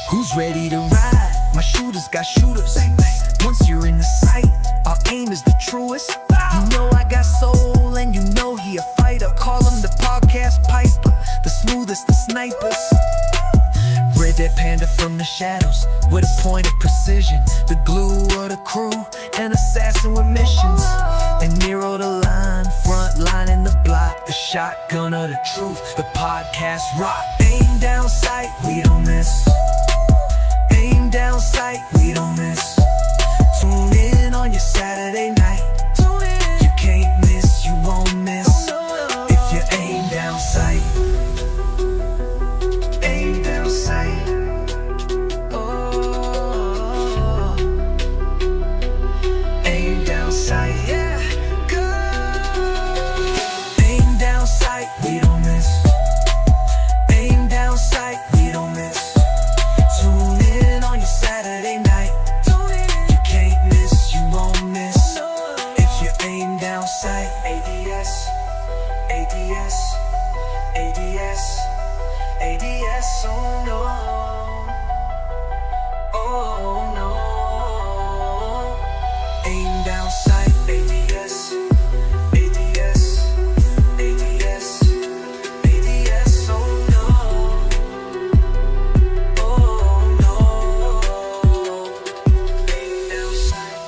Who's ready to ride? My shooters got shooters. Once you're in the sight, our aim is the truest. You know I got soul and you know he a fighter. Call him the podcast piper, the smoothest of snipers. Red Dead Panda from the shadows, with a point of precision. The glue of the crew, an assassin with missions. And Nero the line, front line in the block. The shotgun of the truth, the podcast rock. Aim down sight, we don't miss. Aim down sight, we don't miss. Tune in on your Saturday night. You can't miss, you won't miss. If you aim down sight. Aim down sight. Oh, aim down sight, yeah. Go. Aim down sight, we don't miss. Aim down sight, we don't miss. Tune in on your Saturday night. You can't miss, you won't miss. If you aim down sight. ADS, ADS, ADS, ADS, oh no. Oh no. Aim down sight. ADS, ADS, ADS, ADS, oh no. Oh no. Aim down sight.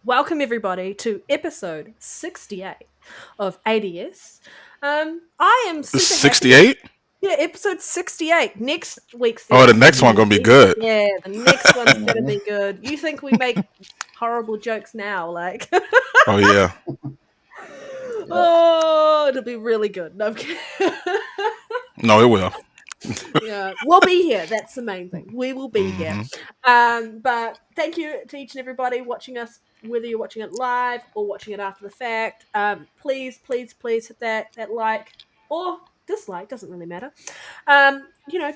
welcome everybody to episode 68 of ADS. I am super happy. 68? Yeah, episode 68. Next week's the Oh, the episode. next one gonna be good. Yeah, the next one's gonna be good. You think we make horrible jokes now, like Oh yeah. oh, it'll be really good. No, I'm kidding. No, it will. Yeah, we'll be here. That's the main thing. We will be here. hmm But thank you to each and everybody watching us, whether you're watching it live or watching it after the fact. Please, please, please hit that like or dislike. Doesn't really matter.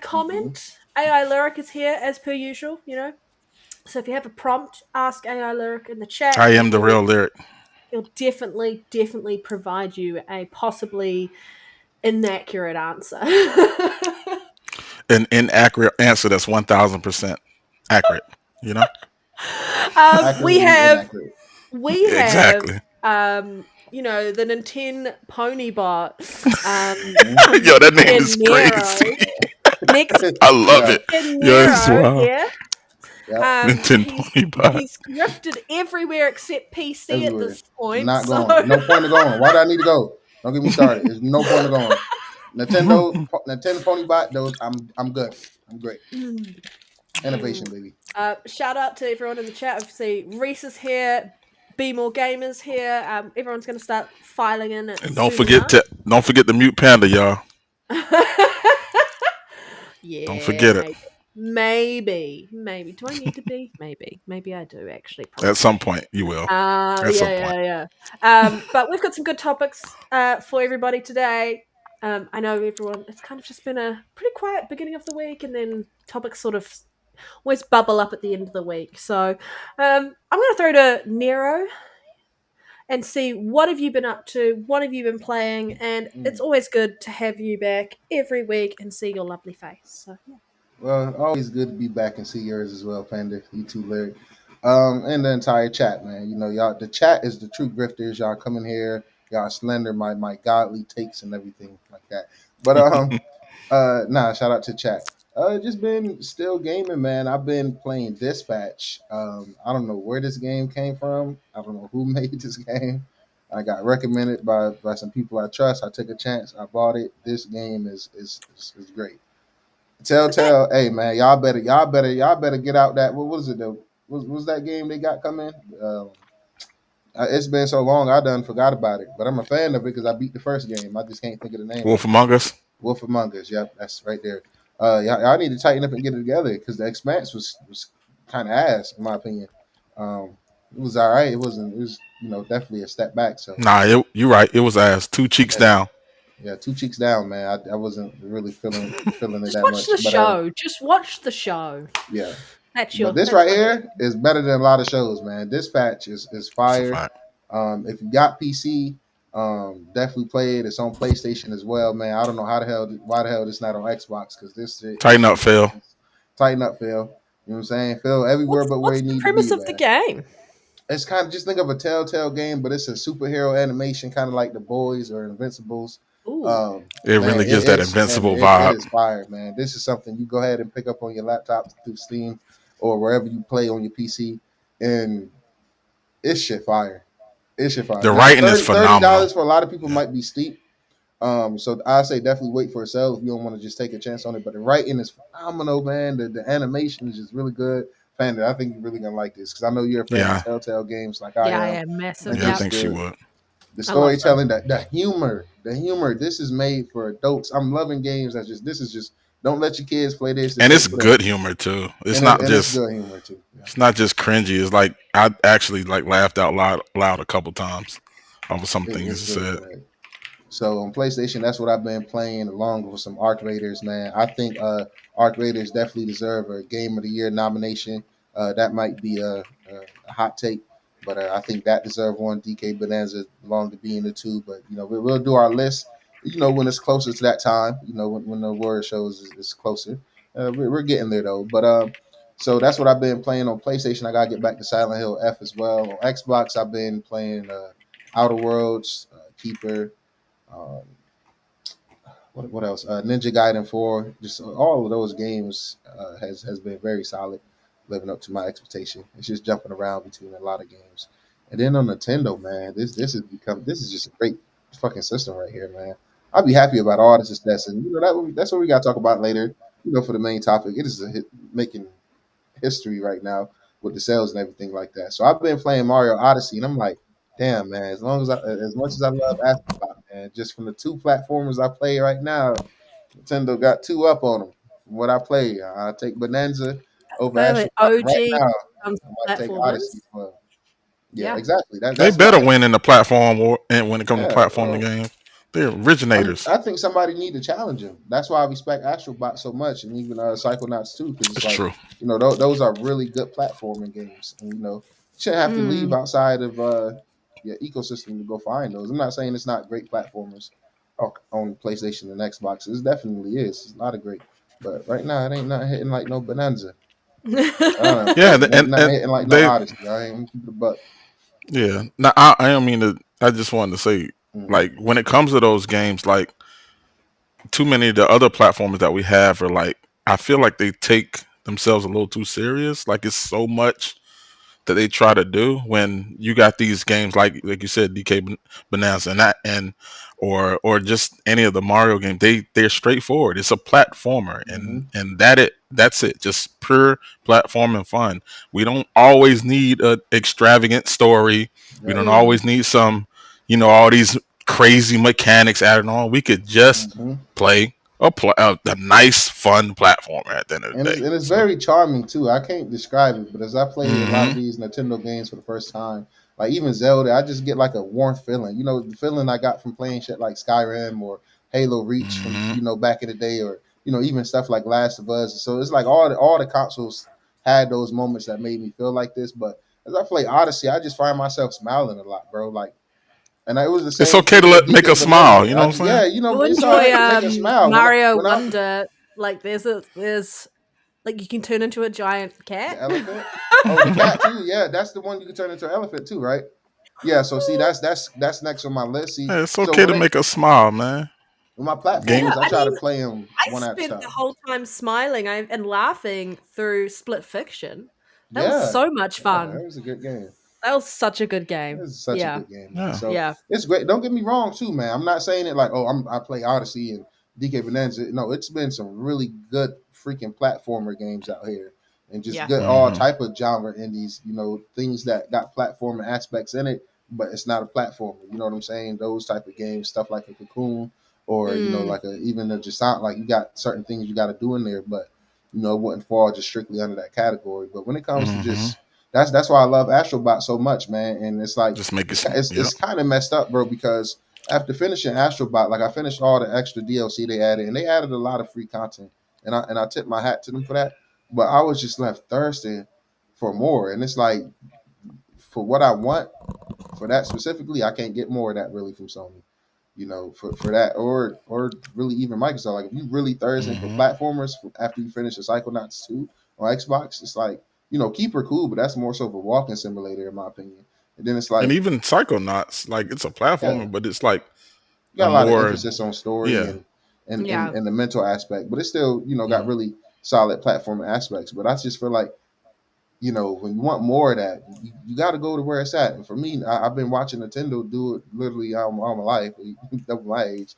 Comment. AI Lyric is here as per usual. So if you have a prompt, ask AI Lyric in the chat, I and am the real lyric. he'll definitely provide you a possibly inaccurate answer. An inaccurate answer that's 1000% accurate. You know? We Accurately have inaccurate. Exactly. the Nintendo Pony Bot, Yo, that name is crazy. Next I love Yeah. it. Yo, it's Nero wild. here. Yep. Nintendo Pony Bot. He's grifted everywhere except PC at Everywhere. this point. Not so going. No point of going. Why do I need to go? Don't get me started. There's no point of going. Nintendo Pony Bot. Those. I'm good. I'm great. Innovation, baby. Shout out to everyone in the chat. Obviously, Reese is here. Be More Gamers here. Everyone's going to start filing in. And don't forget the mute panda, y'all. Yeah, Don't forget it. Maybe. Do I need to be? Maybe I do actually. Probably. At some point, you will. At some point. Yeah. But we've got some good topics for everybody today. I know everyone. It's kind of just been a pretty quiet beginning of the week, and then topics sort of always bubble up at the end of the week. So I'm going to throw to Nero and see what have you been up to, what have you been playing, and it's always good to have you back every week and see your lovely face. So yeah. Well, always good to be back and see yours as well, Panda. You too, Lyric. And the entire chat, man. You know, y'all. The chat is the true grifters. Y'all come in here. Y'all slender my godly takes and everything like that. But shout out to chat. Just been still gaming, man. I've been playing Dispatch. I don't know where this game came from. I don't know who made this game. I got recommended by some people I trust. I took a chance. I bought it. This game is great. Telltale, hey man, y'all better get out that. What was it though? Was that game they got coming? It's been so long, I done forgot about it. But I'm a fan of it because I beat the first game. I just can't think of the name. Wolf Among Us. Wolf Among Us. Yep, that's right there. Y'all need to tighten up and get it together because the expanse was kind of ass in my opinion. It was all right. It wasn't. It was definitely a step back. So Nah, you're right. It was ass. 2 cheeks down. yeah, 2 cheeks down, man. I wasn't really feeling it Just that watch much. the show. Just watch the show. Yeah. That's your. But this that's right my- here is better than a lot of shows, man. Dispatch is It's a fire. fact. If you got PC, definitely play it. It's on PlayStation as well, man. I don't know why the hell it's not on Xbox because this shit. Tighten up, Phil. Tighten up, Phil. You know what I'm saying? Phil everywhere but where What's you the need premise to be. of the game? It's kind of just think of a Telltale game, but it's a superhero animation, kind of like The Boys or Invincibles. Ooh. It really gives that Invincible vibe. It is fire, man. This is something you go ahead and pick up on your laptop through Steam or wherever you play on your PC, and it's shit fire. It's shit fire. The writing is phenomenal. $30 for a lot of people might be steep. So I say definitely wait for a sale if you don't want to just take a chance on it. But the writing is phenomenal, man. The animation is just really good. Panda, I think you're really gonna like this because I know you're a fan of Telltale games like I am. Yeah, massive. Yeah, I think she would. The storytelling, the humor. This is made for adults. I'm loving games that this is just don't let your kids play this. And it's good humor too. It's it's good humor too. Yeah. It's not just cringy. It's like I actually laughed out loud a couple times over some things you said. Good. So on PlayStation, that's what I've been playing along with some Arc Raiders, man. I think Arc Raiders definitely deserve a Game of the Year nomination. That might be a hot take, but I think that deserves one. DK Bonanza belong to be in the two, but we'll do our list. When it's closer to that time. When the word shows is closer. We're getting there though. But so that's what I've been playing on PlayStation. I gotta get back to Silent Hill F as well. On Xbox, I've been playing Outer Worlds, Keeper. What else? Ninja Gaiden 4. Just all of those games has been very solid, living up to my expectation. It's just jumping around between a lot of games, And then on Nintendo, man, this is just a great fucking system right here, man. I'll be happy about all the success, and that's what we got to talk about later. For the main topic, it is making history right now with the sales and everything like that. So I've been playing Mario Odyssey, and I'm like, damn, man. As much as I love Astrobot, man, just from the two platformers I play right now, Nintendo got two up on them. From what I play, I take Bonanza over Wait, Astrobot right OG now. comes I might take Odyssey platformers. for. Yeah, Yeah. exactly. They That's better why. win in the platform war, and when it comes to Yeah, platforming bro. games, they're originators. I think somebody need to challenge him. That's why I respect Astrobot so much, and even Psychonauts too, because it's It's like true. those are really good platforming games, and you shouldn't have to leave Mm. outside of your ecosystem to go find those. I'm not saying it's not great platformers on PlayStation and Xbox. It definitely is. It's a lot of great, but right now it ain't not hitting like no Bonanza. I don't know. Yeah, It ain't not and hitting like no they Odyssey. I ain't gonna keep it a buck. yeah. Now I don't mean to. I just wanted to say, Mm-hmm. like, when it comes to those games, like, too many of the other platformers that we have are like, I feel like they take themselves a little too serious. Like, it's so much that they try to do when you got these games like you said, DK Bonanza and that, and or just any of the Mario games. They're straightforward. It's a platformer, Mm-hmm. and that's it. Just pure platform and fun. We don't always need an extravagant story. We Yep. don't Mm. always need some, all these crazy mechanics added on. We could just Mm-hmm. play a nice, fun platformer at the end of the day. And it's So, very charming too. I can't describe it, but as I play a lot of hmm these Nintendo games for the first time, like even Zelda, I just get like a warm feeling. The feeling I got from playing shit like Skyrim or Halo Reach from hmm back in the day, or even stuff like Last of Us. So it's like all the consoles had those moments that made me feel like this. But as I play Odyssey, I just find myself smiling a lot, bro. Like, and it was the it's same okay to thing with make DK us smile. Bonanza. You know what I'm saying? Yeah, You it's all enjoy right to make us smile Mario when I Wonder. Like there's like you can turn into a giant cat. the elephant. Oh, the cat too. Yeah, that's the one you can turn into an elephant too, right? Yeah. So see, that's next on my list. See, Hey, it's so okay to make us smile, man. with my Yeah, Game. platformers, I I try to mean, play them I one at a spent the time. whole time smiling and laughing through Split Fiction. That was Yeah, so much yeah, that fun. was a good game. That was such a good game. It's such a Yeah, good game, man. Yeah. So yeah, it's great. Don't get me wrong, too, man. I'm not saying it like, oh, I play Odyssey and DK Bonanza. No, it's been some really good freaking platformer games out here, and just yeah. good all hmm type of genre indies. Things that got platformer aspects in it, but it's not a platformer. You know what I'm saying? Those type of games, stuff like a Cocoon, or Mm, like even a just not like you got certain things you got to do in there, but it wouldn't fall just strictly under that category. But when it comes to hmm just that's why I love Astrobot so much, man. And it's like Just make it. Yep. it's kind of messed up, bro, because after finishing Astrobot, like I finished all the extra DLC they added, and they added a lot of free content, and I tip my hat to them for that. But I was just left thirsty for more, and it's like for what I want for that specifically, I can't get more of that really from Sony. For that or really even Microsoft. Like if you really thirsting for hmm platformers after you finish the Psychonauts 2 on Xbox, it's like, Keeper cool, but that's more so of a walking simulator in my opinion. And then it's And like, even Psychonauts, like, it's a yeah, platformer, but it's like you a got a lot of more, emphasis on story yeah. yeah. and the mental aspect, but it's still, got Mhm. really solid platform aspects. But I just feel like, when you want more of that, you got to go to where it's at. And for me, I've been watching Nintendo do it literally all my life, double my age.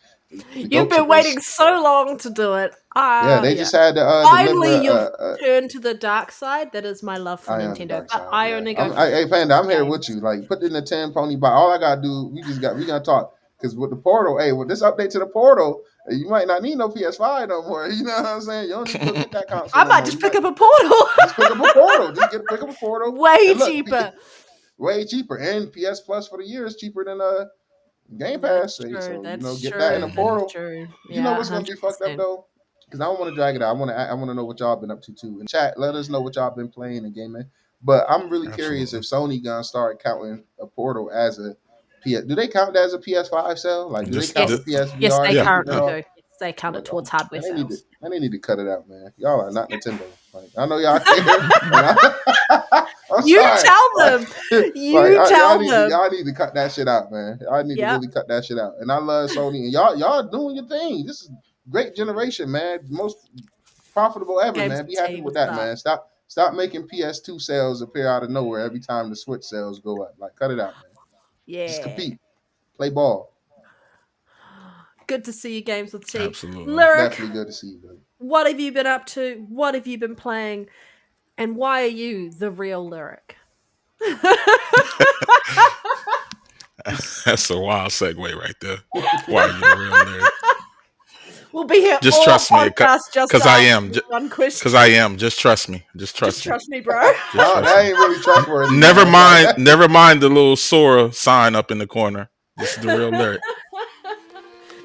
The You've goat been chippers. waiting so long to do it. Yeah, they Yeah. just had to deliver. Finally, you've turned to the dark side. That is my love for I am the Nintendo, dark but side. I Yeah, only go for Hey Panda, I'm here with games. you. Like, put in the 10 pony box. All I gotta do, we gonna talk because with the portal. Hey, with this update to the portal, you might not need no PS5 no more. You know what I'm saying? You don't need to go get that console I no might more. just You pick might up a portal. just pick up a portal. Pick up a portal. Way And look, cheaper. way cheaper. And PS Plus for the year is cheaper than Game Pass. That's true. So That's get that in a true. That is portal. true. You know Yeah, what's gonna be fucked up 100%. though? Because I don't want to drag it out. I want to know what y'all been up to too. In chat, let us know what y'all been playing and gaming. But I'm really curious if Absolutely. Sony gonna start counting a Portal as a PS. Do they count that as a PS5 sell? Like, do they Just, count the just Yes. Yes, PSVR they yeah, included at currently yeah. all? do. Yes, they count it Like, towards hardware and they need to sales. and they need to cut it out, man. Y'all are not Nintendo. Like, I know y'all care, and I'm You sorry. tell Like, them. You y'all tell need to them. y'all need to cut that shit out, man. I need to Yep. really cut that shit out. And I love Sony, and y'all doing your thing. This is great generation, man. Most profitable ever, Games man. Be happy team. with What's that, up? man. Stop. Stop making PS2 sales appear out of nowhere every time the Switch sales go up. Like, cut it out, man. Just Yeah. compete, play ball. Good to see you, Games with T. Absolutely. Lyric, Definitely good to see you, buddy. what have you been up to? What have you been playing? And why are you the real Lyric? That's a wild segue right there. Why are you the real Lyric? We'll be here Just all trust me, podcast just because I am. asking one question. Because I am. Just trust me. Just trust Just me. trust me, bro. Just Oh, trust that me. ain't really trustworthy. Never man. mind. Never mind the little Sora sign up in the corner. This is the real Lyric.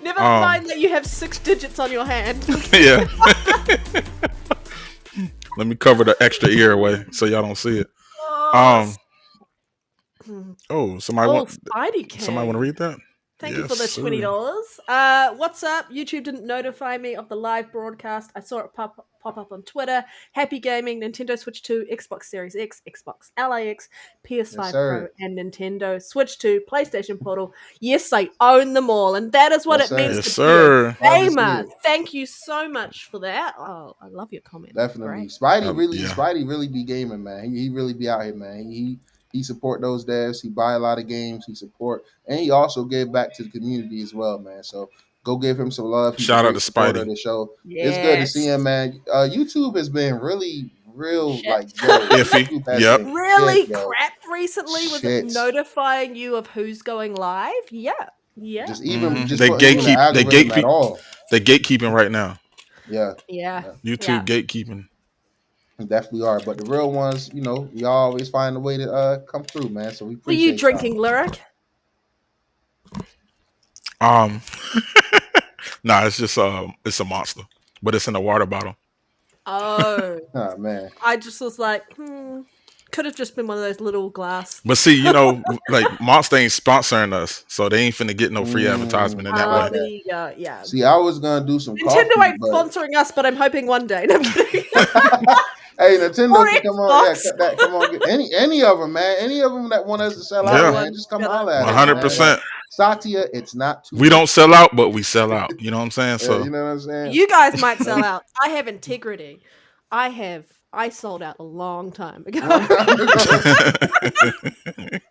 Never mind that you have 6 digits on your hand. Yeah. Let me cover the extra ear away so y'all don't see it. Oh, Somebody want Spidey King. somebody want to read that? Thank you for Yes, the sir. $20. What's up? YouTube didn't notify me of the live broadcast. I saw it pop up on Twitter. Happy gaming, Nintendo Switch 2, Xbox Series X, Xbox LAX, PS5 Yes, Pro, sir. and Nintendo Switch 2, PlayStation Portal. Yes, I own them all, and that is what Yes, it means Yes, to sir. be a Love to see gamer. it. Thank you so much for that. Oh, I love your comment. Definitely. Great. Yeah. Spidey really be gaming, man. He really be out here, man. He support those devs. He buy a lot of games. He support, and he also gave back to the community as well, man. So go give him some love. He's Shout a out great to supporter Spidey. of the show. Yes. It's good to see him, man. YouTube has been really, real, Shit. like, yo, Iffy. YouTube has Yep. been Really shit, yo. crap recently with it Shit. notifying you of who's going live. Yeah. Just even Mhm. just They putting you in the gatekeep. They algorithm at gatekeep. all. They gatekeeping right now. Yeah, Yeah. YouTube gatekeeping. we definitely are. But the real ones, we always find a way to come through, man. So we What are you appreciate drinking, Lyric? Nah, it's just it's a monster, but it's in a water bottle. Oh, y'all. Oh man. I just was like, could have just been one of those little glass. But see, like Monster ain't sponsoring us, so they ain't finna get no free advertisement in that Oh, way. there you go. Yeah. See, I was gonna do some Nintendo coffee, ain't but sponsoring us, but I'm hoping one day. No, I'm kidding. hey, Nintendo Or can come on, yeah, Xbox. cut that, come on, get any of them, man. Any of them that want us to sell Yeah. out, man, just come holler at us, man. 100%. Like, Satya, it's not too. We don't sell out, but we sell out. You know what I'm saying? Yeah, So you know what I'm saying? You guys might sell out. I have integrity. I sold out a long time ago.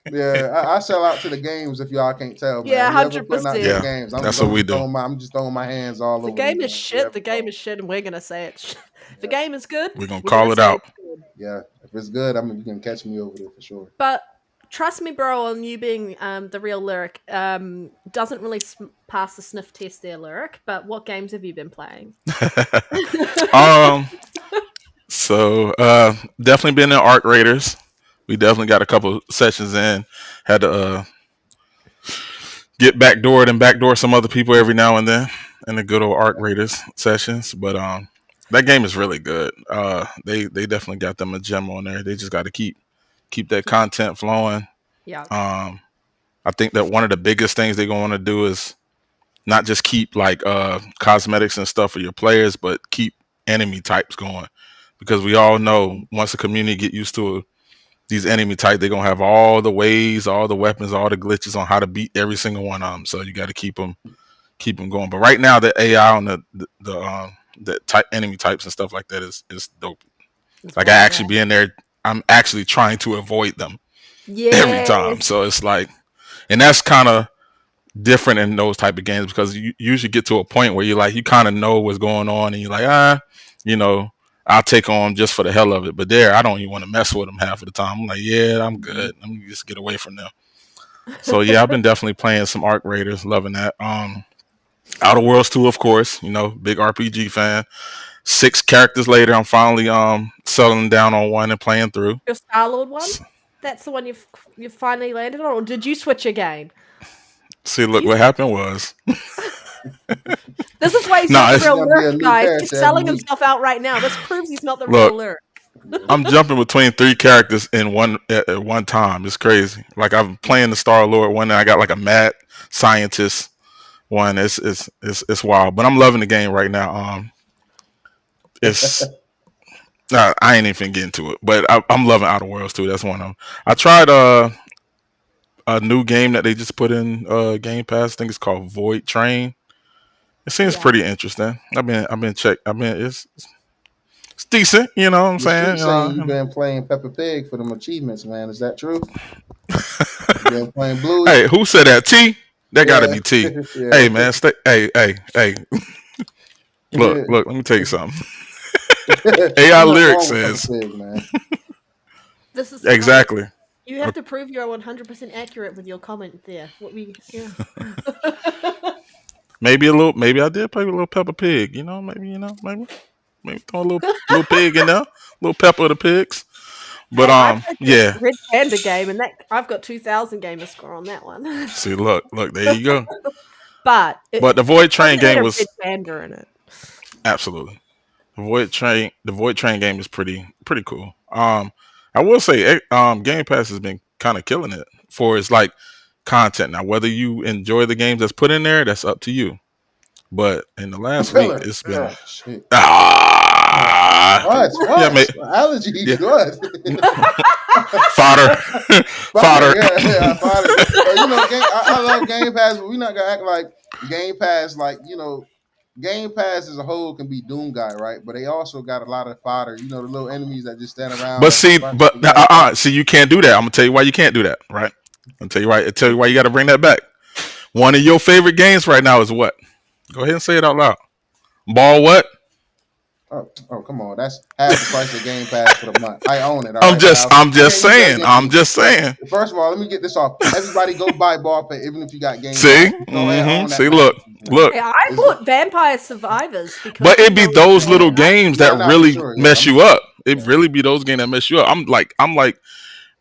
Yeah, I sell out to the games if y'all can't tell, man. Yeah, Whoever putting out 100%. their Yeah, games, that's what we do. I'm just throwing my hands all The over. game them, is man. shit. Whoever The game calls. is shit, and we're gonna say it. If the game is good, we're gonna we're call gonna it say out. it's good. Yeah, if it's good, you can catch me over there for sure. But trust me, bro, on you being the real Lyric, doesn't really pass the sniff test there, Lyric. But what games have you been playing? So definitely been in Arc Raiders. We definitely got a couple sessions in. Had to get backdoored and backdoor some other people every now and then in the good old Arc Raiders sessions. But that game is really good. They definitely got them a gem on there. They just got to keep that content flowing. Yeah. I think that one of the biggest things they're going to want to do is not just keep like cosmetics and stuff for your players, but keep enemy types going, because we all know once the community get used to these enemy types, they're gonna have all the ways, all the weapons, all the glitches on how to beat every single one of them. So you got to keep them going. But right now, the AI on the type enemy types and stuff like that is dope. Like I actually be in there, I'm actually trying to avoid them every time. So it's like, and that's kind of different in those type of games, because you usually get to a point where you kind of know what's going on, and you're like, I'll take on just for the hell of it. But there, I don't even want to mess with them half of the time. I'm like, yeah, I'm good. Let me just get away from them. So yeah, I've been definitely playing some Arc Raiders, loving that. Outer Worlds 2, of course, big RPG fan. 6 characters later, I'm finally settling down on one and playing through. Your Star-Lord one? That's the one you've finally landed on, or did you switch again? See, look, what happened was. This is why he's Nah, not it's the real gonna be a Lyric, new guys. character He's every selling week. himself out right now. This proves he's not the Look. real Lyric. I'm jumping between 3 characters in one at one time. It's crazy. Like I'm playing the Star Lord one, and I got like a mad scientist one. It's wild, but I'm loving the game right now. It's I ain't even getting to it, but I'm loving Outer Worlds too. That's one of them. I tried a new game that they just put in Game Pass. I think it's called Void Train. It seems pretty interesting. I've been it's It's decent, you know what I'm The street saying? saying you've been playing Peppa Pig for them achievements, man. Is that true? You've been playing Bluey? Hey, who said that? T? That got to Yeah, be T. yeah. Hey, man, hey. Look. Let me tell you something. AI Ain't nothing lyrics wrong with Peppa says Pig, man. This is exactly. You have to prove you're 100% accurate with your comment there. Yeah. Maybe a little. Maybe I did play with a little Peppa Pig. You know, maybe throw a little pig in there, little Peppa of the pigs. But Hey, I played the yeah. Red Panda game, and I've got 2,000 gamer score on that one. See, look, there you go. But But the Void Train it had game a was Red Panda in it. absolutely the Void Train game is pretty cool. I will say, Game Pass has been kind of killing it for its like content. Now, whether you enjoy the games that's put in there, that's up to you. But in the last week, Filler. it's been Shit. ah yeah, mate, Allergies? yeah, What? fodder, fodder. Yeah, fodder. I love Game Pass, but we not gonna act like Game Pass, Game Pass as a whole can be Doom Guy, right? But they also got a lot of fodder. You know, the little enemies that just stand around But at the see, front of the Game Pass. see, you can't do that. I'm gonna tell you why you can't do that, right? I'll tell you why you got to bring that back. One of your favorite games right now is what? Go ahead and say it out loud. Ball what? Oh, come on. That's half the price of Game Pass for the month. I own it. All I'm right, just I can't use that saying. against I'm you. just saying. First of all, let me get this off. Everybody go buy Ball Pay, even if you got Game See, Pass. Go ahead, own that see, package. look. Yeah, I bought Vampire Survivors because. But it be those little that. games No, that for really sure, yeah. mess you up. It really be those games that mess you up. I'm like,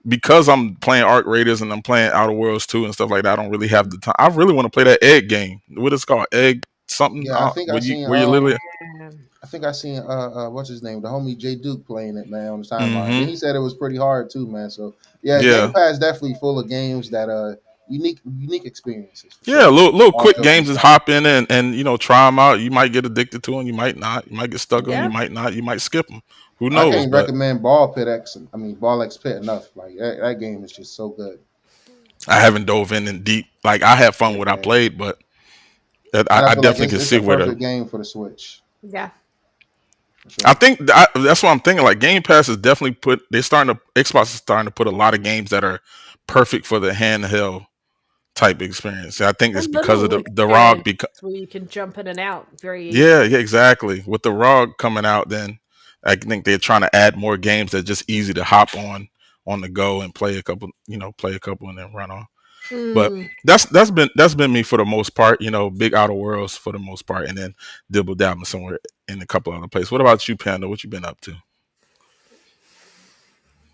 because I'm playing Arc Raiders and I'm playing Outer Worlds 2 and stuff like that. I don't really have the time. I really want to play that egg game. What is it called? Egg something? Yeah, I think I seen. Where you literally. I think I seen what's his name, the homie J Duke playing it, man, on the timeline. Mhm. And he said it was pretty hard too, man. So yeah, Yeah. Game Pass definitely full of games that unique experiences. For Yeah, sure. little All quick joking games, just aside. hop in and try them out. You might get addicted to them, you might not. You might get stuck on them, Yeah. you might not. You might skip them. Who I knows? can't But recommend Ball X Pit enough. Like that game is just so good. I haven't dove in deep. Like I had fun Yeah, when I man. played, but And I I feel like definitely can it's see the where perfect game for the Switch. Yeah. For sure. I think that's what I'm thinking. Like Game Pass is definitely Xbox is starting to put a lot of games that are perfect for the handheld type experience. I think it's And because of little the ROG. experiences where you can jump in and out very Yeah, easily. exactly. With the ROG coming out, then I think they're trying to add more games that are just easy to hop on the go and play a couple, and then run on. But Mm. that's been me for the most part. Big Outer Worlds for the most part, and then dibble dabbling somewhere in a couple other places. What about you, Panda? What you been up to?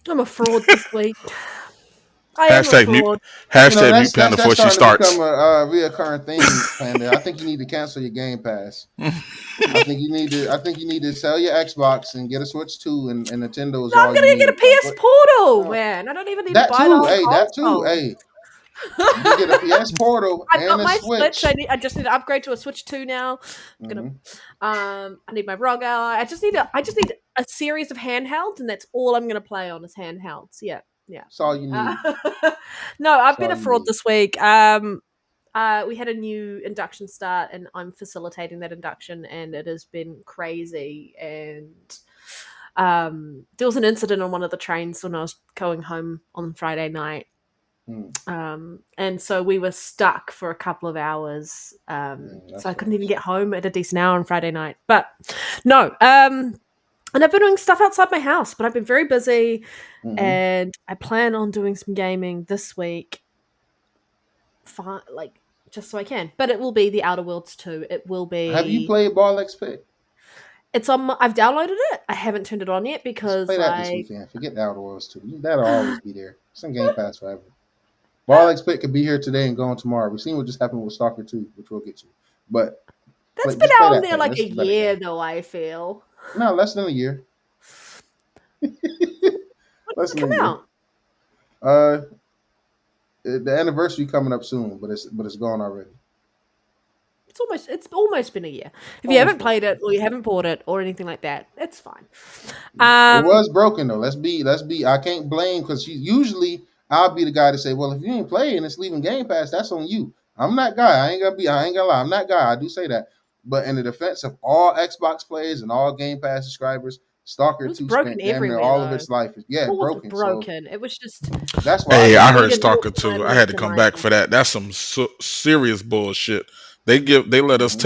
I'm a fraud this week. I am a Hashtag mute. fraud. Hashtag mute That's Panda before she starting to starts. become a reoccurring theme, Panda. I think you need to cancel your Game Pass. I think you need to sell your Xbox and get a Switch 2 and Nintendo is No, I'm all gonna you get a need. PS Portal, man. I don't even need to buy the whole That too. console. Hey, you get a PS Portal I've got and a my Switch. Switch. I just need to upgrade to a Switch 2 now. I'm gonna I need my ROG Ally. I just need a series of handhelds, and that's all I'm gonna play on is handhelds. Yeah. That's all you need. No, I've That's been all a you fraud need. this week. We had a new induction start, and I'm facilitating that induction, and it has been crazy. And there was an incident on one of the trains when I was going home on Friday night. And so we were stuck for a couple of hours. So I couldn't even get home at a decent hour on Friday night. But no, and I've been doing stuff outside my house, but I've been very busy, and I plan on doing some gaming this week. Just so I can. But it will be the Outer Worlds 2. It will be. Have you played Ball X Pit? It's on. I've downloaded it. I haven't turned it on yet because Let's play that this weekend. Forget the Outer Worlds 2. That'll always be there. It's on Game Pass forever. Ball X Pit could be here today and gone tomorrow. We've seen what just happened with Stalker 2, which we'll get to. But that's been out on there like a year, though. I feel. No, less than a year. When did it come out? The anniversary coming up soon, but it's gone already. It's almost been a year. If you haven't played it or you haven't bought it or anything like that, it's fine. It was broken though. Let's be. I can't blame because usually I'll be the guy to say, well, if you ain't playing, it's leaving Game Pass. That's on you. I'm that guy. I ain't gonna lie. I'm that guy. I do say that. But in the defense of all Xbox players and all Game Pass subscribers, Stalker It was 2 broken spent damn near everywhere all of though. its life. Yeah, Well, it wasn't broken. So broken. It was just that's why I Hey, didn't I play heard didn't it. work Stalker the way 2. it I had to worked in come my back head. for that. That's some serious bullshit. They let us Mhm.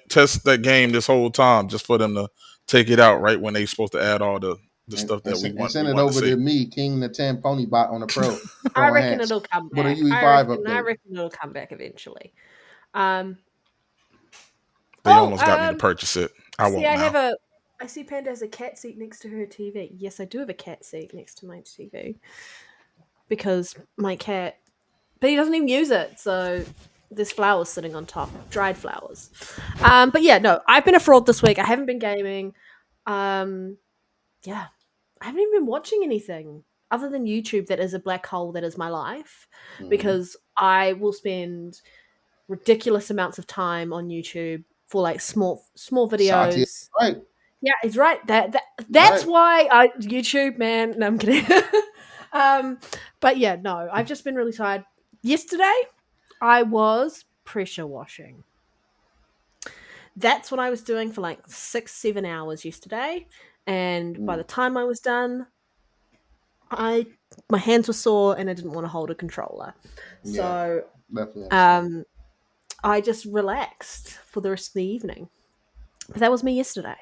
test that game this whole time just for them to take it out right when they supposed to add all the stuff that And send it want to over see. to me, King the 10 Pony Bot on the Pro. I Pro reckon Enhanced. it'll come With a back. UE5 I update. reckon it'll come back eventually. Um. They Oh. almost got me to purchase it. I See, won't now. I see Panda has a cat seat next to her TV. Yes, I do have a cat seat next to my TV because my cat, but he doesn't even use it. So there's flowers sitting on top, dried flowers. But yeah, no, I've been a fraud this week. I haven't been gaming. Yeah, I haven't even been watching anything other than YouTube. That is a black hole. That is my life Mhm. because I will spend ridiculous amounts of time on YouTube for like small Satya. videos. Right. Yeah, he's right. That's Right. why I YouTube, man. No, I'm kidding. But yeah, no, I've just been really tired. Yesterday, I was pressure washing. That's what I was doing for like 6-7 hours yesterday, and by the time I was done, my hands were sore and I didn't want to hold a controller. Yeah. So Definitely understand. I just relaxed for the rest of the evening. But that was me yesterday.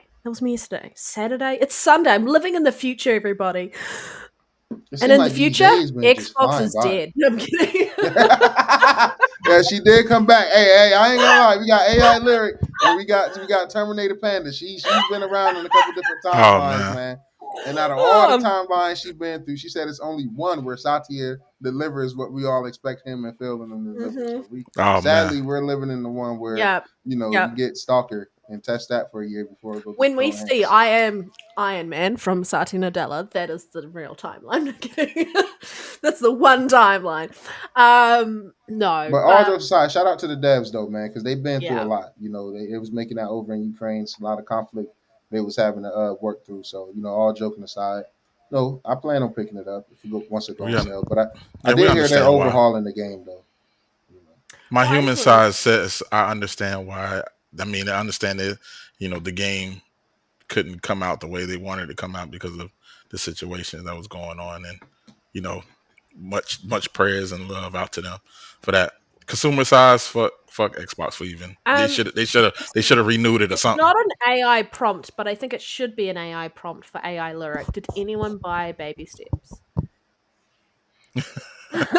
Saturday. It's Sunday. I'm living in the future, everybody. It And seemed in the like these future, days been just Xbox flying is by. dead. No, I'm kidding. Yeah, she did come back. Hey, I ain't gonna lie. We got AI Lyric and we got Terminator Panda. She's been around in a couple different Oh timelines, man. man. And out of all the Um, timelines she's been through, she said it's only one where Satya delivers what we all expect him and Phil and them to deliver. mhm. So Oh man. sadly we're living in the one where Yeah, yeah. you get Stalker and test that for a year before it goes When we Pro see Enhanced. I am Iron Man from Satya Nadella, that is the real timeline. No kidding. That's the one timeline. No, But all but jokes aside, shout out to the devs though, man, because they've been through a yeah. lot. It was making that over in Ukraine. It's a lot of conflict they was having to work through. So all joking aside, no, I plan on picking it up if it once it goes We on un- sale. But I yeah, we did hear they're understand why. overhauling the game though. My Well, I human just want to. side says I understand why. I mean, I understand that the game couldn't come out the way they wanted to come out because of the situation that was going on, and you know, much prayers and love out to them for that. Consumer size, fuck Xbox for even. They Um, should have renewed it or it's something. not an AI prompt, but I think it should be an AI prompt for AI Lyric. Did anyone buy Baby Steps?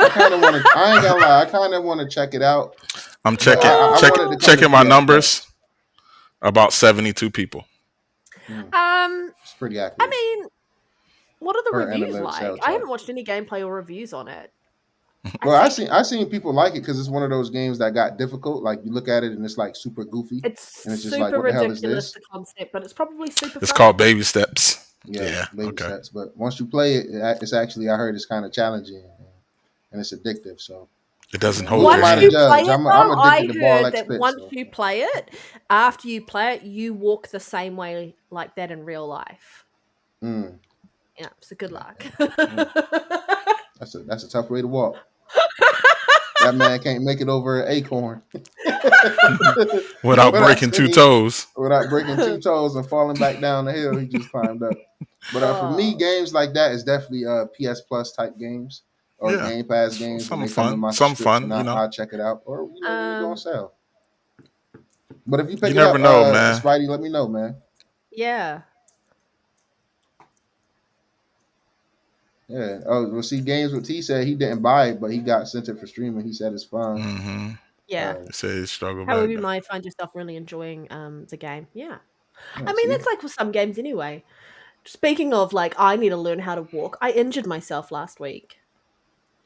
I kind of want to. I ain't gonna lie. I kind of want to check it out, I'm but I want it to come to checking my PS numbers. Plus. About 72 people. It's pretty I accurate mean, what are the per reviews analytic like? sales I chart. haven't watched any gameplay or reviews on it. I Well, think I seen people like it because it's one of those games that got difficult. Like you look at it and it's like super goofy, it's and it's just like, super what the hell is ridiculous, this? the concept, but it's probably super It's fun. called Baby Steps. Yeah, Yeah. baby Okay. steps. But once you play it, it's actually I heard it's kind of challenging and it's addictive. So It doesn't who hold Once your am I to you hand. play judge? it, I'm though, addicted I to ball heard X that Pit. once So you play it, after you play it, you walk the same way like that in real life. mm, Yeah, so good luck. that's a tough way to walk. That man can't make it over an acorn Without what I breaking two seen toes. without breaking two toes and falling back down the hill he just climbed up. But for me, Oh. games like that is definitely PS Plus type games or Yeah. Game Pass games when Something they come in fun. my Some subscription. fun, you know. I'll check it out, or when they go on Um, sale. But if you You pick it never up, know, man. Spidey, let me know, man. yeah. Yeah. Oh, well, see, Games with T said he didn't buy it, but he got sent it for streaming. He said it's fun. Mm-hmm. Yeah. Uh, They say they struggle back However, you there. might find yourself really enjoying the game. Yeah. I yeah, mean, see, that's like with some games anyway. Speaking of, like, I need to learn how to walk. I injured myself last week.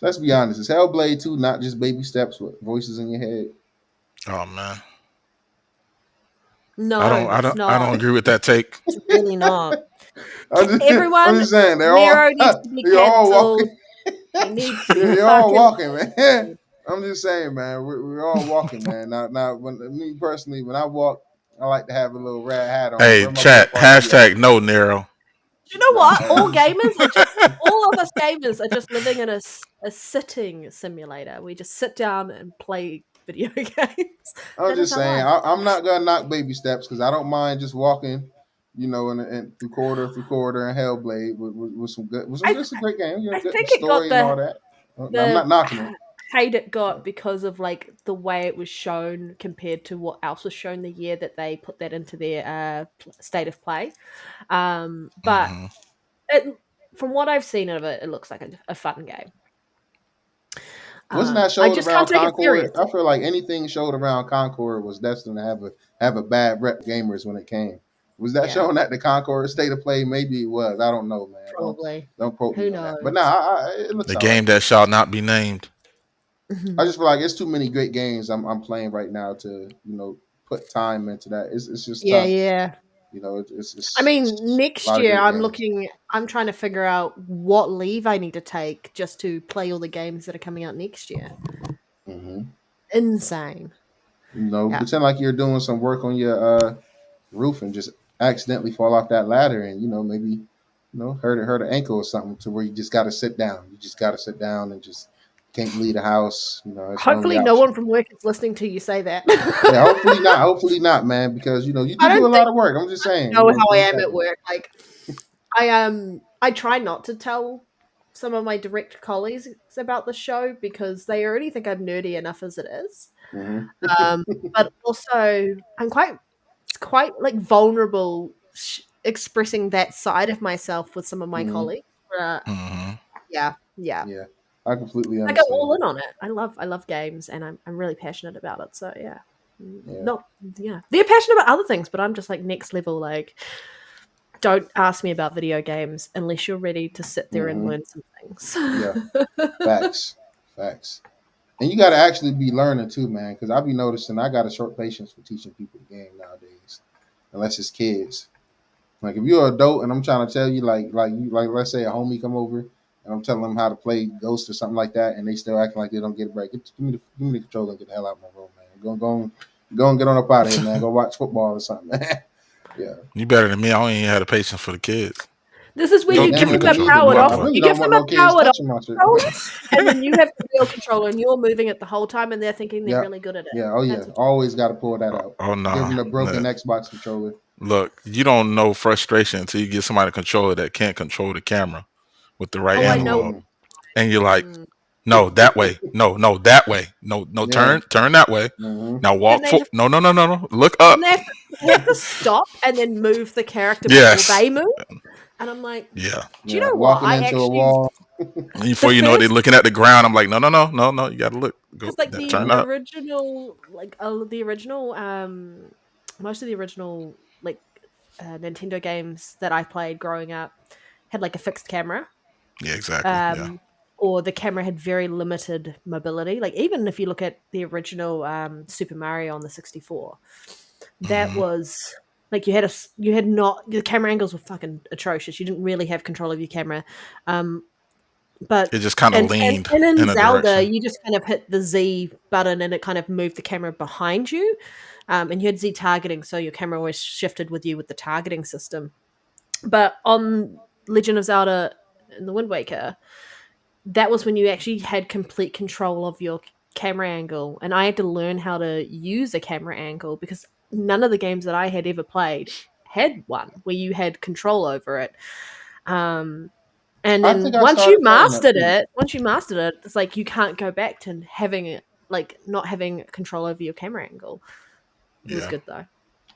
let's be honest. It's Hellblade 2, not just baby steps with voices in your head. Oh man. No, it's I don't not. agree with that take. It's really not. I'm Everyone, just saying Nero needs to be they're all walking. cancelled. He needs to be You're all fucking walking, man. cancelled. I'm just saying, man. We're all walking, man. Now, when me personally, when I walk, I like to have a little red hat on. Hey, Where my boy chat, Farkey at? hashtag no Nero. You know Nah, what? All of us gamers are just living in a sitting simulator. We just sit down and play video games. I'm That is just our saying, life. I'm not gonna knock baby steps because I don't mind just walking, you know, and through quarter and Hellblade was some good. It's a great game. You know, I good think it got story and all that. I'm the not knocking it. hate it got because of like the way it was shown compared to what else was shown the year that they put that into their state of play. But Hmm. it, from what I've seen of it, it looks like a fun game. Wasn't that I showed just can't around take it Concord? I seriously. feel like anything showed around Concord was destined to have a bad rep gamers when it came. Was that Yeah, showing at the Concord State of Play? Maybe it was. I don't know, man. probably. Don't quote Who me on that. But nah, knows? it looks The all right. game that shall not be named. I just feel like it's too many great games I'm playing right now to put time into that. It's just Yeah, tough. yeah. You know, I mean, it's a next lot of year great games. I'm trying to figure out what leave I need to take just to play all the games that are coming out next year. Hmm. Insane. Yeah. Pretend like you're doing some work on your roof and just accidentally fall off that ladder and maybe hurt an ankle or something to where you just got to sit down. You just got to sit down and just can't leave the house. That's the only Hopefully, no option. one from work is listening to you say that. Yeah, hopefully not. Hopefully not, man, because you I do don't a lot of work. I'm just saying, know how I things am at happen. work. Like, I try not to tell some of my direct colleagues about the show because they already think I'm nerdy enough as it is. Hmm. Um, but also, it's quite like vulnerable expressing that side of myself with some of my Hmm. colleagues. Hmm. Yeah. Yeah, I completely I go understand. all in on it. I love games, and I'm really passionate about it. So yeah, Yeah. not yeah. They're passionate about other things, but I'm just like next level. Like, don't ask me about video games unless you're ready to sit there and Hmm. learn some things. Yeah. Facts. Facts. And you got to actually be learning too, man. Because I be noticing I got a short patience for teaching people the game nowadays, unless it's kids. Like if you're an adult and I'm trying to tell you, like let's say a homie come over and I'm telling them how to play Ghost or something like that, and they still acting like they don't get it right. Give me the controller and get the hell out of my room, man. Go and get on up out of here, man. Go watch football or something, man. Yeah. You better than me. I don't even have the patience for the kids. This is where Go you give give me the them Damn, a me controller. either, You powered out man. the I off. way. really You give don't them want a no kids powered off touching my shit. controller, and then you have the real controller, and you're moving it the whole time, and they're thinking they're Yeah. really good at it. Yeah. Oh yeah. That's what. Always got to pull that out. Oh Give no. them the broken Look, Xbox controller. look, you don't know frustration until you get somebody a controller that can't control the camera with the right Oh, I know. analog. Mm, And you're like, Mm. no, that way. No, no, that way. No, no, yeah. turn that way. Hmm. Now Then walk they for have no. Look then up. they have to stop and then move the character before Yes. they move. And I'm like, Yeah. do you Yeah. know what? Walking I into a actually wall. And the before you know it, they're first looking at the ground. I'm like, no. You gotta look. Go because like the turn Yeah. up. original the original most of the original like Nintendo games that I played growing up had like a fixed camera. Yeah, exactly. Yeah. Um or the camera had very limited mobility. Like even if you look at the original Super Mario on the 64, that Hmm. was like you had not the camera angles were fucking atrocious. You didn't really have control of your camera. Um but It just kind of leaned and in in a Zelda, direction. you just kind of hit the Z button and it kind of moved the camera behind you. And you had Z targeting, so your camera always shifted with you with the targeting system. But on Legend of Zelda in the Wind Waker, that was when you actually had complete control of your camera angle. And I had to learn how to use a camera angle because none of the games that I had ever played had one where you had control over it. Um, and I then think I started playing that too. once you mastered it, it's like you can't go back to having it like not having control over your camera angle. It was Yeah. good though.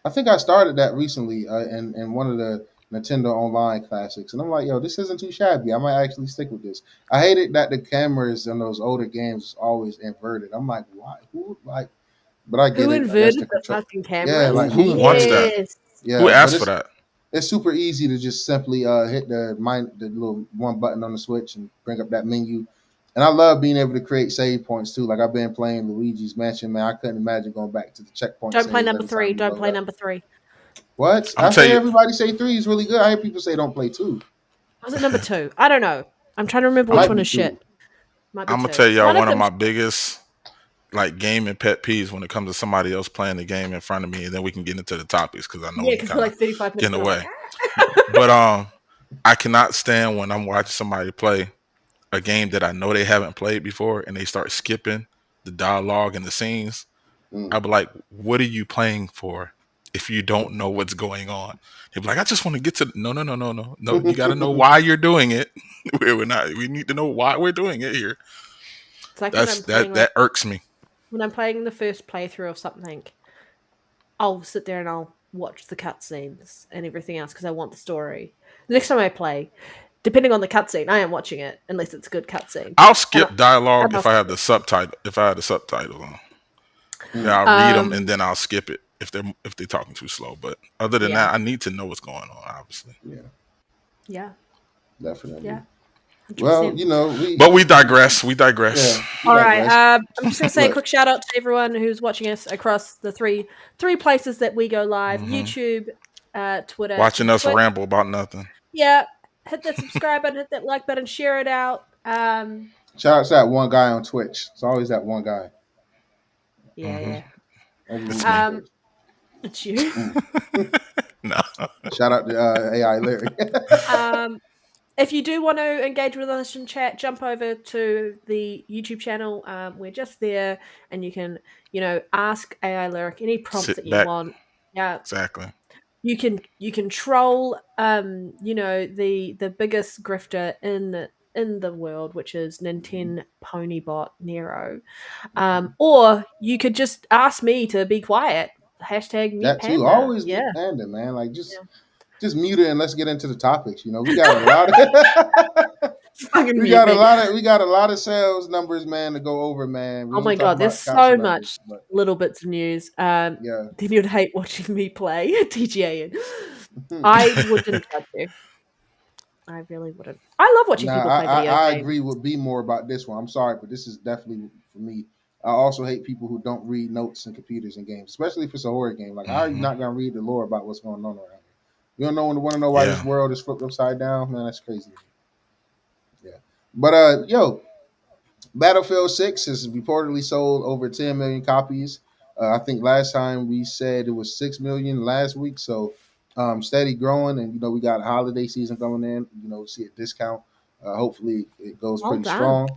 I think I started that recently in one of the Nintendo Online classics, and I'm like, yo, this isn't too shabby. I might actually stick with this. I hated that the cameras in those older games was always inverted. I'm like, why? Who like? But I get Who it. I guess inverted the the control. fucking Yeah, Who cameras? like who who wants inverted it? that? Yes. Who Yeah, but asked for that? it's super easy to just simply hit the little one button on the switch and bring up that menu. And I love being able to create save points too. Like I've been playing Luigi's Mansion, man. I couldn't imagine going back to the checkpoint Don't play save number every three. time you Don't load play up. number three. What? I'm I gonna tell hear you. everybody say three is really good. I hear people say don't play two. Was it number two? I don't know. I'm trying to remember I'm which Might one be is shit. two. Might be I'm gonna two. tell y'all One of one of them's my biggest like gaming pet peeves when it comes to somebody else playing the game in front of me, and then we can get into the topics because I know yeah, we because we're kind of like 35 minutes getting and I'm like, away. ah. But I cannot stand when I'm watching somebody play a game that I know they haven't played before, and they start skipping the dialogue and the scenes. Mm. I'd be like, "What are you playing for? if you don't know what's going on. He'll be like, I just want to get to no. You got to know why you're doing it. We're not. We need to know why we're doing it here. It's like when I'm playing That irks me. when I'm playing the first playthrough of something, I'll sit there and I'll watch the cutscenes and everything else because I want the story. The next time I play, depending on the cutscene, I am watching it unless it's a good cutscene. I'll And skip dialogue I'll if I skip have the subtitle. If I have the subtitle on, then Mm. I'll read them and it. then I'll skip it if they're talking too slow. But other than Yeah. that, I need to know what's going on. Obviously, Yeah, Yeah, definitely. yeah. 100%. Well, but we digress. We digress. yeah. All right. digress. I'm just gonna say a Look. quick shout out to everyone who's watching us across the three places that we go live: Mhm. YouTube, Twitter, Watching and us Twitch. ramble about nothing. Yeah, hit that subscribe button, hit that like button, share it out. Shout out to that one guy on Twitch. It's always that one guy. Yeah, Every It's week me. on Twitch. it's you. No. Shout out to AI Larry. If you do want to engage with us in chat, jump over to the YouTube channel. We're just there, and you can, ask AI Lyric any prompts Sit that you back. want. Yeah, Exactly. you can troll, the biggest grifter in the world, which is Nintendo Ponybot Nero. Or you could just ask me to be quiet. Hashtag mute That too. panda. Always Yeah. meet Panda, man. Like Yeah. just mute it and let's get into the topics. We got a lot of Fucking we mute me. got a lot of sales numbers, man, to go over, man. We Oh ain't my talking god, there's about council so numbers, much but little bits of news. yeah. Then you'd hate watching me play TGA. I wouldn't judge you. I really wouldn't. I love watching Nah, people play video I games. agree with B more about this one. I'm sorry, but this is definitely for me. I also hate people who don't read notes in computers and games, especially if it's a horror game. Like, how are you not gonna read the lore about what's going on around here? You don't know want to know why this Yeah. world is flipped upside down, man. That's crazy. Yeah, but Battlefield 6 has reportedly sold over 10 million copies. I think last time we said it was 6 million last week. So steady growing. And, we got a holiday season coming in, see a discount. Hopefully it goes Well pretty done. strong.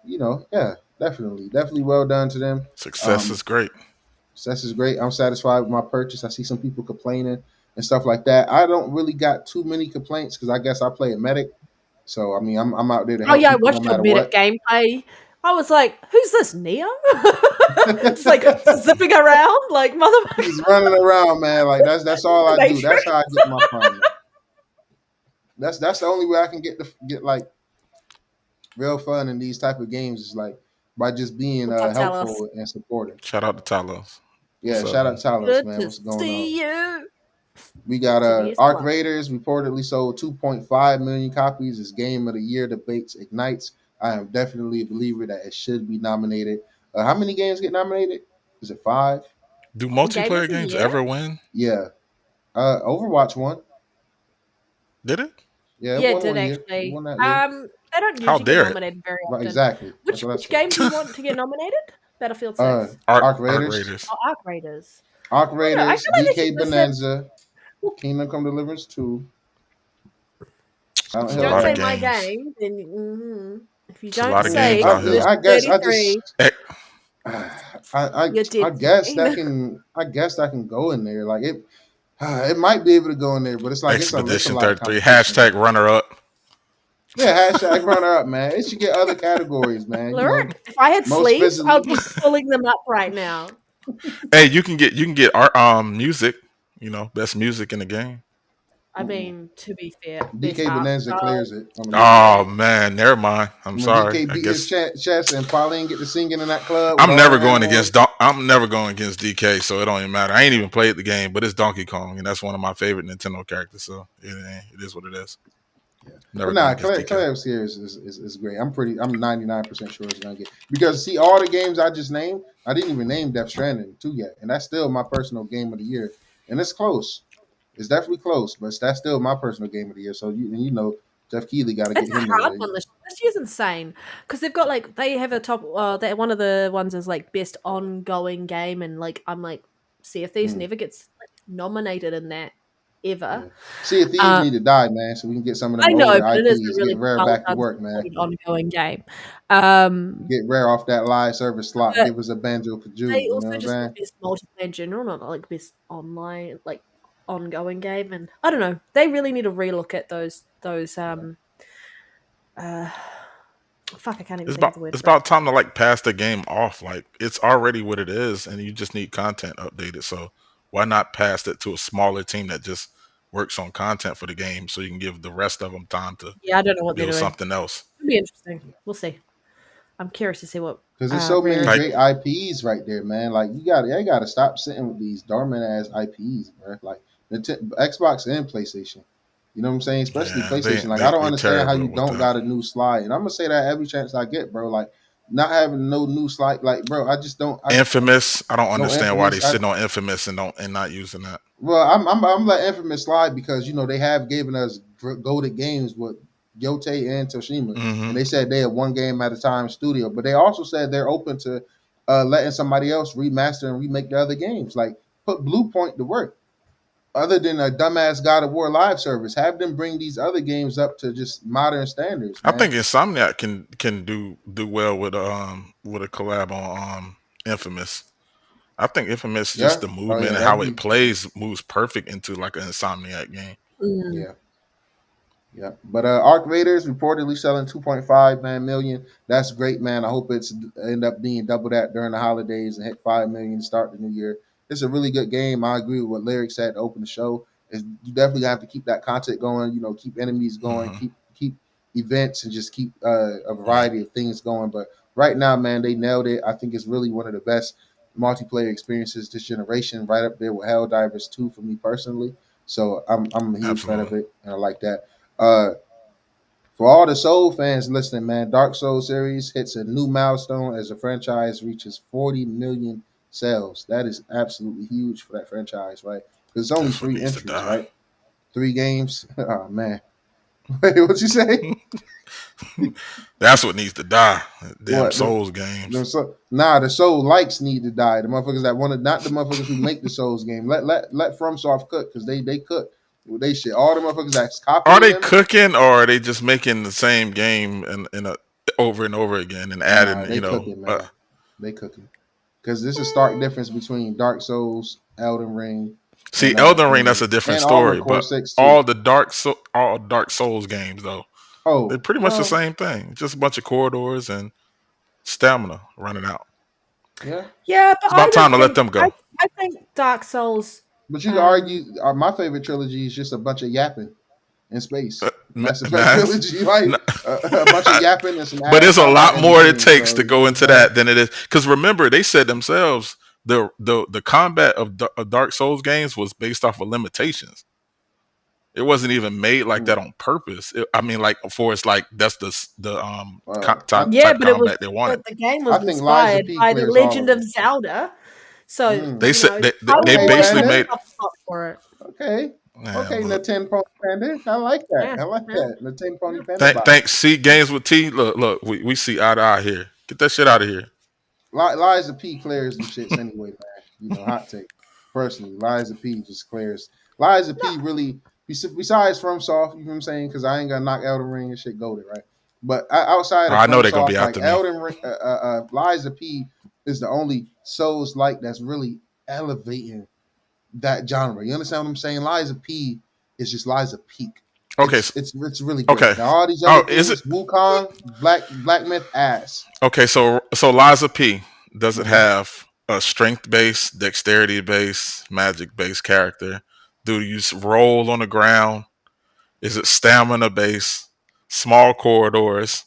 Yeah, definitely. Definitely well done to them. Success is great. Success is great. I'm satisfied with my purchase. I see some people complaining and stuff like that. I don't really got too many complaints because I guess I play a medic. So, I mean, I'm out there to Oh help yeah, I people no watched your matter medic what. gameplay. I was like, "Who's this, Neo?" Just like zipping around, like motherfucker. Just running around, man. Like that's all I do. Matrix. That's how I get my fun. Man. That's the only way I can get like real fun in these type of games is like by just being What's up, Talos? helpful and supportive. Shout out to Talos. Yeah, What's up, shout out to Talos, Good man. to What's going see on? you. We got TBS Arc Live. Raiders reportedly sold 2.5 million copies. As Game of the Year debates ignites. I am definitely a believer that it should be nominated. How many games get nominated? Is it 5? Do Game of multiplayer the games Year? ever win? Yeah. Overwatch won. Did it? Yeah, Yeah, it it won did one year. It actually. won that year. They don't How usually get dare it? nominated very Right, often. exactly. Which That's what I said. game do you want to get nominated? Battlefield 6. Arc Raiders. Oh, Arc Raiders. Arc I don't know, I Raiders, feel like they DK should list it. Bonanza, Kingdom Come Deliverance 2, Silent It's If a you Hill lot don't of say my games. game, then if you It's a don't lot of say games out here. I guess I 33, just you're I dead. guess that can go in there. Like it might be able to go in there, but it's like it's a Expedition lot of 33. competition. Hashtag runner up. Yeah, hashtag runner up, man. It should get other categories, man. Lyric. If I had most sleeves, I would be physical- pulling them up right now. Hey, you can get art music, best music in the game. I mean, to be fair, best DK art Bonanza style. clears it. Oh man, never mind. I'm When sorry. DK I beat his guess chest and Pauline get to singing in that club. With I'm all never the going animals. against I'm never going against DK, so it don't even matter. I ain't even played the game, but it's Donkey Kong, and that's one of my favorite Nintendo characters. So it is what it is. Yeah. Never But nah, going against DK. Claire's here is great. I'm 99% sure it's gonna get because see all the games I just named, I didn't even name Death Stranding 2 yet, and that's still my personal game of the year, and it's close. It's definitely close, but that's still my personal game of the year. So Jeff Keighley got to get It's a him hard in one. there. This year's insane because they've got they have a top. One of the ones is like best ongoing game, and I'm like, Sea of Thieves never gets nominated in that. ever. Yeah. Sea of Thieves Um, need to die, man, so we can get some of I them know, older but it is a IPs. really Get Rare well back to done, work, man. supported ongoing game. Um, Get Rare off that live service slot. but Give us a Banjo Kazooie. they You know what also I'm just need saying? best multiplayer in general, not like best online, like ongoing game. And I don't know, they really need to relook at those. Uh, fuck, I can't even think of the word It's for it. about time to like pass the game off. Like it's already what it is, and you just need content updated. So why not pass it to a smaller team that just works on content for the game, so you can give the rest of them time to Yeah, I don't know what they're build doing. something else. It'll be interesting. We'll see. I'm curious to see what Because there's so many Rare. Like great IPs right there, man. Like you gotta stop sitting with these dormant ass IPs, bro. Like Xbox and PlayStation. You know what I'm saying? Especially yeah, PlayStation. Like I don't they understand how terrible you with don't that. got a new slide, and I'm gonna say that every chance I get, bro. Like not having no new slide, like bro, I just don't. Infamous. I don't No understand why they Infamous. sitting on Infamous and not using that. Well, I'm letting Infamous slide because they have given us goated games with Yote and Toshima, Hmm. and they said they have one game at a time studio, but they also said they're open to letting somebody else remaster and remake the other games. Like put Blue Point to work. Other than a dumbass God of War live service, have them bring these other games up to just modern standards, I man. think Insomniac can do well with a collab on Infamous. I think Infamous just Yeah. the Oh movement yeah, and that'd how it be plays moves perfect into like an Insomniac game. Mm. yeah. Yeah, but Arc Raiders reportedly selling 2.5 million. That's great, man. I hope it's end up being double that during the holidays and hit 5 million to start the new year. It's a really good game. I agree with what Lyric said to open the show. You definitely have to keep that content going. Keep enemies going, Hmm. keep events, and just keep a Yeah, variety of things going. But right now, man, they nailed it. I think it's really one of the best multiplayer experiences this generation. Right up there with Helldivers 2 for me personally. So I'm a huge fan of absolutely. it, and I like that. Uh, for all the Soul fans listening, man, Dark Souls series hits a new milestone as the franchise reaches 40 million sales. That is absolutely huge for that franchise, right? Because it's only That's what three needs to entries, die. right? Three games. Oh man, wait, what you say? That's what needs to die. Damn What? Souls games. The Soul likes need to die. The motherfuckers that want to, not the motherfuckers who make the Souls game. Let FromSoft cook because they cook. They shit. All the motherfuckers that's Are copying they them. cooking or are they just making the same game in a over and over again and Nah, adding, they cooking, man. They cooking. Because there's a stark mm. difference between Dark Souls, Elden Ring, See, Elden Ring, that's and a different Armor story, Core but 6 too. all Dark Souls games though, they're Oh, pretty much the well, same thing. Just a bunch of corridors and stamina running out. yeah. Yeah, but It's about time to let them go. I think Dark Souls. But you can argue my favorite trilogy is just a bunch of yapping in space. That's the best Mass. trilogy, like a bunch of yapping and some But ass there's a combat lot in more it between. takes So to you know go what I'm into saying? that than it is. Because remember, they said themselves the combat of Dark Souls games was based off of limitations. It wasn't even made like that Mm. on purpose. I mean, like for it's like that's the I Yeah, type but it was combat they wanted. the game I was think Liza inspired P by the clears all Legend of of them. Zelda, so They Mm. said they probably Okay, wasn't basically a made Panda. tough spot for it. Okay. man. Okay, Look, Nintendo Pony Panda. I like that. Yeah, I like yeah, that. Nintendo Pony yeah. Panda thanks. vibes. See games with T. Look. We see eye to eye here. Get that shit out of here. Liza P clears them shits anyway, man. Hot take. Personally, Liza P just clears. Liza No, P really, besides FromSoft, you know what I'm saying? Because I ain't gonna knock Elden Ring and shit goaded, right? But outside Oh, of I know they're gonna be FromSoft, like after me. Elden Ring, Liza P is the only Souls like that's really elevating that genre. You understand what I'm saying? Liza P is just Liza Peak. Okay. It's really Okay. great. Now all these other Oh, is it things, Wukong, Black Myth, ass. okay? So Liza P, does it Mhm. have a strength based, dexterity based, magic based character? Do you roll on the ground? Is it stamina based? Small corridors?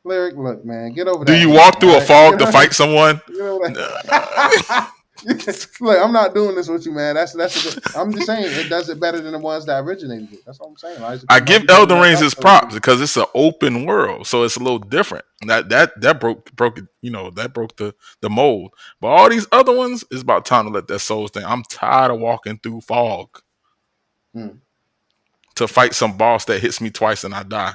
Lyric, look, man, get over Do that you hating. walk All through a right, fog to fight someone? get over No. that. Look, I'm not doing this with you, man. That's a good. I'm just saying it does it better than the ones that originated it. That's all I'm saying. Liza I P might give be better than Elden that Rings Dark his Souls props shit. because it's an open world, so it's a little different. That broke it. That broke the mold. But all these other ones, it's about time to let that Souls thing. I'm tired of walking through fog Hmm. to fight some boss that hits me twice and I die,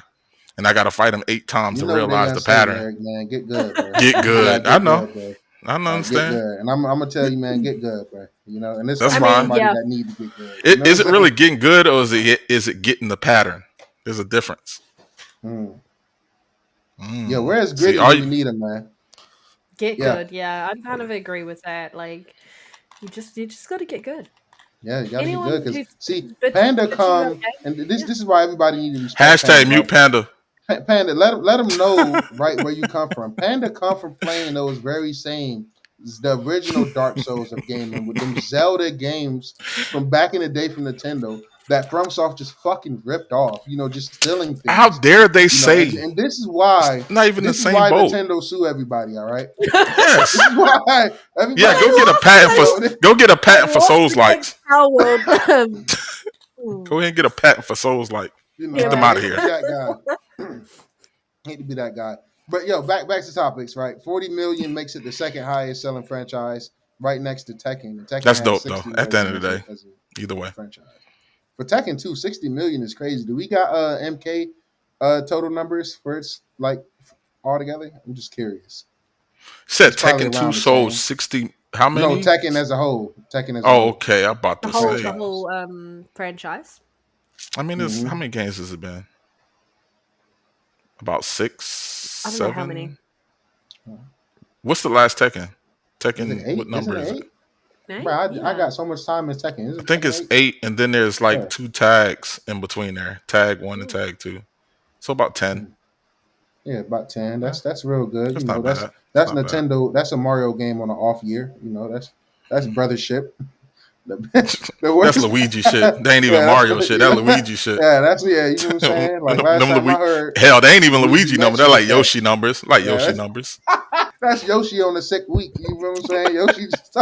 and I got to fight him 8 times You to know what they realize gonna the say, pattern. Lyric, man. Get good, bro. Get You just gotta good. I get know. good, bro. I don't Like get understand. good, and I'm gonna tell you, man, get good, bro. You know, and this That's I coming from mean, fine. somebody yeah. that need to get good. You know what Is I'm it really saying? getting good, or is it getting the pattern? There's a difference. Mm. Yeah, Mm. where's See, Gritty are when you you? need him, man? Get Yeah, good. Yeah, I kind of agree with that. Like, you just got to get good. yeah, you got to get good Anyone because who's see, Panda bitching about come, and games, this yeah. this is why everybody need to respect Panda, Hashtag right? mute panda. Panda, let them know right where you come from. Panda come from playing those very same, the original Dark Souls of gaming with them Zelda games from back in the day from Nintendo that FromSoft just fucking ripped off. You know, just stealing How things. dare they You know, say and this is it's why not even the same boat? Nintendo sue everybody. All right, this Yes. is why Yeah, Well, everybody. go get a patent You for they know, lost. go get a They patent for lost Souls against likes. our world. Go ahead and get a patent for Souls like. you know, Yeah, Get them I out of man. hate to be here. that guy. Hate to be that guy. But yo, back to topics, right? 40 million makes it the second highest selling franchise, right next to Tekken. And Tekken That's has dope though. 60 At the end million of the day, as either a way. franchise. For Tekken 2, 60 million is crazy. Do we got MK total numbers for its like all together? I'm just curious. Said It's probably Tekken 2 around the sold same. 60. How No, many? Tekken as a whole. Tekken as a Oh, whole. okay. I'm about The to The whole the say. franchise. whole franchise. I mean, it's how Mm-hmm. many games has it been? About six, I don't know how many. 7. What's the last Tekken? Is it Tekken. What 8? Isn't number it is it? 8? No? Bro, I Yeah. got so much time in Tekken. I Isn't think Tekken it's 8? 8, and then there's like Yeah. 2 tags in between there. Tag 1 and Mm. tag 2. So about 10. Mm. Yeah, about 10. Yeah, That's real good. You that's know, not that's bad. It's that's not bad. Nintendo. That's a Mario game on an off year. You know, that's brothership. The That's worst. Luigi shit. They ain't even Yeah, that's Mario shit. you That know, Luigi shit. yeah, that's yeah. You know what I'm saying? Like last Them time I Luigi. heard Hell, they ain't even Luigi Luigi number. They're mention like it, that Yoshi numbers. Like yeah, Yoshi numbers. that's Yoshi on the sick week. You know what I'm saying? Yoshi just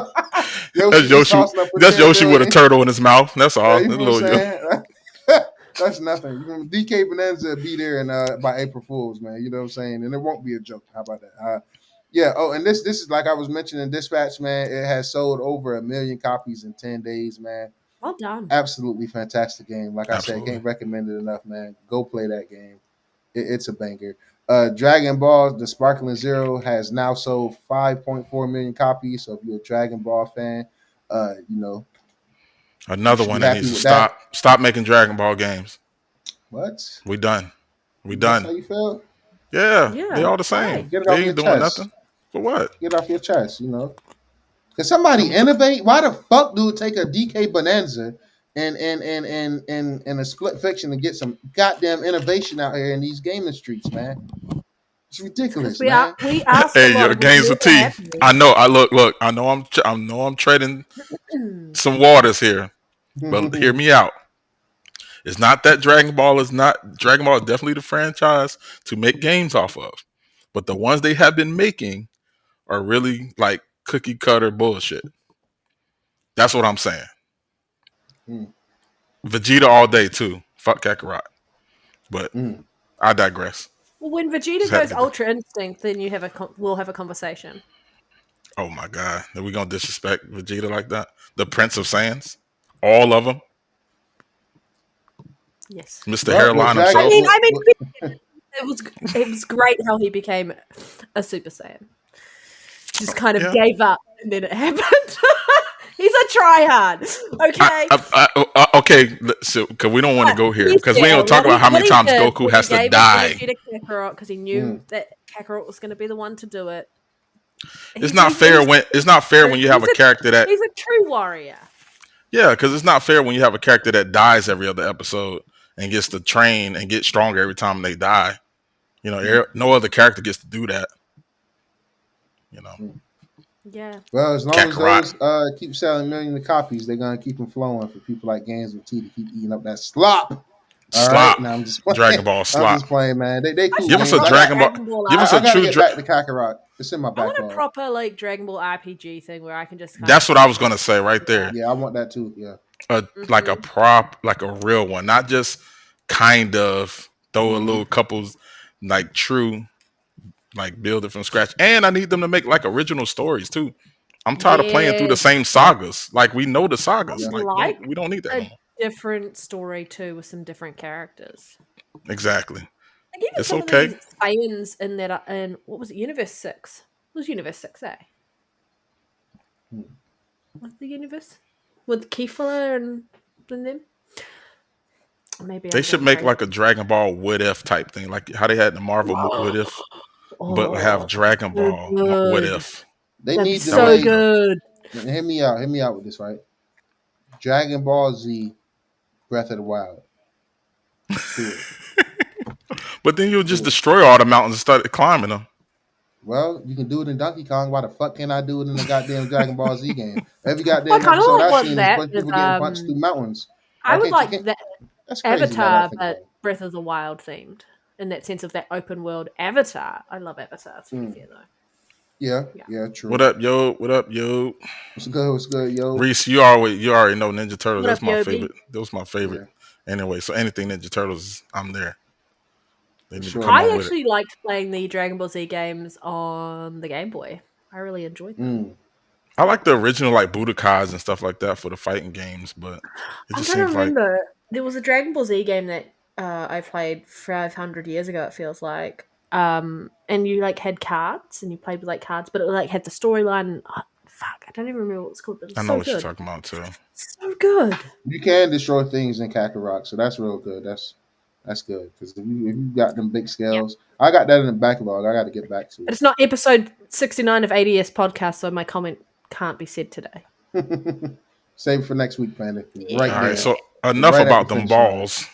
Yoshi That's just Yoshi. tossing up a That's 10 Yoshi with a million. turtle in his mouth. That's Yeah, all. you That's know what I'm little. saying? That's nothing. You know, DK Bonanza be there and by April Fools, man. You know what I'm saying? And it won't be a joke. How about that? Yeah. Oh, and this is like I was mentioning, Dispatch, man. It has sold over 1 million copies in 10 days, man. Well done. Absolutely fantastic game. Like I said, Absolutely. can't recommend it enough, man. Go play that game. It's a banger. Dragon Ball, the Sparkling Zero, has now sold 5.4 million copies. So if you're a Dragon Ball fan, you know, you Another should be one that happy needs to with that. stop making Dragon Ball games. What? We done. We That's how done. you feel? Yeah, they Yeah. all the Why? same. Get it They off your ain't doing chest. nothing. For what? Get it off your chest, you know. Can somebody Them t- innovate? Why the fuck do it take a DK Bonanza and a split fiction to get some goddamn innovation out here in these gaming streets, man? It's It's because ridiculous, we are man. we ask a Hey, lot your and we games with never T. have I any. know. I look. I know. I'm treading some waters here, but hear me out. It's not that Dragon Ball is not Dragon Ball is definitely the franchise to make games off of, but the ones they have been making are really like cookie cutter bullshit. That's what I'm saying. Mm, Vegeta all day too. Fuck Kakarot. But mm. I digress. Well, when Just Vegeta had to goes get that. Ultra Instinct, then we'll have a conversation. Oh my god, are we gonna disrespect Vegeta like that? The Prince of Saiyans, all of them, Yes. Mr. Well, Hairline I himself. mean, it was great how he became a Super Saiyan. Just kind of Yeah. gave up, and then it happened. He's a tryhard. Okay. Okay, so because we don't want to But go to here be because we ain't fair, gonna talk about how many times Goku when he has to gave his die. energy to Kakarot because he knew mm. that Kakarot was going to be the one to do it. It's not fair when you have a character that He's a true warrior. yeah, because it's not fair when you have a character that dies every other episode and gets to train and get stronger every time they die. You know, no other character gets to do that. You know, Yeah. Well, as long as Kakarot. those keep selling millions of copies, they're gonna keep them flowing for people like Games with T to keep eating up that slop. All right, Slop. now I'm just playing. Dragon Ball I'm slop. just playing, man. They I cool Give should us a have games. proper Dragon Ball. Dragon Ball Give us a I gotta true. get back to Kakarot. It's in my I want a backlog. proper like Dragon Ball RPG thing where I can just kind of That's what I was gonna say right there. Yeah, I want that too. Yeah. Like a prop, like a real one, not just kind of throw a Mm-hmm. little couples like true, like build it from scratch. And I need them to make like original stories too. I'm tired of playing through the Yes. same sagas. Like we know the I sagas. Yeah. would Like like we don't need that no a more. different story too with some different characters. Exactly. Like even It's some of okay. these Saiyans in that in what was it, Universe 6? It was Universe 6, eh? of the universe with Kefla and them. Maybe They I'm should going make crazy. like a Dragon Ball What If type thing, like how they had the Marvel What If, but have Oh, Dragon so Ball What good. If. They That'd be need to That would so be make. dope. good. Hear me out. Hear me out with this, right? Dragon Ball Z, Breath of the Wild. Do it. But then you'll just Do it. destroy all the mountains and start climbing them. Well, you can do it in Donkey Kong. Why the fuck can't I do it in the goddamn Dragon Ball Z game? Every Well, I goddamn kind of episode like I've what seen is a that bunch of with people getting punched through mountains. Why I would can't you? like Can't, that that's crazy now that I Avatar, think about but Breath of the Wild themed in that sense of that open world Avatar. I love Avatar. To be it. fair though, Yeah, What true. up, yo? What up, yo? What's good? What's good, yo? Reese, you already know Ninja Turtles. what up, That's my Yobi? favorite. That was my favorite. Yeah, Anyway, so anything Ninja Turtles, I'm there. They for need to sure, come I on man. with it. actually liked playing the Dragon Ball Z games on the Game Boy. I really enjoyed them. Mm. I like the original like Budokais and stuff like that for the fighting games, but it I'm just trying to seems like remember. There was a Dragon Ball Z game that I played 500 years ago. It feels like, and you like had cards and you played with like cards, but it like had the storyline. Oh, fuck, I don't even remember what it's called. But it I was know so what you're good, talking about too. so good. You can destroy things in Kakarot, so that's real good. That's good because if you got them big Yeah, scales, I got that in the backlog. I got to get back to but it's not episode 69 of ADS podcast, so my comment can't be said today. it. Save it for next week, Panda. Right All right, Yeah, there, so enough right at the about them finish line. balls,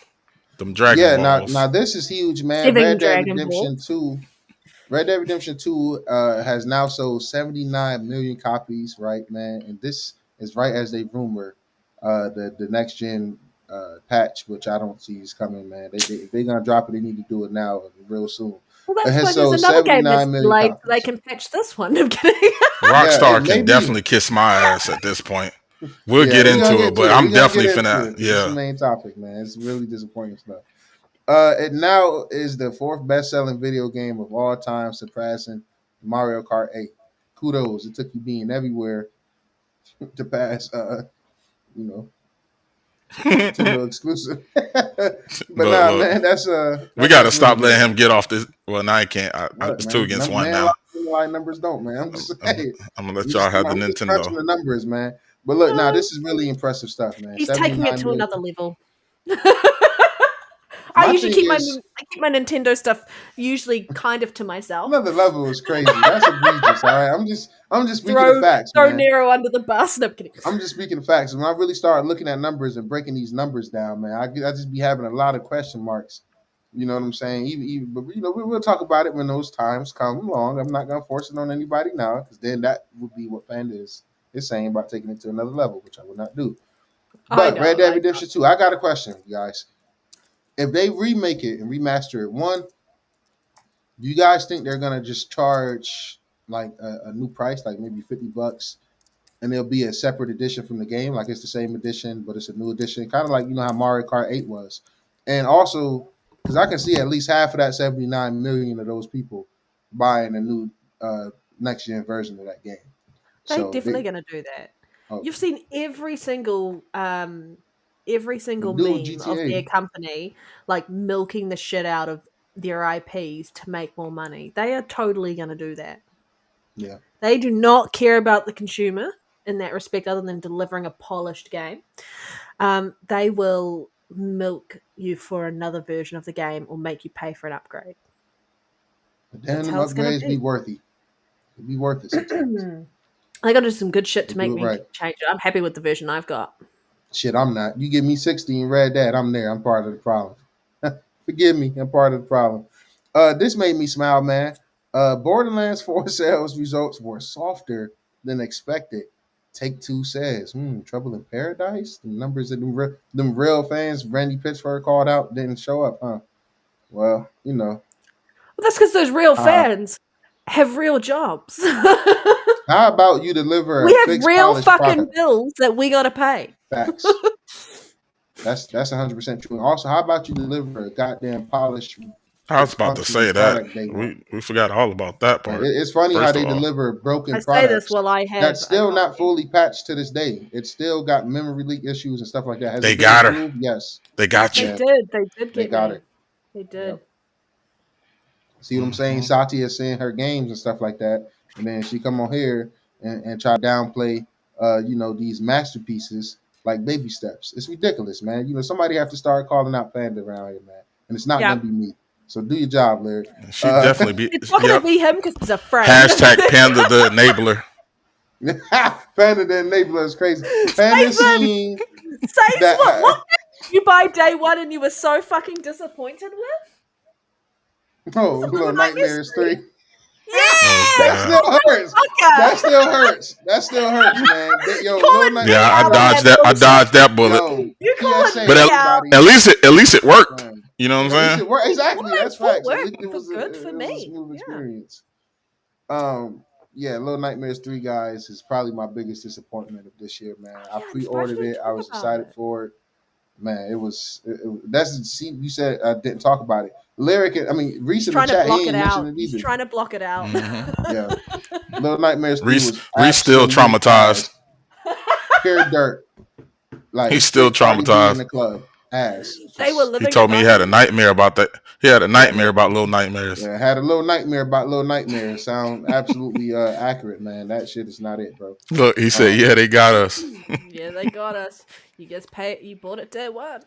them Dragon Yeah, Balls. now this is huge, man. 7 Dragon Balls. Red Dead Redemption 2 has now sold 79 million copies, right, man? And this is right as they rumor the next gen patch, which I don't see is coming, man. If they're gonna drop it, they need to do it now, real soon. Well, It that's has why there's sold another game that's 79 million delayed so they copies. can patch this one. I'm kidding. Yeah, it Rockstar may can be. definitely kiss my ass at this point. We'll Yeah, get we're gonna into get it, but to it. I'm We're gonna get definitely into finna. it because it's the Yeah, main topic, man. It's really disappointing stuff. It now is the fourth best-selling video game of all time, surpassing Mario Kart 8. Kudos! It took you being everywhere to pass, you know, Nintendo exclusive. But nah, look. man, We got to that's really stop good. letting him get off this. Well, now I can't. What, It's two man? against one Man, now. like numbers don't, man. I'm just I'm, saying. I'm gonna let y'all have the I'm just crunching Nintendo. the numbers, man. But look, now this is really impressive stuff, man. He's taking it 79 to million. another level. I My usually thing keep is, I keep my Nintendo stuff usually kind of to myself. another level is crazy. That's egregious. All right, I'm just speaking of facts, Throw man. Nero under the bus. No, I'm kidding. I'm just speaking facts. When I really start looking at numbers and breaking these numbers down, man, I just be having a lot of question marks. You know what I'm saying? But we'll talk about it when those times come along. I'm not gonna force it on anybody now, because then that would be what Panda is saying about taking it to another level, which I would not do. I But Red Dead know. Redemption 2, I got a question, you guys. If they remake it and remaster it, one, do you guys think they're gonna just charge like a new price, like maybe $50? And there'll be a separate edition from the game, like it's the same edition, but it's a new edition, kind of like how Mario Kart 8 was. And also, because I can see at least half of that 79 million of those people buying a new next gen version of that game. They're So definitely going to do that. okay. You've seen every single The new meme of their GTA, company like milking the shit out of their IPs to make more money. They are totally going to do that. yeah. They do not care about the consumer in that respect, other than delivering a polished game. They will milk you for another version of the game or make you pay for an upgrade. But then That's them how it's going to upgrades be be. worthy. It'd be worth it sometimes. They got to do some good shit They to make do it me right. change it. I'm happy with the version I've got. Shit, I'm not. You give me 60 and Red Dead, I'm there. I'm part of the problem. Forgive me, I'm part of the problem. This made me smile, man. Borderlands 4 sales results were softer than expected. Take Two says, Trouble in Paradise? The numbers that them real fans Randy Pitchford called out didn't show up, huh? Well, Well, that's because those real uh, fans have real jobs. how about you deliver We a have fixed real polished fucking product? bills that we got to pay. Facts. That's 100% true. And also, how about you deliver a goddamn polished, I was about to functioning say that. product day one? We forgot all about that Right. part. It's funny how First they of all, deliver I broken say this products while I that's have a still not coffee. fully patched to this day. It's still got memory leak issues and stuff like that. Has they it been got her. improved? Yes. They got They you. Yeah, did. They did they get got me. it. They did. Yep. See what I'm saying? Mhm. Satya is seeing her games and stuff like that, and then she come on here and try to downplay, these masterpieces like baby steps. It's ridiculous, man. Somebody have to start calling out Panda around here, man, and it's not Yeah. gonna be me. So do your job, Larry. She definitely be. It's not going Yep. to be him because he's a friend. Hashtag Panda the enabler. Panda the enabler is crazy. Panda seen Say that. what did you buy day one and you were so fucking disappointed with? Oh, Little Little Nightmares 3. Yeah! That still hurts. That still hurts. That still hurts, man. Yo, Calling Little me Nightmares. Yeah, I out on dodged that that. I dodged that bullet. Yo, You calling PSA, me But out. everybody. At least it worked. Man. You know what I'm At least saying? it worked. Exactly. It That's worked. facts. At It least it was good for a me. smooth Yeah. experience. Yeah, Little Nightmares 3, guys, is probably my biggest disappointment of this year, man. I Yeah, I'm pre-ordered surprised we it. didn't I talk was about excited it. for it. Man, see, you said I didn't talk about it. Lyric, Reese He's in the trying to chat, block he it ain't out. mentioned it He's either. trying to block it out. Mhm. Yeah. Little Nightmares 3 Reese was still absolute traumatized. ass. Pure dirt. Like He's still straight Cardi B in traumatized. the club. Ass. They were Just, living He told me he had a above nightmare about that. He had a nightmare about Little Nightmares. yeah, had a little nightmare about Little Nightmares. Sound absolutely accurate, man. That shit is not it, bro. Look, he said, "Yeah, they got us." Yeah, they got us. You guys pay. You bought it day one.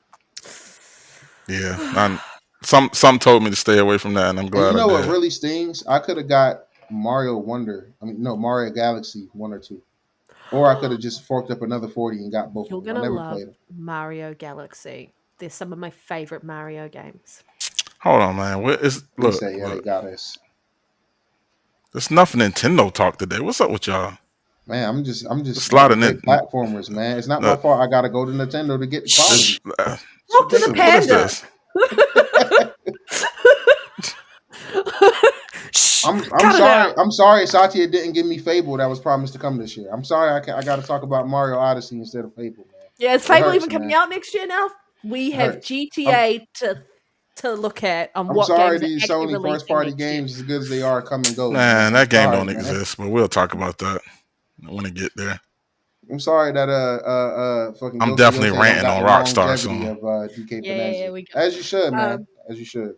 Yeah, some told me to stay away from that, and I'm And glad you know I what did. really stings? I could have got Mario Wonder. Mario Galaxy 1 or 2. Or I could have just forked up another 40 and got both You're of them. I gonna never love played them. Mario Galaxy. They're some of my favorite Mario games. Hold on, man. What is He look? said, yeah, they got us. There's enough Nintendo talk today. What's up with y'all? Man, I'm just It's a lot looking of for great platformers, man. It's not my Look, fault. I gotta go to Nintendo to get the quality. Talk to the what is panda. this? Shh, I'm cut it sorry. out. I'm sorry Satya didn't give me Fable that was promised to come this year. I'm sorry I got to talk about Mario Odyssey instead of Fable, man. Yeah, is It Fable hurts, even coming man. out next year now? We It have hurts. GTA to look at on I'm what sorry games are these actually Sony first releasing party next year. games, as good as they are, come and go. Man, Man. that game Sorry, don't man. exist. But we'll talk about that when it get there. I'm sorry that fucking I'm Ghost of definitely Yotei don't ranting got on the Rockstar longevity soon. of DK Yeah, Bonanza. we got As you should, man. As you should.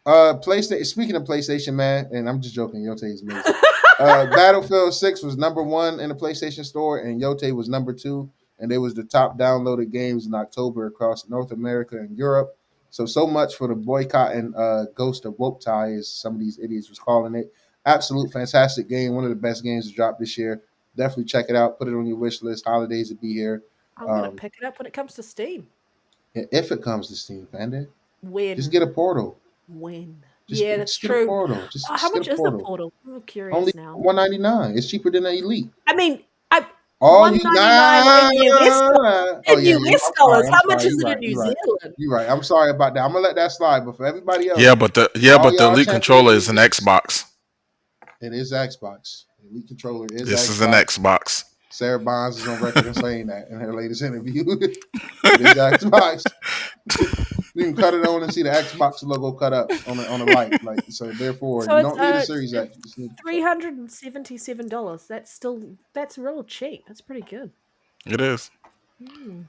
PlayStation. Speaking of PlayStation, man, and I'm just joking. Yotei is amazing. Battlefield 6 was number 1 in the PlayStation Store, and Yotei was number 2, and they was the top downloaded games in October across North America and Europe. So much for the boycott and Ghost of Wotai, as some of these idiots was calling it. Absolute fantastic game, one of the best games to drop this year. Definitely check it out. Put it on your wish list. Holidays will be here. I'm gonna pick it up when it comes to Steam. If it comes to Steam, Panda, When? just get a Portal. When? Just That's get a true. Portal. Just How get much a is Portal. the Portal? I'm curious Only now. $199. It's cheaper than the Elite. I mean, All you $199 in US dollars. Oh In yeah, US I'm dollars. sorry. How much is You're it right. in New You're right. Zealand? You're right. I'm sorry about that. I'm gonna let that slide. But for everybody else, Yeah, but the all y'all Elite controller is an champions, Xbox. it is Xbox. The Elite controller is This Xbox. is an Xbox. Sarah Bonds is on record in saying that in her latest interview. It is Xbox. You can cut it on and see the Xbox logo cut up on the light. Like so, therefore, So you it's don't need a Series X. You just need $377. That's real cheap. That's pretty good. It is. Hmm.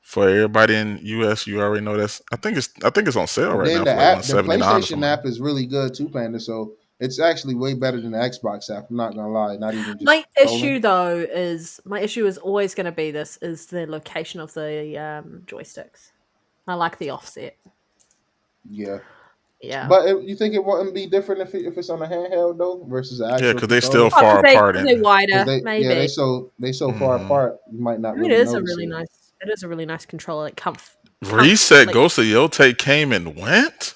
For everybody in US, you already know that's. I think it's on sale But right then now the for like app, the $179 or PlayStation something. app is really good too, Panda. So it's actually way better than the Xbox app. I'm not gonna lie. Not even just My trolling. issue is always going to be is the location of the joysticks. I like the offset. Yeah. Yeah. But you think it wouldn't be different if it's on a handheld though versus an actual because they controller? still far apart. They're wider, Because maybe. they so far Mhm. apart. You might not I mean, really it is a notice really it. nice. It is a really nice controller. Like Reese said like, Ghost of Yotei came and went.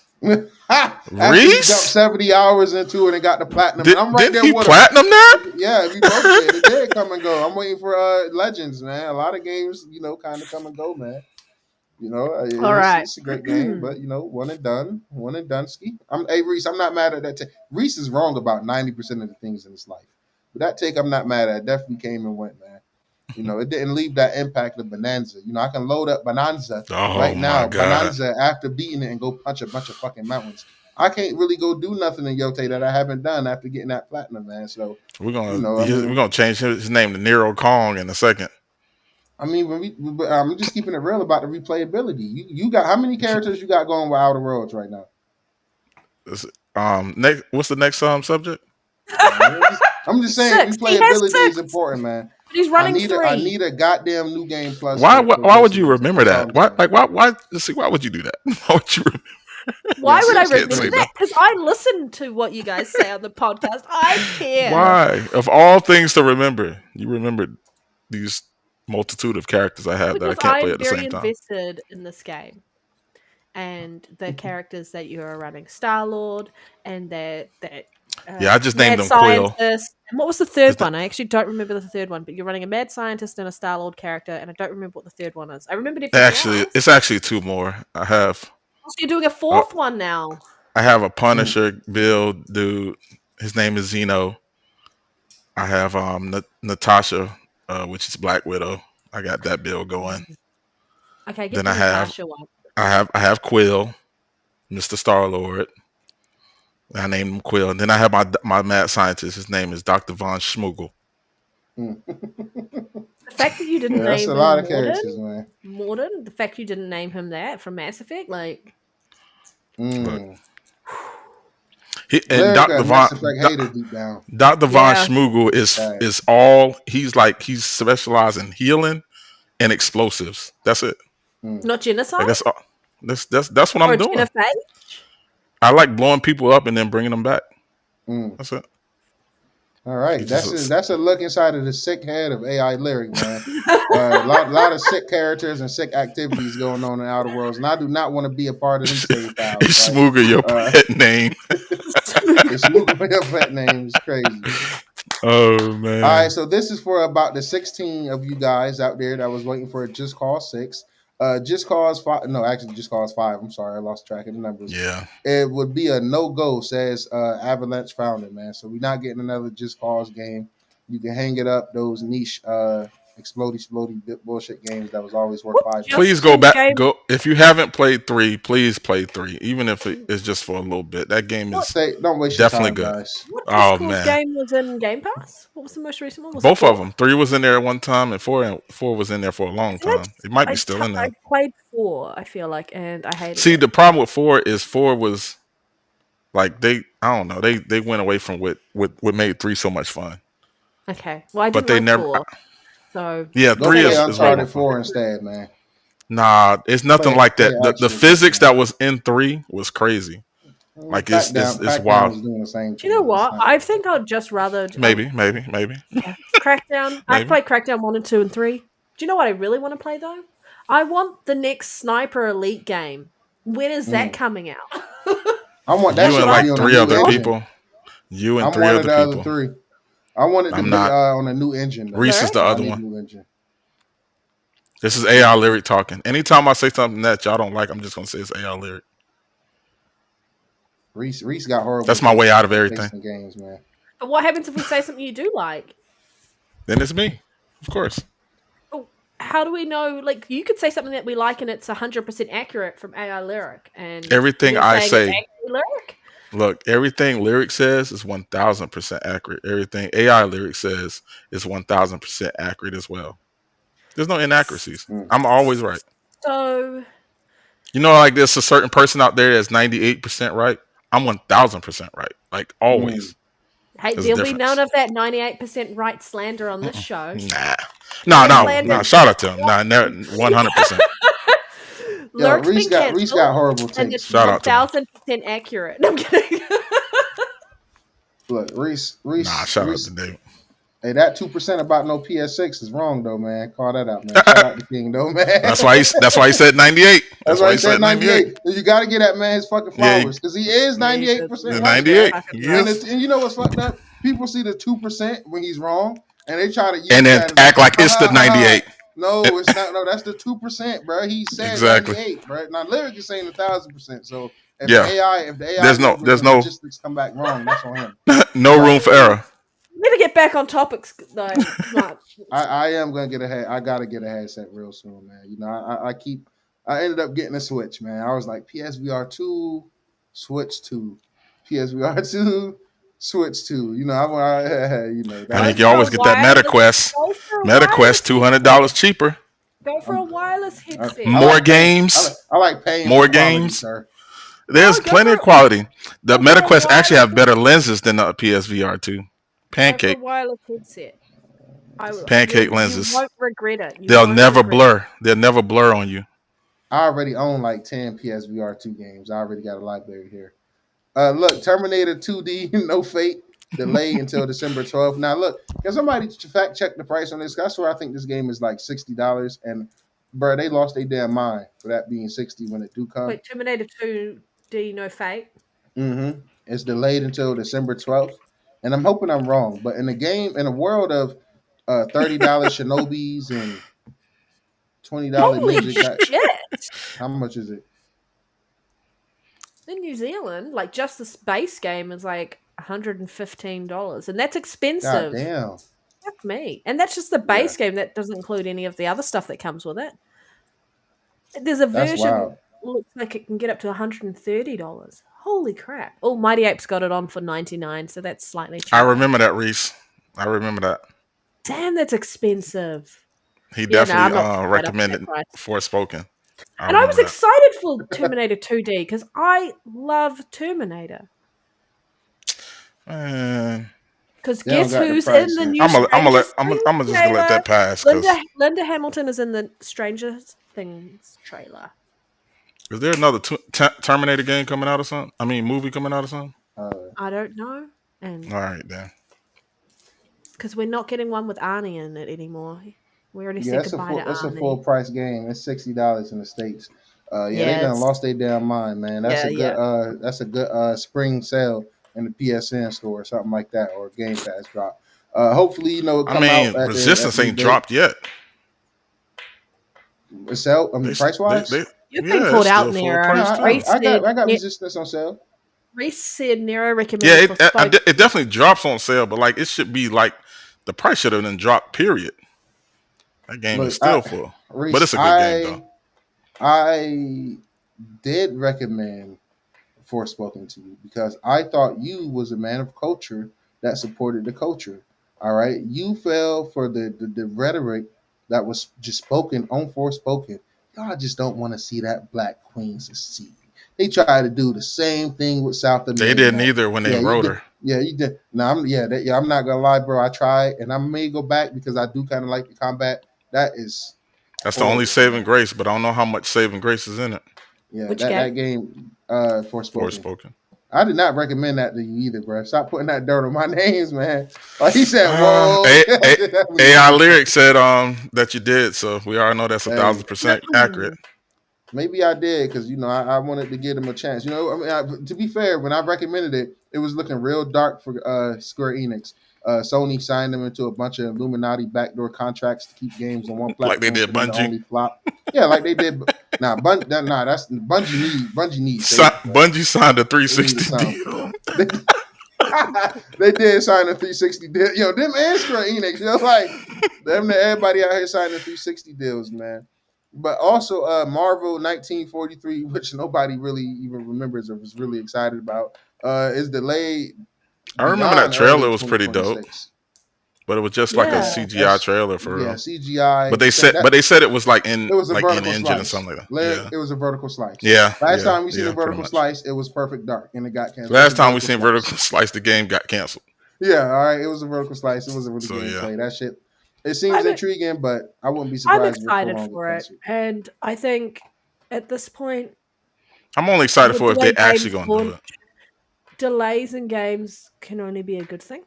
After he dumped Reese 70 hours into it and got the platinum, and I'm right didn't there he with him. platinum that? Yeah, we both did. It did come and go. I'm waiting for Legends, man. A lot of games, kind of come and go, man. all right. It's a great game, but one and done. Ski. Hey Reese, I'm not mad at that. Reese is wrong about 90% of the things in his life, but that take I'm not mad at. It definitely came and went, man. It didn't leave that impact of Bonanza. I can load up Bonanza right now, my God. Bonanza after beating it and go punch a bunch of fucking mountains. I can't really go do nothing in Yotei that I haven't done after getting that platinum, man. So We're gonna change his name to Nero Kong in a second. I'm just keeping it real about the replayability. You got how many characters you got going with Outer Worlds right now? Next, what's the next subject? I'm just saying, 6. He has replayability 6. is important, man. But he's running 3. I need a goddamn new game plus. Why would you this. remember That's all that? I'm Why saying. why would you do that? Why would you remember? Why would I seriously, remember say that? Because I listen to what you guys say on the podcast. I care. Why? Of all things to remember, you remembered these multitude of characters I have that I Because can't play I'm at the very same time. invested in this game. And the characters that you are running, Star-Lord, and that Yeah, I just named mad them Quill. scientist. And what was the third Is that- one? I actually don't remember the third one, but you're running a mad scientist and a Star-Lord character, and I don't remember what the third one is. I remembered everything else. It's actually 2 more. I have So you're doing a fourth one now. I have a Punisher build dude. His name is Zeno. I have Natasha, which is Black Widow. I got that build going. Okay, get Then the I have Natasha one. I have Quill, Mr. Star-Lord. I named him Quill. And then I have my mad scientist. His name is Dr. Von Schmugel. The fact that you didn't That's name a lot him of characters, man. Morden, the fact you didn't name him that from Mass Effect, like Mm. And Dr. Mass Effect hater deep down. Dr. Von Yeah. Schmugel is all he's specialized in healing and explosives. That's it. not genocide Like that's what or I'm doing. genophage. I like blowing people up and then bringing them back. Mm. That's it. All right, It's that's just that's a look inside of the sick head of AI Lyric, man. A lot of sick characters and sick activities going on in Outer Worlds, and I do not want to be a part of these save files. Right? Schmugel, your pet name. Schmugel, your pet name is crazy. Oh man. All right, so this is for about the 16 of you guys out there that was waiting for a Just Cause 6. Just Cause 5. No, actually, Just Cause 5. I'm sorry, I lost track of the numbers. Yeah. It would be a no-go, says Avalanche founder, man. So we're not getting another Just Cause game. You can hang it up, those niche explodey bullshit games that was always worth $5. Please go back. Go if you haven't played 3. Please play 3, even if it's just for a little bit. That game is Don't waste definitely your time, good. guys. What Oh Discord man, game was in Game Pass? What was the most recent one? Was both it of them. 3 was in there at one time, and 4 was in there for a long time. It might be still in there. I played 4, I feel like, and I hated See, it. the problem with 4 is 4 was like I don't know, they went away from what made 3 so much fun. Okay, well, I But didn't they like never. 4, so Yeah, Go 3 play is way Uncharted more 4 fun. instead, man. Nah, it's nothing Play- like that. play The action physics games, that was in 3 was crazy. Like it's Crackdown wild. was doing the same thing. do you know what? It's not- I think I'd just rather Maybe. yeah, Crackdown. I've Maybe. played Crackdown 1 and 2 and 3. Do you know what I really want to play though? I want the next Sniper Elite game. When is that coming out? I want that You shit and to like be on a 3 new other engine. people. You and I'm 3 one of other the people. other 3. I want it to I'm be not. on a new engine. though. Reese is the I other need one. new engine. This is AI Lyric talking. Anytime I say something that y'all don't like, I'm just gonna say it's AI Lyric. Reese got horrible. That's my way out of taste everything. in games, man. But what happens if we say something you do like? Then it's me, of course. How do we know? Like, you could say something that we like and it's 100% accurate from AI Lyric, and Everything you're I saying say, it's actually Lyric. look, everything Lyric says is 1,000% accurate. Everything AI Lyric says is 1,000% accurate as well. There's no inaccuracies. I'm always right. So, You know, like there's a certain person out there that's 98% right. I'm 1,000% right. Like always. hey, There's a there'll be difference. none of that 98% right slander on this show. Nah. Landon. No. Shout out to him. Nah, 100%. Lurk's Reese been Reese cancelled, got horrible and takes. it's Shout out to him. 1,000% accurate. No, I'm kidding. Look, Reese. Nah, shout out to David. Hey, that 2% about no PS6 is wrong though, man. Call that out, man. Shout out to King though, man. That's why he said 98. That's why he said 98. You got to get that man his fucking Yeah, flowers because he is 98% The right. 98. Yeah. Yes. And you know what's fucked up? People see the 2% when he's wrong, and they try to use And then that as act like it's the 98. No, it's not. No, that's the 2%, bro. He said Exactly. 98, bro. Now Lyric is saying 1,000%. So if Yeah. the AI, There's no- logistics come back wrong, that's on him. No room for error. We need to get back on topics, though. Like, I am gonna get a head. I gotta get a headset real soon, man. You know, I ended up getting a Switch, man. I was like PSVR 2, Switch 2, PSVR 2, Switch 2. You know, you know. I mean, you always get that MetaQuest. go for a MetaQuest, $200 cheaper. Go for a wireless headset. More games. I like paying More for quality, games. sir. There's Oh, plenty of go for quality. The a MetaQuest actually wireless. have better lenses than the PSVR 2. Go for a Pancake, wireless headset. I will. pancake You lenses. won't regret it. You They'll won't never regret it. blur. They'll never blur on you. I already own like 10 PSVR 2 games. I already got a library here. Look, Terminator 2D, No Fate, delayed until December 12th. Now, look, can somebody fact check the price on this? I swear I think this game is like $60. And, bro, they lost their damn mind for that being 60 when it do come. Wait, Terminator 2D No Fate. Mm-hmm. It's delayed until December 12th. And I'm hoping I'm wrong. But in the game, in a world of $30 Shinobis and $20 Holy ninja, shit! how much is it? In New Zealand, like just this base game is like $115, and that's God expensive. damn. Fuck me. And that's just the Yeah, base game. That doesn't include any of the other stuff that comes with it. There's a that's version wild. looks like it can get up to $130. Holy crap. Oh, Mighty Apes got it on for 99, so that's slightly I cheaper. remember that, Reese. I remember that. Damn, that's expensive. He Yeah, no, I'm definitely not right up to that recommended price. Forspoken. I And I was remember that. excited for Terminator 2D because I love Terminator. Man, Because They don't guess got the who's in price the yet. new I'm gonna, I'm gonna Stranger let, Things I'm just gonna let trailer? that pass because Linda Hamilton is in the Stranger Things trailer. is there another Terminator game coming out or something? I mean, movie coming out or something? Uh, I don't know. And All right, then. because we're not getting one with Arnie in it anymore. We already yeah, said goodbye to that's a Arnie. full price game. It's $60 in the States. Yeah, they Yeah, done lost their damn mind, man. That's yeah, a good yeah. spring sale in the PSN store or something like that, or Game Pass drop. Hopefully, it I come out mean, at Resistance the ain't date. dropped yet. Sell, They, price wise. You've been yeah, called it's out, still full Nero. No, price too. I got Resistance on sale. Reese said Nero Yeah, recommended for Spoke. it definitely drops on sale, but like it should be like the price should have been dropped. Period. That game is Look, still full, but Reese, it's a good game though. I did recommend Forspoken to you because I thought you was a man of culture that supported the culture. All right, you fell for the rhetoric that was just spoken on Forspoken. Y'all just don't want to see that Black Queen succeed. They try to do the same thing with South They didn't America. either when they Yeah, you wrote did. her. Yeah, you did. No, I'm not gonna lie, bro. I tried, and I may go back because I do kind of like the combat. That is That's the only horrible, saving man. grace, but I don't know how much saving grace is in it. Yeah, Which that game? game, Forspoken. Forspoken. I did not recommend that to you either, bro. Stop putting that dirt on my names, man. Like he said, whoa. AI Lyric said that you did, so we already know that's Hey, 1,000% accurate. maybe I did because I wanted to give him a chance. To be fair, when I recommended it, it was looking real dark for Square Enix. Sony signed them into a bunch of Illuminati backdoor contracts to keep games on one Like they platform did for them to Bungie. only flop. Yeah, like they did. That's Bungie needs saving, bro. Bungie signed a They need to 360 sign. deal. They did sign a 360 deal. Them and Square Enix, like them and everybody out here signing 360 deals, man. But also Marvel 1943, which nobody really even remembers or was really excited about, is delayed I remember that beyond early trailer was pretty dope, 2026. but it was just like a Yeah. CGI trailer for real. CGI. But they said it was like in it was a in vertical engine slice. or something like that. Lyric, Yeah. it was a vertical slice. Yeah. Last time we seen a pretty vertical much. slice, it was Perfect Dark, and it got canceled. Last time we seen vertical slice, the game got canceled. Yeah, all right. It was a vertical slice. It was a really gameplay. That shit. It seems intriguing, but I wouldn't be surprised. I'm excited for it, and I think at this point, I'm only excited with for if the way they actually games gonna do it. delays in games can only be a good thing.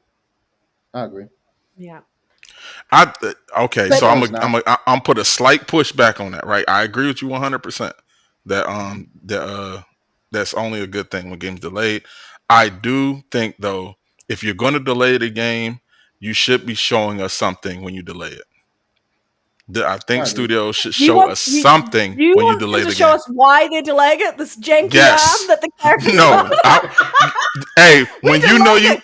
I agree. Yeah. Okay, But- so I'm put a slight pushback on that, right? I agree with you 100% that that's only a good thing when games delayed. I do think though, if you're going to delay the game, you should be showing us something when you delay it. I think studios should show us something you when you want delay them the to show game. us why they're delaying it? This janky arm that the characters No. Hey, when you know you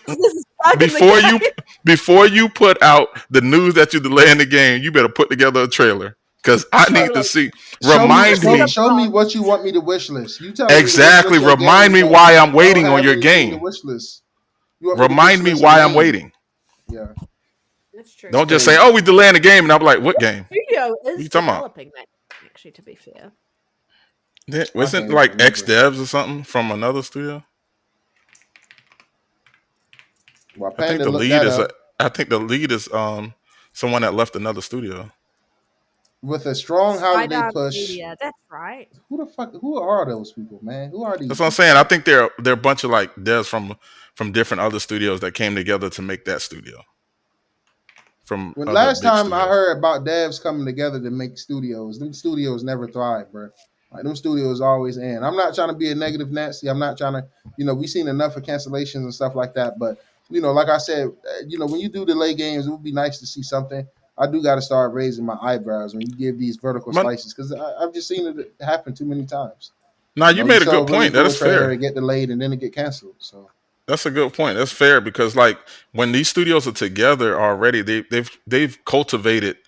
before you put out the news that you're delaying the game, you better put together a trailer because I need to see. Show me what you want me to wish list. You tell me exactly. Remind me why I'm waiting on your game. Wish list. Remind me why I'm waiting. Yeah, that's true. Don't just say, "Oh, we delaying the game," and I'm like, "What game?" Studio is you talking developing that. Actually, to be fair, I Wasn't can't like X remember. Devs or something from another studio? While I think Panda the looked lead that is a. up, I think the lead is someone that left another studio. with a strong holiday Skydance push, Media, that's right. who are those people, man? Who are these That's what I'm people, saying. I man? think they're a bunch of like devs from different other studios that came together to make that studio from When other last big time I studios. heard about devs coming together to make studios, them studios never thrive, bro. Like them studios always end. I'm not trying to be a negative Nancy. I'm not trying to, we've seen enough of cancellations and stuff like that. But like I said, when you do delay games, it would be nice to see something. I do got to start raising my eyebrows when you give these vertical But slices because I've just seen it happen too many times. now you You made a show good a really point. That cool is trailer, fair. it get delayed, and then it get canceled. So That's a good point. That's fair because like when these studios are together already, they've cultivated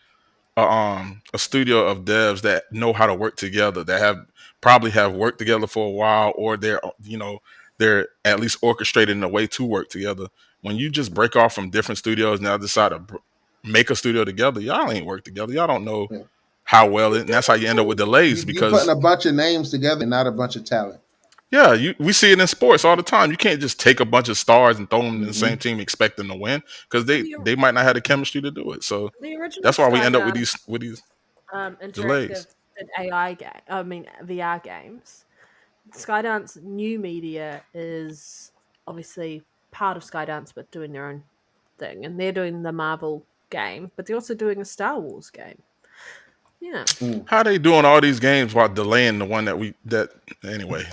a studio of devs that know how to work together, that have probably have worked together for a while, or they're at least orchestrated in a way to work together. When you just break off from different studios now decide to make a studio together, y'all ain't work together. Y'all don't know yeah, how well it, and that's how you end up with delays you putting because a bunch of names together and not a bunch of talent. yeah, we see it in sports all the time. You can't just take a bunch of stars and throw them in the same Hmm. team expecting to win because Well, they might not have the chemistry to do it. So the original that's why we end up Skydance with these Interactive delays. did AI game. I mean VR games. Skydance New Media is obviously part of Skydance, but doing their own thing, and they're doing the Marvel game, but they're also doing a Star Wars game. Yeah. Mm. How they doing all these games while delaying the one that anyway?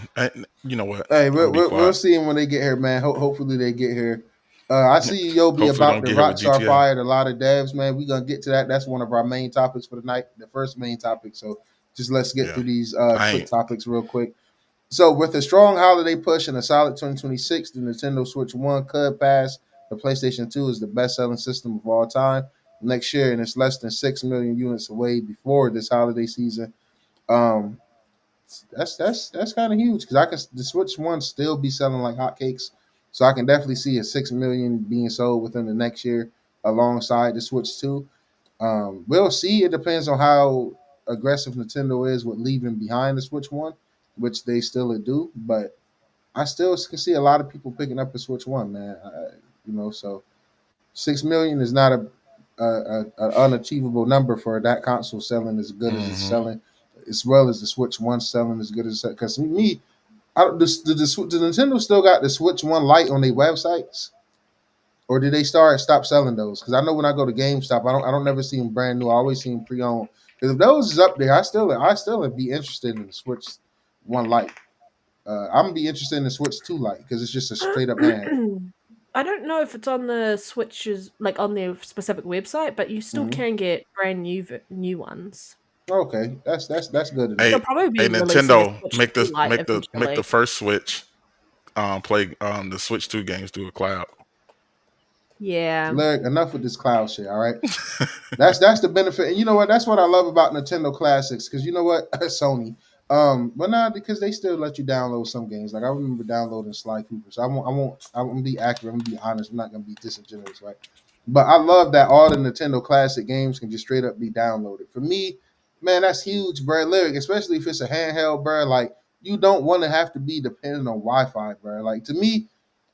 You know what? Hey, I'm gonna be we'll quiet. see them when they get here, man. Hopefully they get here. I see you'll be Hopefully, about don't the get hit with Rockstar GTA. fired a lot of devs, man. We're gonna get to that. That's one of our main topics for the night, the first main topic. So just let's get Yeah, through these I quick ain't. topics real quick. So with a strong holiday push and a solid 2026, the Nintendo Switch 1 could pass the PlayStation 2 is the best-selling system of all time next year, and it's less than 6 million units away before this holiday season. Um, that's kind of huge because I can the Switch One still be selling like hotcakes, so I can definitely see a 6 million being sold within the next year alongside the Switch Two. We'll see. It depends on how aggressive Nintendo is with leaving behind the Switch One, which they still do. But I still can see a lot of people picking up the Switch One, man. So 6 million is not a unachievable number for that console selling as good as it's Hmm. selling, as well as the Switch One selling as good as it's. Because me, I don't, the Nintendo still got the Switch One Lite on their websites, or did they stop selling those? Because I know when I go to GameStop, I don't never see them brand new. I always see them pre-owned. Because if those is up there, I still would be interested in the Switch One Lite. I'm gonna be interested in the Switch Two Lite because it's just a straight up handheld. I don't know if it's on the Switches, like on their specific website, but you still Hmm. can get brand new ones. Okay, that's good to know. Hey, They'll probably hey, be releasing a Nintendo, Switch make 2 the Lite make the eventually. first Switch play the Switch 2 games through a cloud. Yeah. Lyric, enough with this cloud shit. All right. That's the benefit, and you know what? That's what I love about Nintendo Classics, because you know what, Sony. But not because they still let you download some games. Like I remember downloading Sly Cooper, so I'm gonna be accurate. I'm gonna be honest. I'm not gonna be disingenuous, right? But I love that all the Nintendo Classic games can just straight up be downloaded. For me, man, that's huge, bro. Lyric, especially if it's a handheld, bro. Like you don't want to have to be dependent on Wi-Fi, bro. Like to me,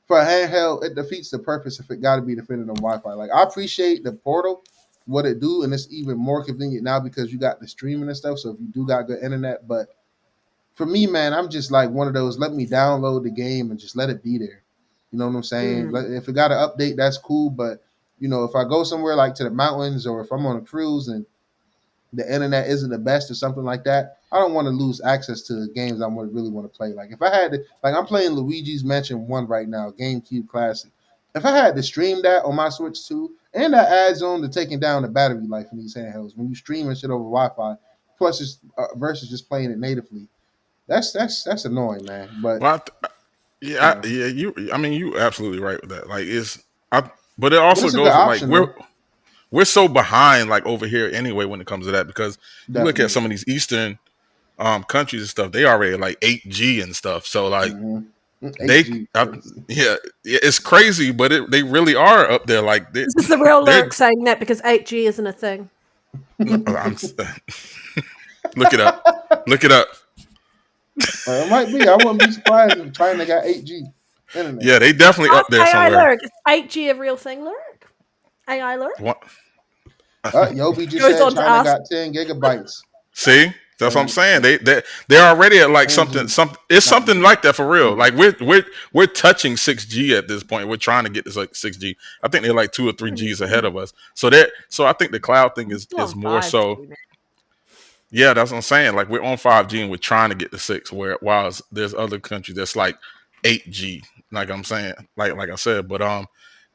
for a handheld, it defeats the purpose if it got to be dependent on Wi-Fi. Like I appreciate the Portal, what it do, and it's even more convenient now because you got the streaming and stuff. So if you do got good internet, but for me, man, I'm just like one of those. Let me download the game and just let it be there. You know what I'm saying? Mm. If it got an update, that's cool. But if I go somewhere like to the mountains or if I'm on a cruise and the internet isn't the best or something like that, I don't want to lose access to the games I really want to play. Like if I had to, like I'm playing Luigi's Mansion 1 right now, GameCube Classic. If I had to stream that on my Switch 2, and that adds on to taking down the battery life in these handhelds when you streaming shit over Wi-Fi, plus just versus just playing it natively. That's annoying, man. But Well, you yeah, know, yeah, I mean, you absolutely right with that. Like, but it but also it's a good goes with like option though. we're so behind like over here anyway when it comes to that because you look at Definitely. some of these Eastern countries and stuff, they already like 8G and stuff. So like Mm-hmm. they, 8G, I, crazy. yeah, it's crazy, but they really are up there. Like This is the real they're lyric saying that because 8G isn't a thing. I'm look it up, look it up. It might be. I wouldn't be surprised if China got 8G internet. Yeah, they definitely up Ask there AI somewhere. Lyric. Is 8G a real thing, Lyric? AI Lyric? What? Yobi just Goes said on to China ask. got 10 gigabytes. See, that's what I'm So saying. They're already at like something. 10G, Some it's not something G. like that for real. 10G. Like we're touching 6G at this point. We're trying to get this like 6G. I think they're like 2 or 3 Gs ahead of us. So I think the cloud thing Still is on more 5G, so. man. Yeah, that's what I'm saying. Like we're on 5G and we're trying to get to 6. Where while there's other countries that's like 8G. Like I'm saying, like I said, but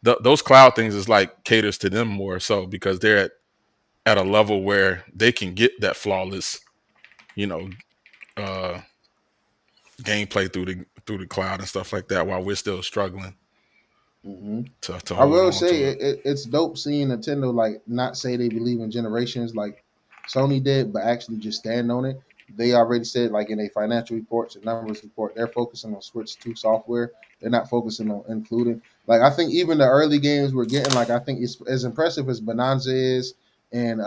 those cloud things is like caters to them more so because they're at a level where they can get that flawless, you know, uh gameplay through the cloud and stuff like that while we're still struggling Hmm. to I hold will on say to it. it's dope seeing Nintendo like not say they believe in generations like Sony did, but actually just stand on it. They already said like in a financial reports and numbers report, they're focusing on Switch 2 software. They're not focusing on including like I think even the early games we're getting like I think it's as impressive as Bonanza is and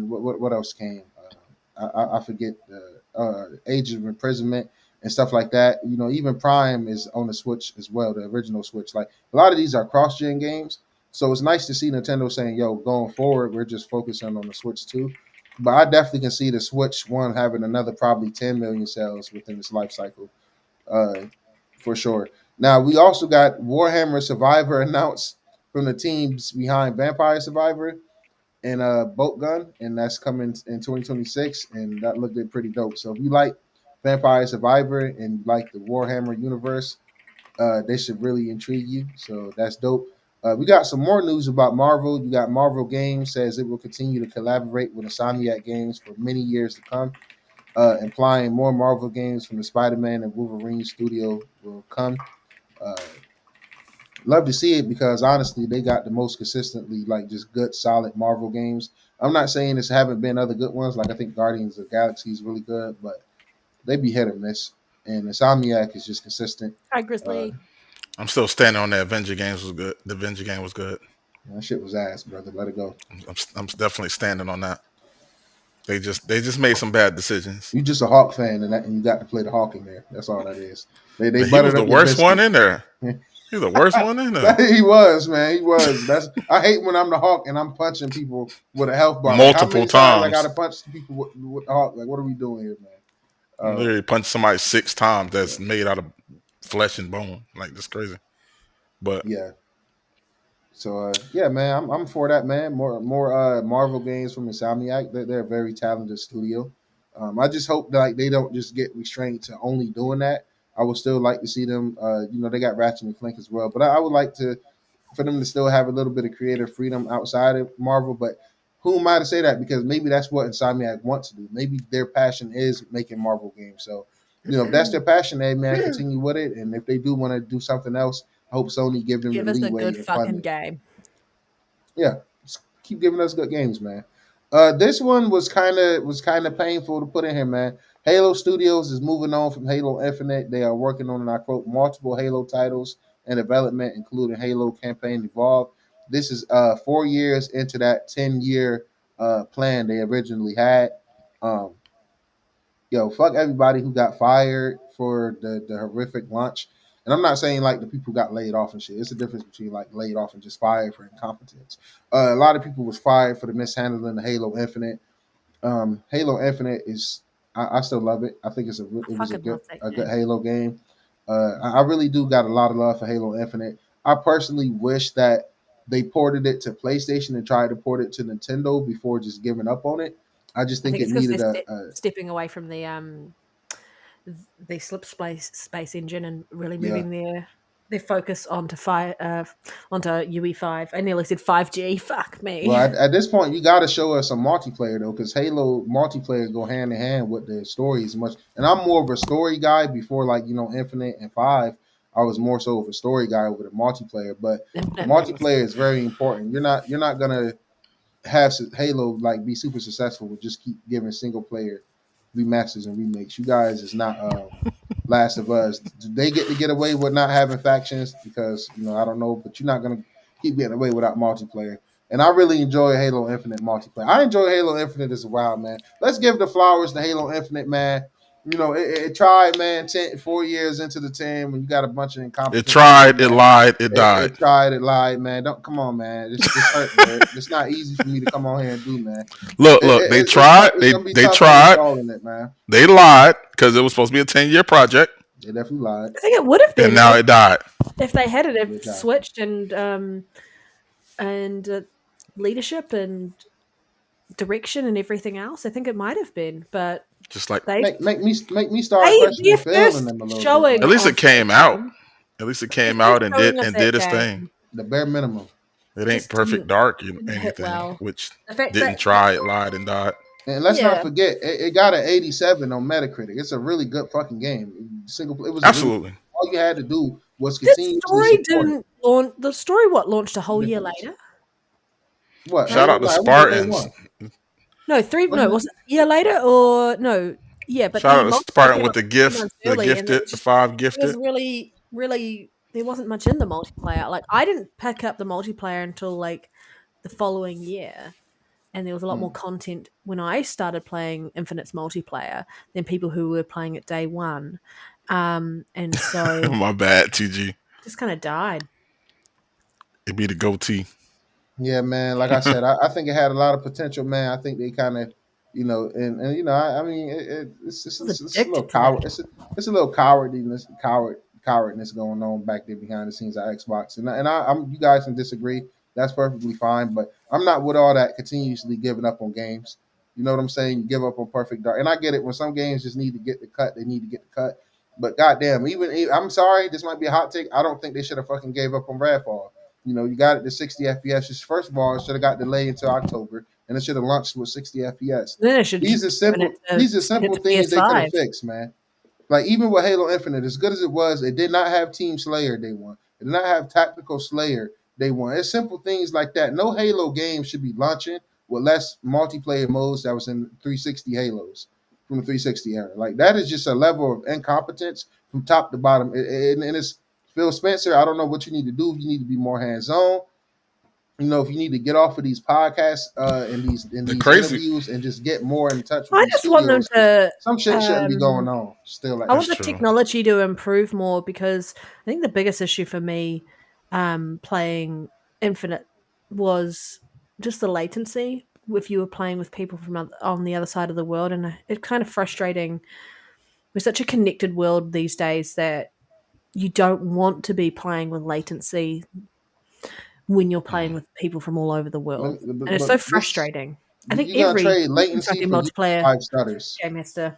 what else came? I forget the Age of Imprisonment and stuff like that. You know, even Prime is on the Switch as well, the original Switch. Like a lot of these are cross-gen games, so it's nice to see Nintendo saying, "Yo, going forward, we're just focusing on the Switch 2." But I definitely can see the Switch One having another probably 10 million sales within its life cycle, uh, for sure. Now we also got Warhammer Survivor announced from the teams behind Vampire Survivor and Boat Gun, and that's coming in 2026, and that looked pretty dope. So if you like Vampire Survivor and you like the Warhammer universe, they should really intrigue you. So that's dope. We got some more news about Marvel. You got Marvel Games says it will continue to collaborate with Insomniac Games for many years to come, implying more Marvel games from the Spider-Man and Wolverine studio will come. Uh, Love to see it because honestly, they got the most consistently like just good, solid Marvel games. I'm not saying this haven't been other good ones. Like I think Guardians of the Galaxy is really good, but they be hit or miss. And Insomniac is just consistent. Hi, Uh, Grizzly. I'm still standing on that. Avenger games was good. The Avenger game was good. that shit was ass, brother. Let it go. I'm definitely standing on that. They just made some bad decisions. You just a Hawk fan, and you got to play the Hawk in there. That's all that is. They Man, he was buttered the up your worst one biscuit. in there. He was the worst one in there. He was, man. He was. That's I hate when I'm the Hawk and I'm punching people with a health bar. Like how Multiple many times I times. gotta punch people with the Hawk? Like what are we doing here, man? Literally punched somebody 6 times that's made out of flesh and bone. Like that's crazy. But Yeah. So yeah, man, I'm for that, man. More Marvel games from Insomniac. They're a very talented studio. I just hope that like they don't just get restrained to only doing that. I would still like to see them. They got Ratchet and Clank as well, but I would like to for them to still have a little bit of creative freedom outside of Marvel. But who am I to say that? Because maybe that's what Insomniac wants to do. Maybe their passion is making Marvel games. So if that's their passion, hey man, continue with it. And if they do want to do something else, I hope Sony give them the Give us a leeway good and fucking funding. game. Yeah, just keep giving us good games, man. This one was kind of painful to put in here, man. Halo Studios is moving on from Halo Infinite. They are working on, and I quote, multiple Halo titles in development, including Halo Campaign Evolved. This is 4 years into that 10-year plan they originally had. Um, fuck everybody who got fired for the horrific launch. And I'm not saying like the people got laid off and shit. It's a difference between like laid off and just fired for incompetence. A lot of people was fired for the mishandling of Halo Infinite. Halo Infinite is I still love it. I think I it was fucking love that a good game. Halo game. I really do got a lot of love for Halo Infinite. I personally wish that they ported it to PlayStation and tried to port it to Nintendo before just giving up on it. I just I think think it it's because needed they're a stepping away from the slip space engine and really yeah. moving their focus onto UE5. I nearly said 5G. Fuck Well, me. at this point, you got to show us some multiplayer though, because Halo multiplayer go hand in hand with the story as much. And I'm more of a story guy before, like Infinite and Five. I was more so of a story guy over the multiplayer, but Infinite made me multiplayer sick. is very important. You're not gonna have Halo like be super successful with just keep giving single player remasters and remakes. You guys is not Last of Us. Do they get away with not having factions? Because I don't know, but you're not gonna keep getting away without multiplayer. And I really enjoy Halo Infinite multiplayer. I enjoy Halo Infinite as well, man. Let's give the flowers to Halo Infinite, man. You know, it tried, man. 4 years into the 10, when you got a bunch of It incompetent people, tried, it man. lied, it died. It tried, it lied, man. Don't come on, man. This hurt, man. It's not easy for me to come on here and do, man. Look, they It's tough. tried. It's gonna be They tough tried. installing it, man. They lied because it was supposed to be a 10-year project, They definitely lied. I think it would have been and now it died. if they had it They died. switched and leadership and direction and everything else. I think it might have been, but Just like they Make me start their questioning Phil first and them a little showing bit. at least of it came that out. game- At least it their came first out and showing did of that its game thing. The bare minimum. It ain't just perfect didn't- dark or didn't hit anything, well. which The fact didn't that try it, lied, and died. And let's Yeah. not forget, it got an 87 on Metacritic. It's a really good fucking game. Single, it was Absolutely. all you had to do was this continuously story support it. didn't launch. The story launched a whole year Difference. later. What? Shout out to Nah, it was day Spartans. one. No, three. Wasn't No, it? was it a year later or no? Yeah, but Shout the out to multiplayer Spartan came with out the 3 gift, months the early, and gifted, it the 5 was gifted. really there wasn't much in the multiplayer. Like I didn't pick up the multiplayer until like the following year, and there was a lot more content when I started playing Infinite's multiplayer than people who were playing it day one. And so My bad, TG. just kind of died. It be the goatee. Yeah, man. Like I said, I think it had a lot of potential, man. I think they kind of, you know, and you know, I mean, it's a little addicted to coward. It's a little cowardness going on back there behind the scenes at Xbox. I'm you guys can disagree. That's perfectly fine. But I'm not with all that continuously giving up on games. You know what I'm saying? You give up on Perfect Dark, and I get it. When some games just need to get the cut, they need to get the cut. But goddamn, even I'm sorry, this might be a hot take. I don't think they should have fucking gave up on Redfall. You know, you got it to 60 FPS. Just first of all, it should have got delayed until October, and it should have launched with 60 FPS. Then it should These are just given simple. it to- These are send it simple to things they could PS5. have fixed, man. Like even with Halo Infinite, as good as it was, it did not have Team Slayer day one. It did not have Tactical Slayer day one. It's simple things like that. No Halo game should be launching with less multiplayer modes that was in 360 Halos from the 360 era. Like that is just a level of incompetence from top to bottom. And it's Phil Spencer. I don't know what you need to do. You need to be more hands-on. You know, if you need to get off of these podcasts and these crazy- interviews and just get more in touch with I these just want them studios, to. some shit shouldn't be going on still. Like I want that. the true. technology to improve more because I think the biggest issue for me playing Infinite was just the latency if you were playing with people from on the other side of the world, and it's kind of frustrating. We're such a connected world these days that you don't want to be playing with latency when you're playing with people from all over the world, and it's so frustrating. I think you're gonna every trade latency for multiplayer 5 stutters. game has to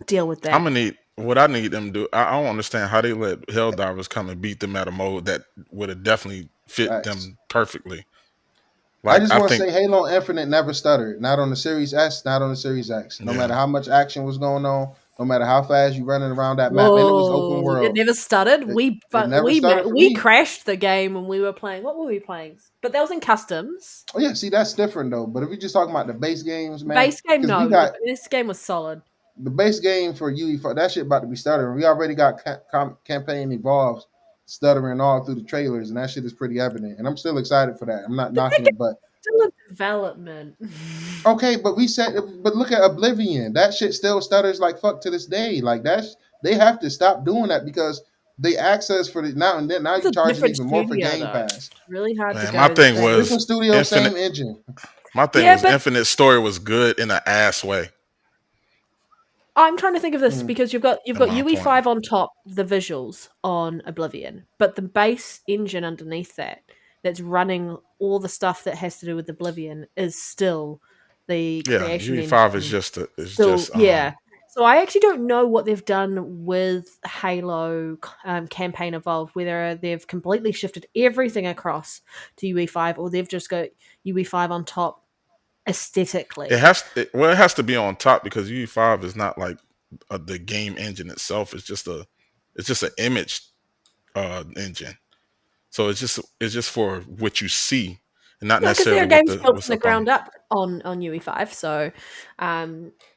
deal with that. I'm gonna need what I need them to do. I don't understand how they let Helldivers come and beat them at a mode that would have definitely fit Facts. them perfectly. I just want to think say Halo Infinite never stuttered. Not on the Series S, not on the Series X. No Yeah. matter how much action was going on, no matter how fast you running around that map, and it was open Whoa, world. it never stuttered. It never stuttered for We me. crashed the game when we were playing. What were we playing? But that was in customs. Oh yeah, see that's different though. But if you're just talking about the base games, man, Base game, 'cause no. we got This game was solid. the base game for UE4, that shit about to be stuttering. We already got campaign evolved stuttering all through the trailers, and that shit is pretty evident. And I'm still excited for that. I'm not knocking it, but Still in development. okay, but look at Oblivion. That shit still stutters like fuck to this day. Like they have to stop doing that because they access for the now and then. Now It's you're a charging different even more for studio, Game though. Pass. Really hard to Man, go. my to thing the was- Different studio, Infinite- same engine. my thing Yeah, was but- Infinite story was good in an ass way. I'm trying to think of this because you've got my UE5 on top, the visuals on Oblivion, but the base engine underneath that's running all the stuff that has to do with Oblivion is still the Yeah, creation UE5 engine. is just Still, yeah. So I actually don't know what they've done with Halo campaign evolved, whether they've completely shifted everything across to UE5 or they've just got UE5 on top aesthetically. It has to be on top because UE5 is not like the game engine itself. It's just an image engine. So it's just for what you see and not Because necessarily their game's built what's from the up on ground up on UE5, so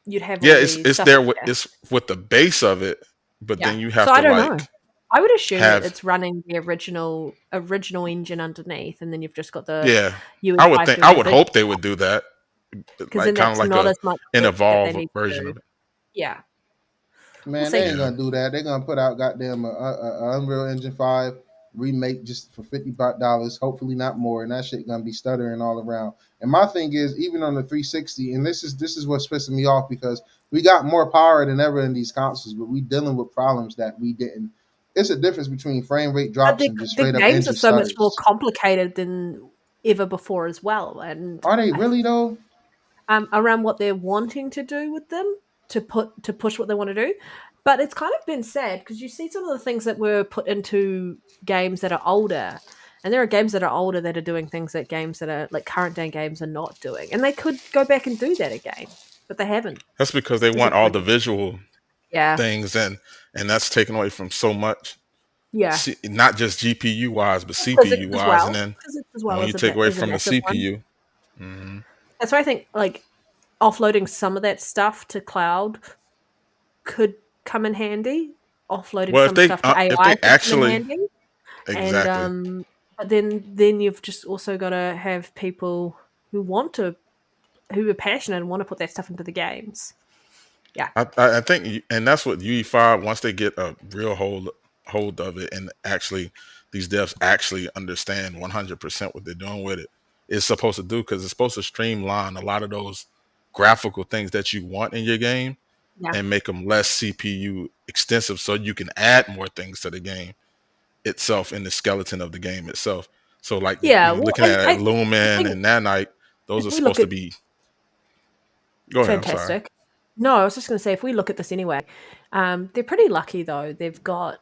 you'd have Yeah, all it's the stuff there in with it's with the base of it, but Yeah. then you have So to I don't like know. I would assume have- that it's running the original engine underneath, and then you've just got the yeah. UE5 I would think doing I the would visual, hope they would do that, because like then kind of that's like not as much an work that they evolved need to version do. of it. Yeah, Man, see. they ain't Yeah. gonna do that. They're gonna put out goddamn Unreal Engine 5 remake just for $50. Hopefully not more, and that shit gonna be stuttering all around. And my thing is, even on the 360, and this is what's pissing me off because we got more power than ever in these consoles, but we dealing with problems that we didn't. It's a difference between frame rate But drops and just the straight up games are engine so much more stutters. complicated than ever before as well, and Are they really though? around what they're wanting to do with them to push what they want to do. But it's kind of been sad because you see some of the things that were put into games that are older, and there are games that are older that are doing things that games that are like current day games are not doing, and they could go back and do that again, but they haven't. That's because they want all the Disappointing. visual Yeah, things, and that's taken away from so much. yeah, Not just GPU wise, but physics CPU as wise, and well. then Physics as and well when is you take away is a from the massive one. CPU, mhm. That's why I think like offloading some of that stuff to cloud could come in handy. Offloading Well, some stuff to if AI they could come in actually handy. And exactly, but then you've just also got to have people who want to who are passionate and want to put that stuff into the games. Yeah. I think, and that's what UE5 once they get a real hold of it, and actually these devs actually understand 100% what they're doing with it, it's supposed to do because it's supposed to streamline a lot of those graphical things that you want in your game Yeah. and make them less CPU extensive, so you can add more things to the game itself in the skeleton of the game itself. So, like, Yeah. Well, looking and at I Lumen think and Nanite, those if are we look supposed to at be. Go ahead. I'm sorry. fantastic. No, I was just going to say if we look at this anyway, they're pretty lucky though. They've got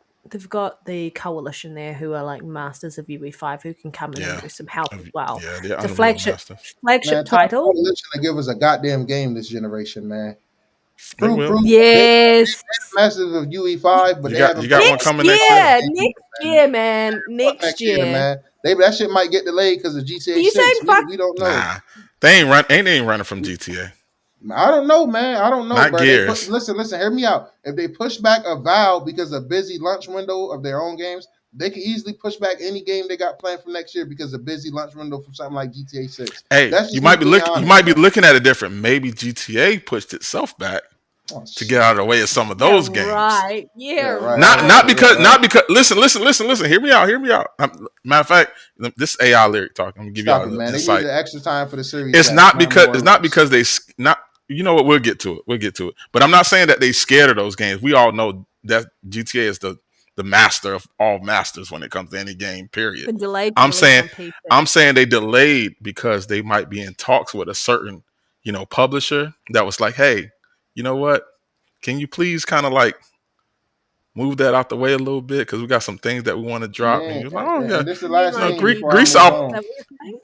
the coalition there who are like masters of UE5 who can come in and Yeah, do some help as well. yeah, they're It's a Unreal flagship Masters. flagship Man, tell title. Coalition to give us a goddamn game this generation, man. They Prove, will. prove they Yes. masters of UE5, but You they got you haven't got brought one us Next coming next year. year. games, Next man. year, man. Fuck Next next year, year. man. Maybe that shit might get delayed because of Are GTA you saying 6. fuck? We don't know. Nah, they ain't running from GTA. I don't know, man. I don't know, Not bro. They put Gears. listen, hear me out. If they push back a Avowed because of busy launch window of their own games, they can easily push back any game they got planned for next year because of busy launch window from something like GTA 6. Hey, That's you just me might be being look you honest, might be man. looking at it different. Maybe GTA pushed itself back Oh to get out of the way of some of Yeah, those games. right. yeah, Yeah, right. Not right. not Yeah, because right. listen. Hear me out. Hear me out. Matter of fact, this AI lyric talk. I'm gonna give y'all Stop a it, little man. They insight. needed extra time for the series It's chat, not not because more or less. they not. You know what? We'll get to it. We'll get to it. But I'm not saying that they scared of those games. We all know that GTA is the master of all masters when it comes to any game. Period. Been delayed to I'm release saying on PC. they delayed because they might be in talks with a certain publisher that was like, hey, you know what? Can you please kind of like move that out the way a little bit because we got some things that we want to drop. And Man, you're like, oh yeah, and this is the You mean last like thing before I grease move our is on. that what you're saying?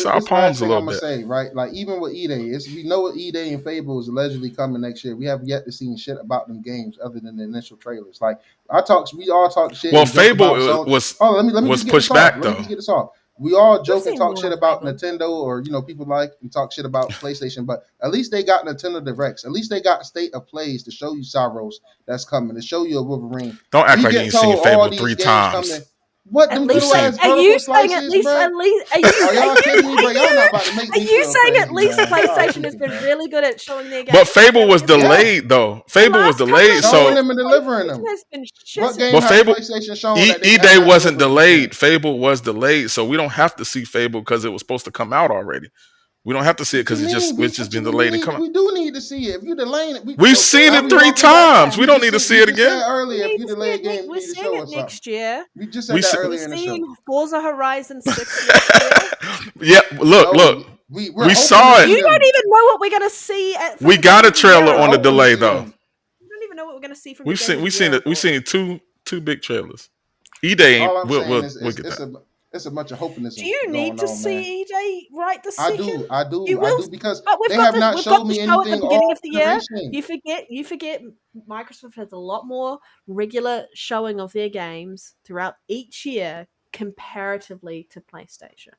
our This is the last palms a thing I'm little gonna bit. say, right? Like even with E-Day, we know what E-Day and Fable is allegedly coming next year. We have yet to see shit about them games other than the initial trailers. Like we all talk shit Well, and joke Fable about Sony. was Oh, let me just get this pushed off. back Let me though. just get this off. We all We've joke and seen talk more shit on about Fable. Nintendo, or people like and talk shit about PlayStation, but at least they got Nintendo Directs. At least they got state of plays to show you Saros that's coming, to show you a Wolverine. Don't act We like you get ain't seen told all Fable these three games coming. times. What At them You've least, little seen. ass are you vertical saying at slices, least bro? at least Are y'all kidding me, bro? Y'all not about to make are me you feel saying crazy, at least man. Y'all PlayStation has tweaking, been man. really good at showing their But games? Fable was Yeah, delayed though. The Fable was last couple delayed. of showing So years, them and delivering PlayStation them. has been What shitting. game but has Fable PlayStation shown that they have E-Day not wasn't delivered this year? delayed. Fable was delayed, so we don't have to see Fable because it was supposed to come out already. We don't have to see it What you because mean? it's just What you been mean? We delayed and need. coming. We do need to see it. If you delaying it, We've so seen are it we three walking back? Yeah, times. We don't need to see You it just said again. we earlier if need you to see delay a it. game, you We're need to seeing show it us something. next year. You just We said that see, We're earlier in the show. seeing Forza Horizon 6 next year. yeah. Look. No, we're We hoping to saw it. see You don't them. even know what we're going to see from We the got beginning a of the trailer year. We're on the hoping to delay see though. them. You don't even know what we're going to see from the We've game seen of the year. two big trailers. E-Day ain't. All I'm saying is We'll get that. it's a bunch of Do hopeism you need going to on, man. see EJ right this I second? do, I You do, I will, do, because but they have not we've got showed the me show at the anything beginning all of the year. generation. You forget Microsoft has a lot more regular showing of their games throughout each year comparatively to PlayStation.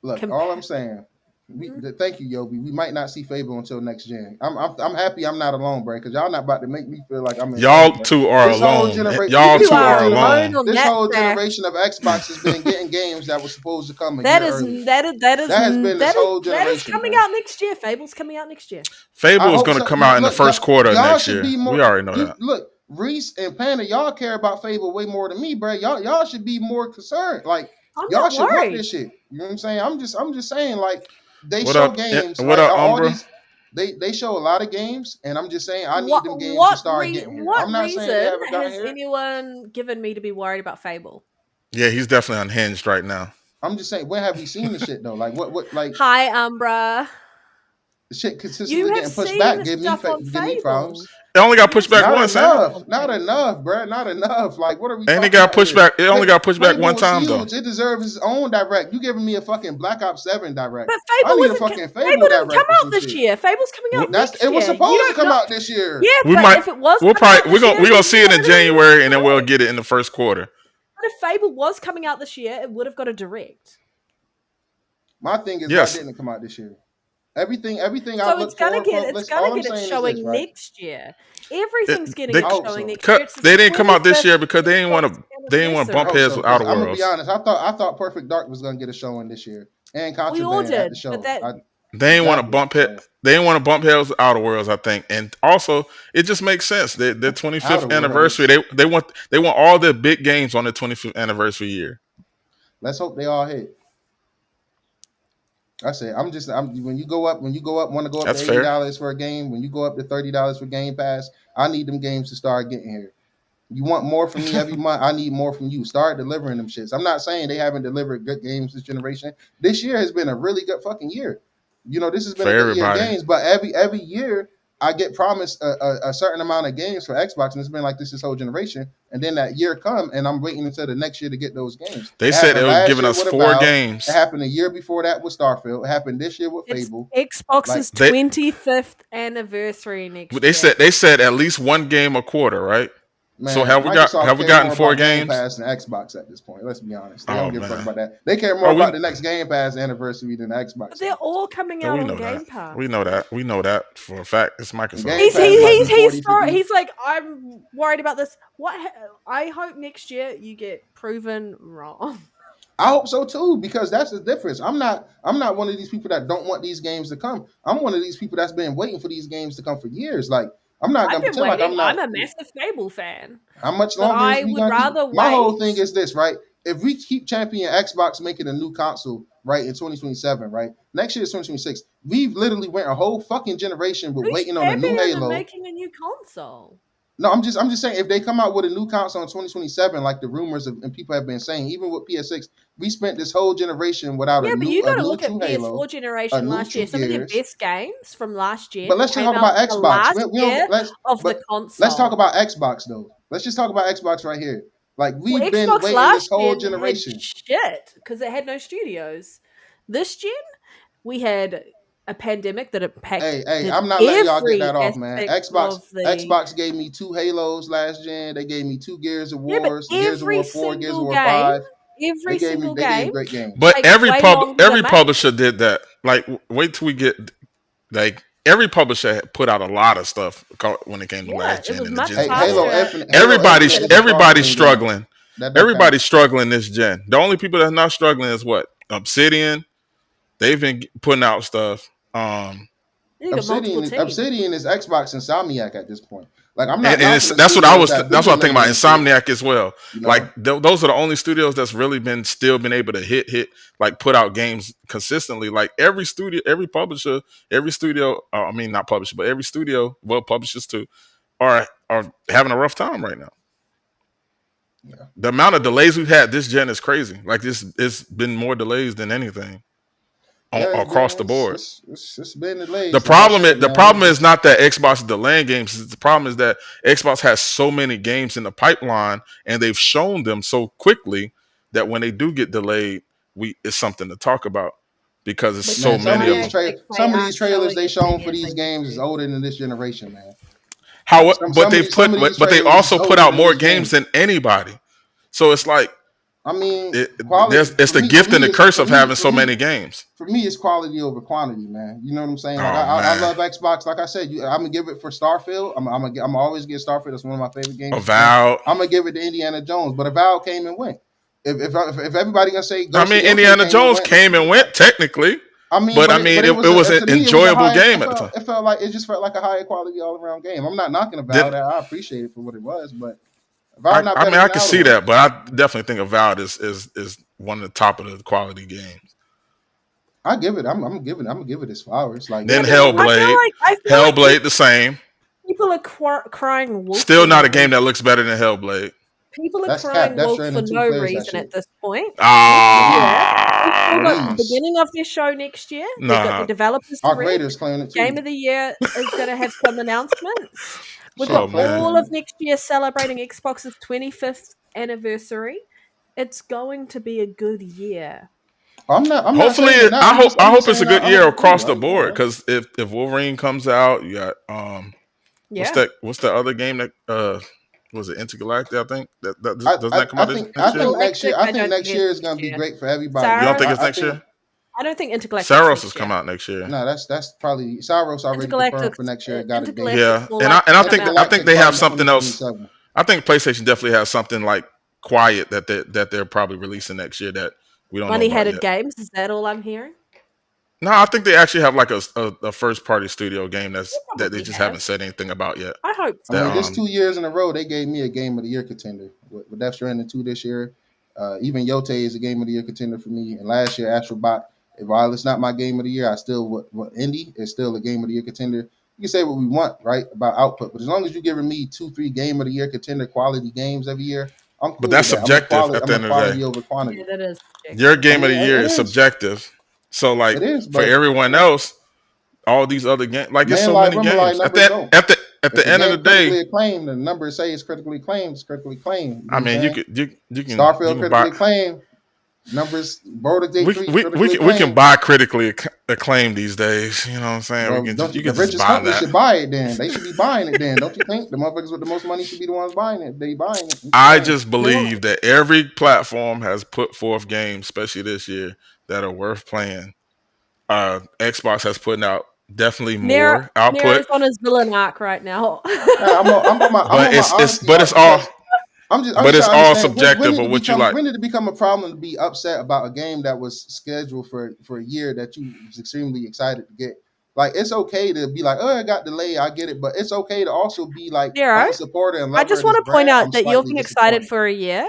Look, all I'm saying, Mhm. thank you, Yobi. We might not see Fable until next gen. I'm happy I'm not alone, bro, because y'all not about to make me feel like I'm insane, Y'all bro. two are This whole alone. generation, You Y'all two two are are alone alone. on this that whole fact. generation of Xbox has been getting getting games that were supposed to come a That year is early. that has been this whole that is generation, coming man. out next year. Fable's coming out next year. Fable I is hope going to so. come out in the Look, first quarter of y'all next should year. be more. We already know that. Look, Reese and Panda, y'all care about Fable way more than me, bro. Y'all should be more concerned. Like I'm y'all not should want worried. this shit. You know what I'm saying? I'm just saying, like they What show up? games, What like up, all Umbra? these. They show a lot of games, and I'm just saying I need What them games to what start getting here. what I'm not saying they reason haven't gotten has here. anyone given me to be worried about Fable? Yeah, he's definitely unhinged right now. I'm just saying, when have we seen the shit though? Like what like Hi, Umbra. the shit You consistently have getting pushed seen back? the Give stuff on me Fable. problems. It only got You have pushed back seen Not the once, stuff ain't it? enough. on Not Fable. enough, bro. Not enough. Like, what are we And it talking got about pushed here? back. It only got pushed back one Fable is time though. huge. It deserves its own direct. You giving me a fucking Black Ops 7 direct. But I Fable need a isn't. fucking Fable Fable didn't come direct or out some this shit. year. Fable's coming out next It was year. You supposed to don't come know. out this year. Yeah, We but might. if it was We'll coming out probably. this year, We're gonna then see it in it would have January, and then we'll direct. get it in the first quarter. But if Fable was coming out this year, it would have got a direct. My thing is, why Yes, didn't it come out this year? Everything I So it's look gonna for get from all I'm it saying is this, showing right? next year. Everything's getting they it I hope showing so. next year. It's they the didn't come out this 25th year because they didn't want Xbox to. They didn't want to I bump hope heads so, with because Outer I'm gonna be Worlds. honest. I thought Perfect Dark was gonna get a showing this year, and We all Contraband at did, the show. but that They didn't want to Exactly. bump it. So They didn't want to bump heads with Outer Worlds, I think, and also it just makes sense. Their Outer 25th anniversary. Worlds. They want all the big games on their 25th anniversary year. Let's hope they all hit. I say when you go up, want to go up to That's fair. $80 for a game, when you go up to $30 for Game Pass, I need them games to start getting here. You want more from me every month, I need more from you. Start delivering them shits. I'm not saying they haven't delivered good games this generation. This year has been a really good fucking year. You know, this has been For a good year of everybody. games, but every year I get promised a certain amount of games for Xbox, and it's been like this whole generation. And then that year come, and I'm waiting until the next year to get those games. They It said they happened were last giving year us with 4 Avowed. It games. happened a year before that with Starfield. It happened this year with it's Fable. Xbox's They 25th anniversary next they year. said at least one game a quarter, right? So Man, Microsoft have we care gotten more 4 about Game games? Pass than Xbox at this point. Let's be honest. They Oh don't give a fuck man. about that. They care more Oh, about the next Game Pass anniversary than the But Xbox. they're all coming Yeah, out we on know Game that. Pass. We know that. We know that for a fact. It's Microsoft. Game He's Pass might be 40, 50. he's like, I'm worried about this. I hope next year you get proven wrong. I hope so too, because that's the difference. I'm not one of these people that don't want these games to come. I'm one of these people that's been waiting for these games to come for years. Like, I'm not I've gonna been pretend like waiting. I'm not. I'm a massive Fable fan, How much but longer is I we would gonna keep? rather My whole wait. thing is this, right? If we keep championing Xbox making a new console, right, in 2027, right? Next year is 2026. We've literally went a whole fucking generation with Who's waiting on a new championing Halo. making a new console? No, I'm just saying, if they come out with a new console in 2027, like the rumors and people have been saying, even with PS6, we spent this whole generation without Yeah, but you got to new look at true Halo, PS4 a generation new last true year. Some of their Gears. best games from last But gen let's just came talk out about the Xbox. last We don't year of the let's talk console. about Xbox though. Let's just talk about Xbox right here. Like, Well, we've been Xbox waiting this last whole gen had generation. shit because it had no studios. This gen, we had a pandemic that impacted Hey, I'm not letting y'all get every that off, man. aspect of the. Xbox gave me 2 Halos last gen. They gave me 2 Gears of Yeah, but Wars, Gears of War 4, Gears of War every 5. single They gave game great games. But takes way longer to every make. publisher did that. Like, wait till we get like every publisher had put out a lot of stuff when it came to Yeah, last it gen was and the much gens Hey, before Halo faster. that. Infinite, Halo Infinite is a Everybody's Starfield game. struggling. That don't Everybody's count. struggling this gen. The only people that's not struggling is what? Obsidian. They've been putting out stuff. You got multiple teams. Obsidian is Xbox Insomniac at this point. Like, I'm not And knocking the that's what I studios was. that do That's what I'm thinking deliver about. them shit. Insomniac as well. You know? Like those are the only studios that's really still been able to hit like put out games consistently. Like every studio, every publisher, every studio. I mean, not publisher, but every studio, well, publishers too, are having a rough time right now. Yeah. The amount of delays we've had this gen is crazy. Like it's been more delays than anything across the board. It's been delayed. The problem is not that Xbox is delaying games. The problem is that Xbox has so many games in the pipeline, and they've shown them so quickly that when they do get delayed, it's something to talk about because it's so many of them. Some of these trailers they shown for these games is older than this generation, man. But they also put out more games than anybody. So it's like, I mean, it's the gift and the curse of having so many games. For me, it's quality over quantity, man. You know what I'm saying? Like, I love Xbox. Like I said, I'm gonna give it for Starfield. I'm gonna always give Starfield. That's one of my favorite games. Avowed. I'm gonna give it to Indiana Jones, but Avowed came and went. If everybody gonna say I Ghost of mean, Yote Indiana came and Jones went, then came and went technically, I mean, but I mean, it it was was an to me it was a enjoyable high. game at the time. It felt like it just felt like a higher quality all around game. I'm not knocking Avowed. Then I appreciate it for what it was, but I, Avowed not I better mean, I than the can other see one. that, but I definitely think Avowed is one of the top of the quality games. I give it. I'm gonna give it its flowers. Like Then it was. Hellblade, I feel like Hellblade the same. people are crying wolf Still for not no a game reason. that looks better than Hellblade. People are That's cap. crying Death wolf for Stranding 2 no clears that reason at shit. this point. Next year, we've still got the Ah, Please. beginning of their show next year. We've got the nah. developers to Arc Red. Raiders claiming it Game too. of the Year is going to have some announcements. We've Oh got Shit, Fat man. all of claiming next year celebrating Xbox's 25th anniversary. It's going to be a good year. it. I'm not Hopefully, saying that. I I'm just hope it's a saying good I year hope it's good. across the Like, yeah, board. Because if Wolverine comes out, you got Yeah. what's the other game that was it Intergalactic? I think that doesn't that come out this I next year? think next year. Intergalactic, I I think don't think next it's year is next gonna be year. great for everybody. You don't Saros, think it's I next think year? I don't think Intergalactic's Saros has next come year. out next year. no, that's probably Cyros already confirmed for next year. It got a date. Yeah, Intergalactic's more and likely I to come think out. I think Intergalactic they have probably something else. 2027. I think PlayStation definitely has something like quiet that they're probably releasing next year that we don't know about Money-headed yet. games, is that all I'm hearing? No, I think they actually have like a first party studio game They that they probably just have. haven't said anything about yet. I hope I so. mean, That this 2 years in a row, they gave me a Game of the Year contender with Death Stranding 2 this year. Even Yote is a Game of the Year contender for me. And last year, Astrobot, while it's not my Game of the Year, I still what Indie is still a Game of the Year contender. You can say what we want, right, about output, but as long as you're giving me 2, 3 Game of the Year contender quality games every year, I'm but cool that's with that. subjective at the I'm a end of the day. quality over Yeah, quantity. that is Your subjective. I game of mean, the year it is is, subjective. So like it is, for but everyone else, all these other games, like it's man, so like many women, like games. numbers don't. At If the a end of the game day, critically acclaimed, the numbers say it's critically acclaimed, it's critically acclaimed. You know I what I'm mean, saying? you Starfield can buy critically acclaimed. Numbers Border Gate 3 critically we can acclaimed. buy critically acclaimed these days. You know what I'm saying? We Well, can don't you the can just richest buy company that. should buy it then. They should be buying it then. Don't you think? The motherfuckers with the most money should be the ones buying it. They buying it. I'm just I saying. just believe that every platform has put forth games, especially this year, that are worth playing. Xbox has put out definitely more output, Nero's on his villain arc right now. Nah, I'm but on my honesty arc because I'm but just it's trying to all understand subjective of what you like. when did it become a problem to be upset about a game that was scheduled for a year that you was extremely excited to get. Like it's okay to be like, oh, it got delayed, I get it, but it's okay to also be like, Nero, I'm a supporter and I lover just of this want to point brand. out I'm that you've slightly been excited disappointed. for a year.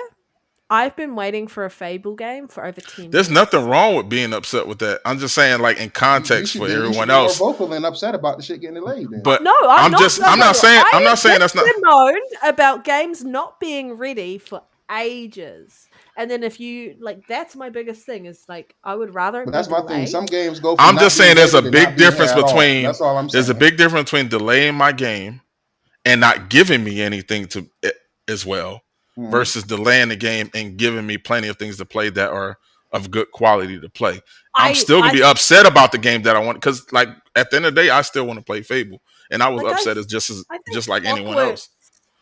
I've been waiting for a Fable game for over 10 There's years. nothing wrong with being upset with that. I'm just saying, like in context for You should everyone be more else. vocal and upset about the shit getting delayed then. But No, I'm not. No, I'm no, not no. saying I I'm not saying have that's not. moaned about games not being ready for ages. And then if you like, that's my biggest thing. Is like I would rather But it be that's my thing. delayed. Some games go from I'm not just being saying ready to not being here at all. That's all I'm there's a saying. big difference between delaying my game and not giving me anything to as well Mhm. versus delaying the game and giving me plenty of things to play that are of good quality to play. I'm still gonna I be upset about the game that I want because like at the end of the day, I still want to play Fable, and I was like upset as I think just like anyone Clockwork. else.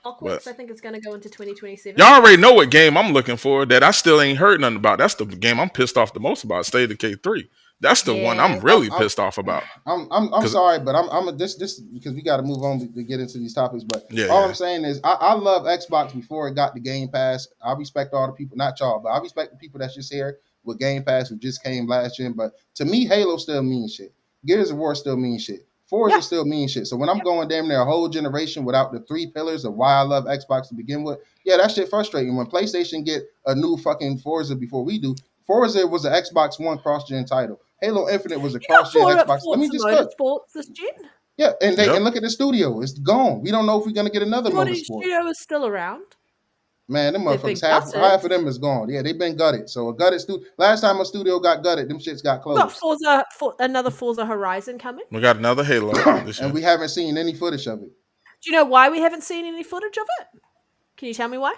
But Clockworks, I think, is going to go into 2027. y'all already know what game I'm looking for that I still ain't heard nothing about. That's the game I'm pissed off the most about. State of Decay 3. That's the one Yeah, I'm really pissed off about. I'm Because sorry, but I'm a, this because we got to move on to get into these topics. But all yeah, I'm saying is I love Xbox before it got the Game Pass. I respect all the people, not y'all, but I respect the people that's just here with Game Pass who just came last gen. But to me, Halo still means shit. Gears of War still means shit. Forza yeah, still means shit. So when I'm going damn near a whole generation without the 3 pillars of why I love Xbox to begin with, yeah, that shit frustrating. When PlayStation get a new fucking Forza before we do, Forza was an Xbox One cross-gen title. Halo Infinite was a you got cross-gen Xbox. Let me Forza just cook. Motorsports this gen. Yeah, and yep. look at the studio. It's gone. We don't know if we're gonna get another Morning motorsport. Studio is still around. Man, them They've motherfuckers been gutted. half of them is gone. Yeah, they've been gutted. So a gutted studio. Last time a studio got gutted, them shits got We've got closed. another Forza Horizon coming. We got another Halo this And year. we haven't seen any footage of it. Do you know why we haven't seen any footage of it? Can you tell me why?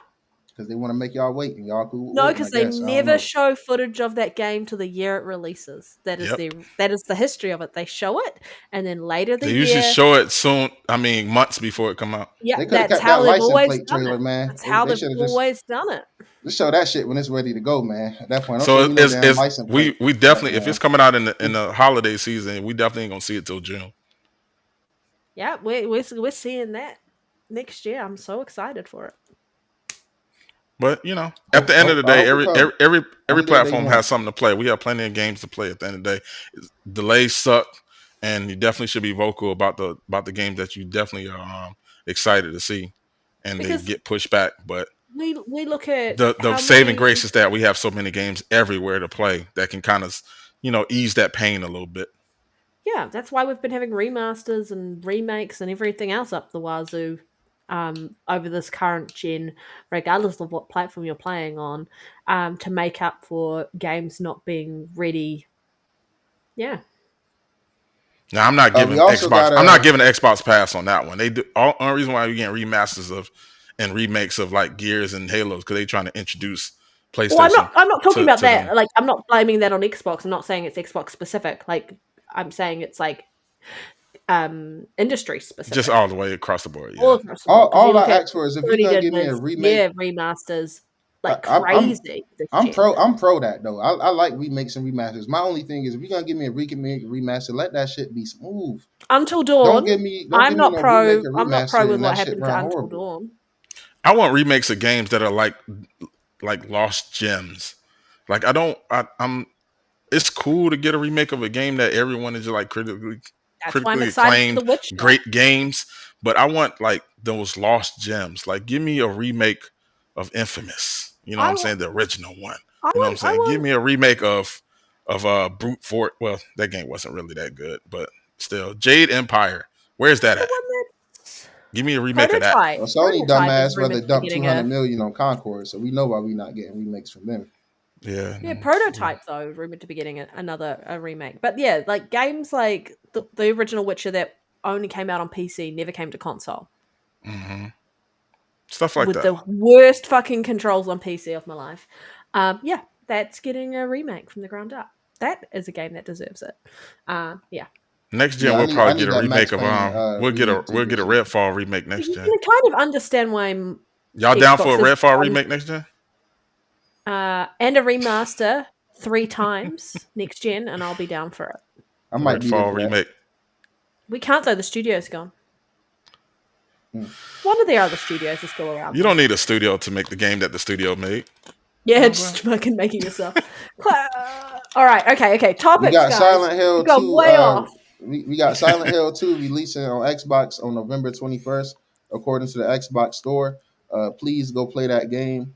Because they want to make y'all wait and y'all cool. No, waiting, because I they guess. I don't never know. show footage of that game till the year it releases. That is Yep. the history of it. They show it, and then later the They usually year, show it soon. I mean, months before it come out. yeah, They could have that's kept how that they've license always plate done trailer, it. man. That's how They they've should have always done it. just show that shit when it's ready to go, man. At that point, don't show So me no damn license plate. we Like, definitely if it's coming out in the holiday season, we definitely ain't gonna see it till June. Yeah, we're seeing that next year. I'm so excited for it. But at the end of the I day, hope it comes. every I'm there day platform one. has something to play. We have plenty of games to play. At the end of the day, delays suck, and you definitely should be vocal about the games that you definitely are excited to see, and they Because get pushed back. But we look at the how saving many. grace is that we have so many games everywhere to play that can kind of ease that pain a little bit. Yeah, that's why we've been having remasters and remakes and everything else up the wazoo over this current gen, regardless of what platform you're playing on, to make up for games not being ready. Yeah. Now I'm not We giving also Xbox. got I'm not giving Xbox pass on that one. They do. Only reason why you're getting remasters of and remakes of like Gears and Halos because they're trying to introduce Well, I'm PlayStation not. I'm not talking about to them. that. Like, I'm not blaming that on Xbox. I'm not saying it's Xbox specific. Like, I'm saying it's like industry Just specific. all the way across the board. All Yeah. across the board. Because you all look I at ask for is if you're 30 gonna give me a dividends, remake. yeah, remasters like I'm crazy this I'm gen. pro that though. I like remakes and remasters. My only thing is if you're gonna give me a remake remaster, let that shit be smooth. Until Don't Dawn, give me no remake or I'm not pro remaster with and what that shit happened to run Until horrible. Dawn. I want remakes of games that are like lost gems. Like I don't. I'm. It's cool to get a remake of a game that everyone is like That's why I'm critically excited for acclaimed, The Witcher. great games. But I want like those lost gems. Like give me a remake of Infamous. You know what I I'm want, saying? The original one. I You know what I'm want, I saying? Give want, me a remake of Brute Force. Well, that game wasn't really that good, but still, Jade Empire. Where's that the at? one that's Give me a remake of that. prototype. Well, Sony Prototype is dumbass rather rumored to be dump getting 200 a million on Concord, so we know why we not getting remakes from them. Yeah. yeah. No, Prototype though rumored to be getting another remake. But yeah, like games like the original Witcher that only came out on PC, never came to console, mm-hmm. Stuff like with that. the worst fucking controls on PC of my life. Yeah, that's getting a remake from the ground up. That is a game that deserves it. Yeah. Next gen, Yeah, we'll I probably get need a that Max remake of Payne remake too, we'll get a basically. Redfall remake next You gen. can kind of understand why Y'all down for a Xbox is Redfall remake next gen? and a remaster 3 times next gen, and I'll be down for it. I might be there Redfall for that. remake. We can't though; the studio's gone. Hmm. One of the other studios is still around. You though. don't need a studio to make the game that the studio made. Yeah, Oh, just fucking making yourself. All right, okay. We Topics, got guys. Silent Hill We've gone 2. way off. We got Silent Hill 2 releasing on Xbox on November 21st, according to the Xbox Store. Please go play that game.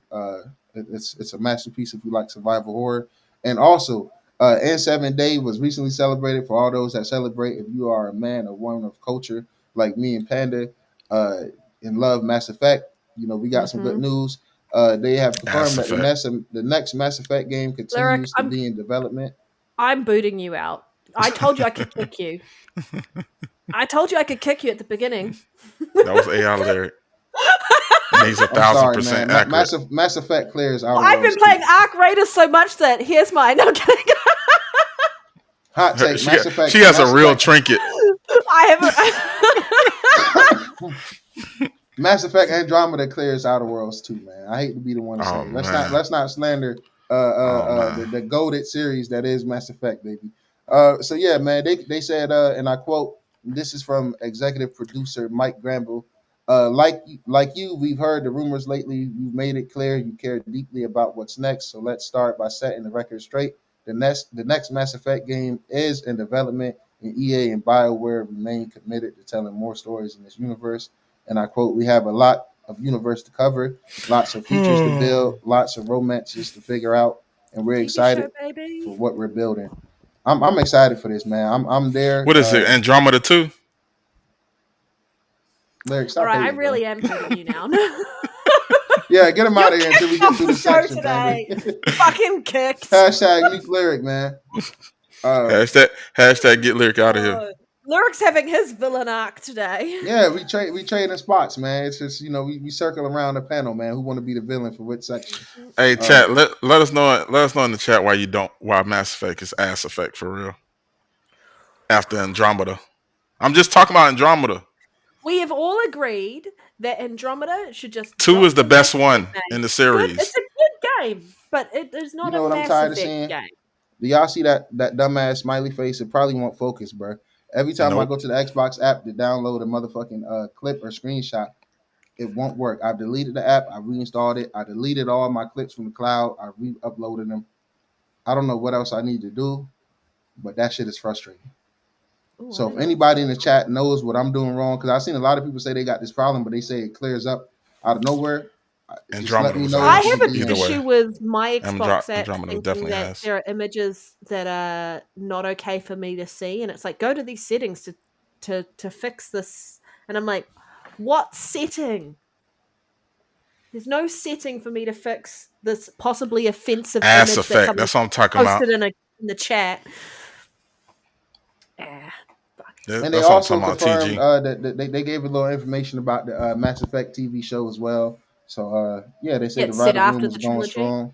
It's a masterpiece if you like survival horror. And also, N7 Day was recently celebrated for all those that celebrate. If you are a man or woman of culture like me and Panda, uh, and love Mass Effect, we got some good news. They have Mass confirmed that Effect. the next Mass Effect game Lyric, continues to be in development. I'm booting you out. I told you I could kick you. I told you I could kick you at the beginning. That was AI lyric. And he's I'm sorry, 1,000% man. accurate. Mass Effect clears out. Well, I've been playing Arc Raiders so much that here's my no kidding. Hot take. Mass Effect. She has a Mass real Effect, trinket. I have. Mass Effect Andromeda clears Outer Worlds too, man. I hate to be the one to say Oh it. man. Let's not slander Oh man. the goated series that is Mass Effect, baby. So yeah, man, they said, and I quote, this is from executive producer Mike Gramble. Like you, we've heard the rumors lately. You've made it clear you care deeply about what's next. So let's start by setting the record straight. The next Mass Effect game is in development, and EA and BioWare remain committed to telling more stories in this universe. And I quote, we have a lot of universe to cover, lots of features to build, lots of romances to figure out, and we're TV excited show, baby. for what we're building. I'm excited for this, man. I'm there. What is it? Andromeda 2? Lyric, All stop right, I hating, really bro. am hating you now. Yeah, get him out of here until we get Off through the the show section, today. Panda. Fucking kicked. Hashtag Meek Lyric, man. Hashtag get lyric out of here. Lyric's having his villain arc today. Yeah, we trading spots, man. It's just we circle around the panel, man. Who want to be the villain for which section? Hey chat, let us know in the chat why Mass Effect is ass effect for real. After Andromeda. I'm just talking about Andromeda. We have all agreed that Andromeda should just 2 is the best one in the Good. series. It's a good game, but it is not You know a what I'm Mass tired of Effect seeing? game. Do y'all see that dumbass smiley face? It probably won't focus, bro. Every time I Nope. go to the Xbox app to download a motherfucking clip or screenshot, it won't work. I've deleted the app. I reinstalled it. I deleted all my clips from the cloud. I re-uploaded them. I don't know what else I need to do, but that shit is frustrating. Ooh, I So don't if know what's anybody in going the chat knows what I'm doing wrong, because I've seen a lot of people say they got this problem, but they say it clears up out of nowhere. Just let Andromeda me was know I so ass. we have can an get Either in. way, issue with my Xbox app Andromeda thinking definitely that ass. there are images that are not okay for me to see, and it's like go to these settings to fix this, and I'm like, what setting? There's no setting for me to fix this possibly offensive Ass image that effect. someone That's what I'm talking about. posted in the chat. Ah, fuck. And they That's what I'm also talking about. confirmed TG. that they gave a little information about the Mass Effect TV show as well. So yeah, they say Yeah, the it's set writer room after is the going trilogy. strong.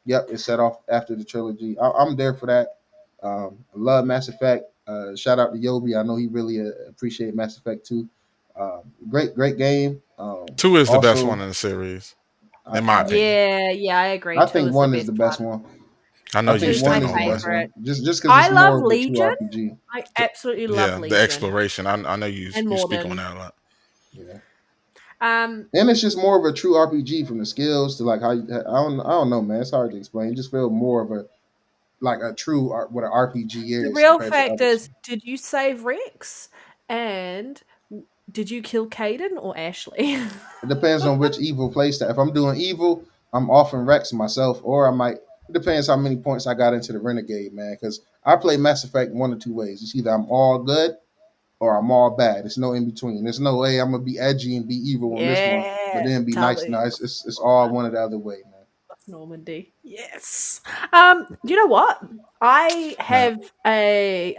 Yep, it's set off after the trilogy. I'm there for that. I love Mass Effect. Shout out to Yobi. I know he really appreciate Mass Effect too. Great game. 2 is the best one Also, in the series, I, in my I opinion. Yeah, I agree. I Two think is the one is best the part. best one. I know I you think Two's one my stand is the on one. best one. favorite. Just because I it's love more of a true Legion. RPG. I absolutely love Yeah, the Legion exploration. I know and you speak on Morden. that a lot. Yeah. Um, And it's just more of a true RPG from the skills to like how you, I don't know, man. It's hard to explain. It just feel more of a like a true what an RPG the is real compared to fact others. is, did you save Rex? And did you kill Caden or Ashley? It depends on which evil place that. If I'm doing evil, I'm often Rex myself, or I might. It depends how many points I got into the Renegade, man. Because I play Mass Effect one or two ways. It's either I'm all good or I'm all bad. There's no in between. There's no way I'm gonna be edgy and be evil on this one, but Yeah, then be nice. totally. No, it's all one or the other way, man. That's Normandy. Yes. You know what? Man, I have a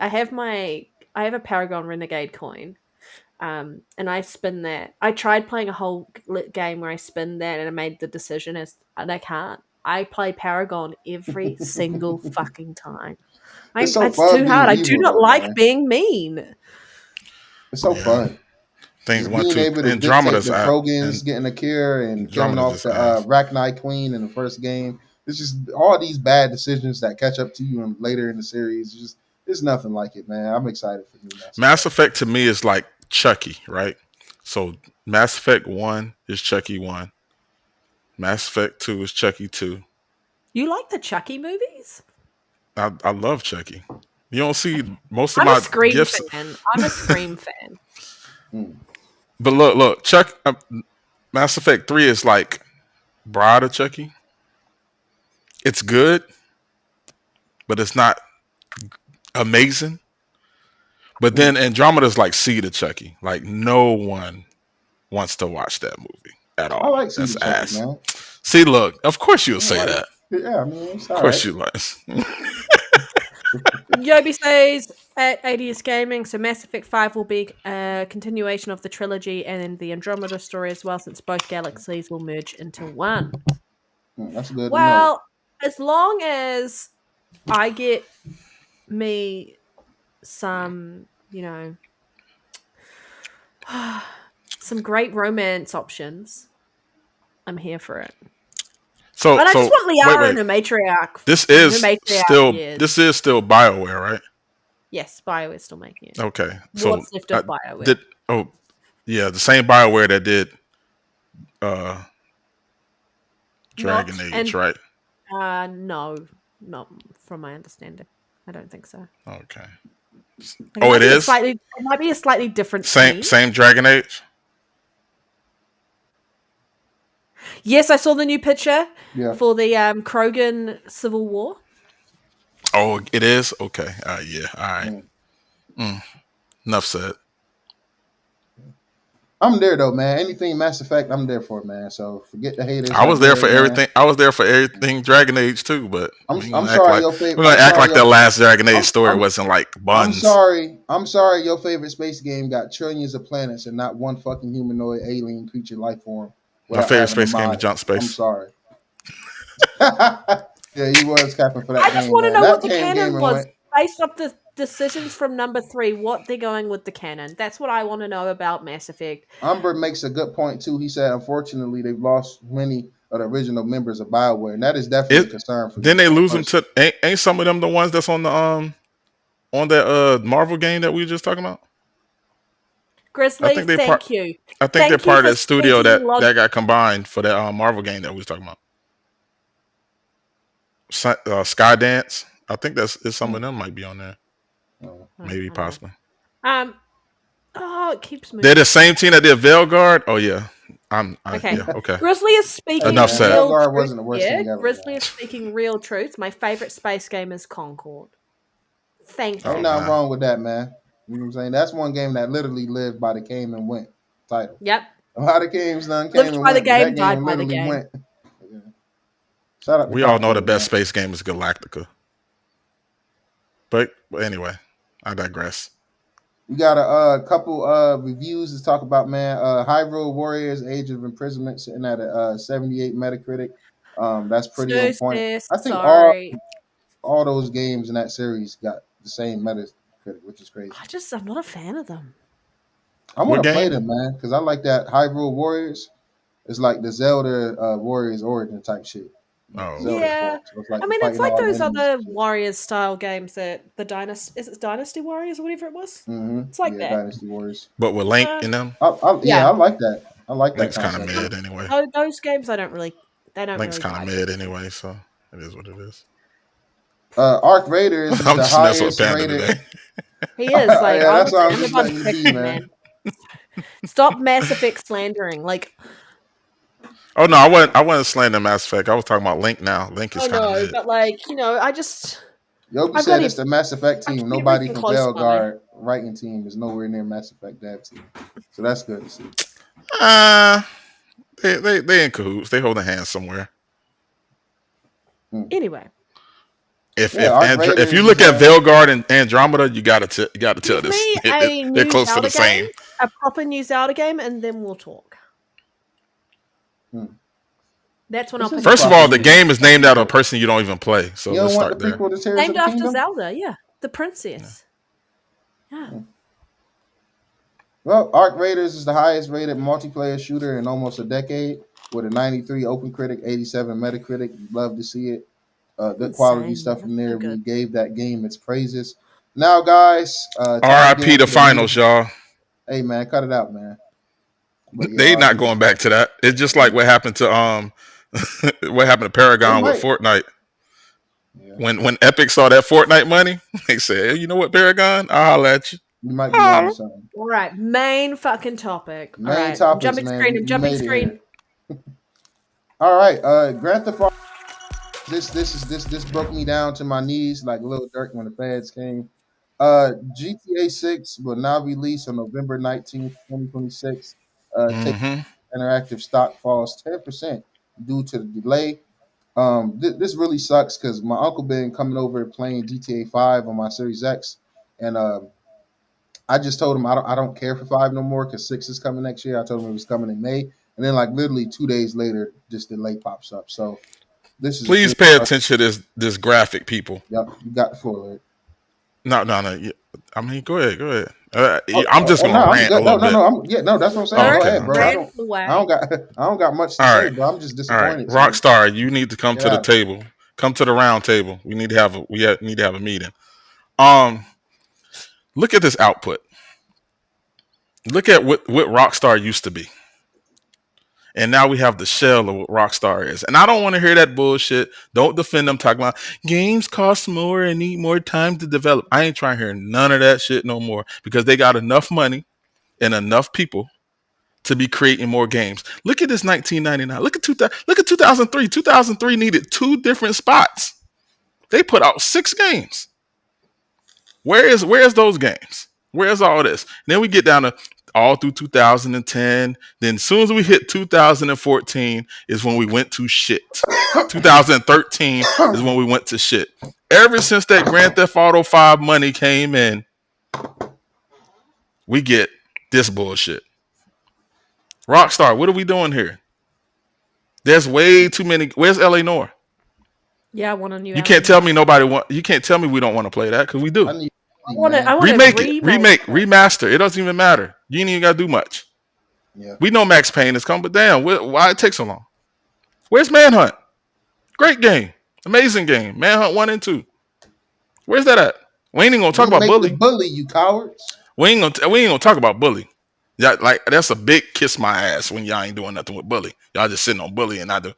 Paragon Renegade coin. And I spin that. I tried playing a whole game where I spin that, and I made the decision and I can't. I play Paragon every single fucking time. It's so It's fun too hard. being I do evil, not though, like man. being mean. It's so yeah. fun. Things Just one, being two. able to dictate Andromeda's the at and Krogans getting a cure and killing Andromeda's off just the ass. Rachni Queen in the first game. It's just all these bad decisions that catch up to you later in the series. It's nothing like it, man. I'm excited for new Mass Mass Effect. Effect to me is like Chucky, right? So Mass Effect 1 is Chucky 1. Mass Effect 2 is Chucky 2. You like the Chucky movies? I love Chucky. You don't see Okay. most of I'm a my Scream gifts, fan. I'm a Scream fan. Mm. but look, Mass Effect 3 is like Bride of Chucky. It's good, but it's not amazing. But Mm. then Andromeda's like Seed of Chucky. Like no one wants to watch that movie at I all. like That's Cedar Chucky, ass. man. See, look, of course you'll I say like that. it. Yeah, I mean it's Of all right. course you like. Yobi says at 80s Gaming, so Mass Effect 5 will be a continuation of the trilogy and the Andromeda story as well, since both galaxies will merge into one. That's good to know. Well, as long as I get me some, some great romance options, I'm here for it. So And I just want Liara wait. and her matriarch. This In her is matriarch years. still BioWare, right? Yes, BioWare's still making it. Okay. So What's left of BioWare? the same BioWare that did Dragon Not Age, and right? no, not from my understanding. I don't think so. Okay. Like, Oh, it is? It might be a slightly different team. Same Dragon Age? Yes, I saw the new picture Yeah. for the Krogan Civil War. Oh, it is? Okay. Yeah. All right. Mm. Enough said. I'm there though, man. Anything Mass Effect, I'm there for, man. So forget the haters I out was there there, for man. everything. I was there for everything Dragon Age too, but we ain't I'm gonna act sorry like your favorite. we're gonna act like the last Dragon Age story wasn't like I'm buns. sorry. I'm sorry. Your favorite space game got trillions of planets and not one fucking humanoid alien creature life form My without favorite having a space game is mod. Jump Space. I'm sorry. Yeah, he was capping for that I just game, want to man. know That what the game canon gaming was went. based off the decisions from number 3. What they're going with the canon. That's what I want to know about Mass Effect. Umber makes a good point too. He said, unfortunately, they've lost many of the original members of Bioware, and that is definitely a concern for me. Then they lose them personally. to ain't some of them the ones that's on the on that Marvel game that we were just talking about? Grizzly, think they thank you. I think they're Thank you part of for the studio speaking that got combined for the Marvel game that we was talking about. Skydance. I think some of them might be on there. Maybe possibly. Oh, it keeps moving. They're the same team that did Veilguard. Oh yeah. Okay. Yeah, okay. Grizzly is speaking Enough said. real Veilguard truth wasn't the worst here. thing ever. Grizzly Man. is speaking real truth. My favorite space game is Concord. Thank you. Ain't nothing wrong with that, man. You know what I'm saying? That's one game that literally lived by the came and went title. Yep. A lot of games done came Lived and by the went, but game, that died game by the literally game. went. Yeah. Shout out to We all know the Concord, best man. space game is Galactica. But anyway, I digress. We got a couple reviews to talk about, man. Hyrule Warriors Age of Imprisonment sitting at a 78 Metacritic. That's pretty on point. I think sorry. all those games in that series got the same Metacritic, which is crazy. I'm not a fan of them. I want What to play game? them, man, because I like that Hyrule Warriors. It's like the Zelda Warriors Origin type shit. Oh, Zelda Yeah. form. So it's like I mean, it's fighting like all the those enemies other and shit. Warriors style games that the Dynasty, is it Dynasty Warriors or whatever it was? Mhm. It's like Yeah, that. Dynasty Warriors. but with Link in them, Yeah, I like that. I like that Link's kind of concept. mid anyway. Those games I don't really. They don't Link's really. kind of mid anyway, so it is what it is. Arc Raiders is I'm the just messing with highest Panda rated. today. He is like Yeah, that's why I'm just everyone's letting you be, picking, man. Stop Mass Effect slandering. Like, Oh no, I wasn't slandering Mass Effect. I was talking about Link now. Link is oh kind of no, mid. but like I just. Yogi I've said got it's the Mass Effect I team. keep Nobody everything from close by. Veilguard writing team is nowhere near Mass Effect dev team. So that's good to see. They in cahoots. They holding hands somewhere. Anyway. If Arc Raiders if you look at Veilguard and Andromeda, you gotta tell Give this. me a They're new close to Zelda the same. game, a proper new Zelda game, and then we'll talk. That's when I'll pick. First of all, the game is named after a person you don't even play. So You let's don't want start the there. prequel to Tears Named of the after Kingdom? Zelda, yeah, the princess. Yeah. Well, Arc Raiders is the highest rated multiplayer shooter in almost a decade with a 93 OpenCritic, 87 Metacritic. Love to see it. Good quality Insane. stuff in That's there. so We good. gave that game its praises. Now, guys, time to RIP get the into finals, y'all. Hey, man, cut it out, man. But, They not RIP. going back to that. It's just like what happened to what happened to Paragon with Fortnite. Yeah. When Epic saw that Fortnite money, they said, "You know what, Paragon? I'll holler at you." You might be on something. All right, main fucking topic. Main All right, topics, jumping man. screen. You I'm jumping made it screen. here. All right, Grand Theft Auto. This broke me down to my knees like Lil Durk when the feds came. GTA 6 will now release on November 19th, 2026. Interactive stock falls 10% due to the delay. This really sucks because my uncle been coming over playing GTA 5 on my Series X, and I just told him I don't care for 5 no more because 6 is coming next year. I told him it was coming in May, and then like literally 2 days later, this delay pops up. So this is Please pay attention to this graphic, people. Yep, you got the floor, Larry. No. I mean, go ahead. I'm just gonna rant a little bit. No, that's what I'm saying. Go ahead, bro. Okay. I don't got much to say, bro. I'm just disappointed. All right, Rockstar, you need to come to the table. Come to the round table. We need to have a meeting. Look at this output. Look at what Rockstar used to be. And now we have the shell of what Rockstar is. And I don't want to hear that bullshit. Don't defend them talking about games cost more and need more time to develop. I ain't trying to hear none of that shit no more because they got enough money and enough people to be creating more games. Look at this 1999. Look at 2003. 2003 needed 2 different spots. They put out 6 games. Where's those games? Where's all this? And then we get down to all through 2010. Then as soon as we hit 2014 is when we went to shit. 2013 is when we went to shit. Ever since that Grand Theft Auto 5 money came in, we get this bullshit. Rockstar, what are we doing here? There's way too many. Where's LA Noire? Yeah, I want a new. You can't tell me You can't tell me we don't want to play that because we do. I want remake it, remaster. It doesn't even matter. You ain't even gotta do much. Yeah. We know Max Payne is coming, but damn, why it take so long? Where's Manhunt? Great game, amazing game. Manhunt 1 and 2. Where's that at? We ain't even gonna talk about Bully. Bully, you cowards. We ain't gonna talk about Bully. Yeah, like that's a big kiss my ass when y'all ain't doing nothing with Bully. Y'all just sitting on Bully and not do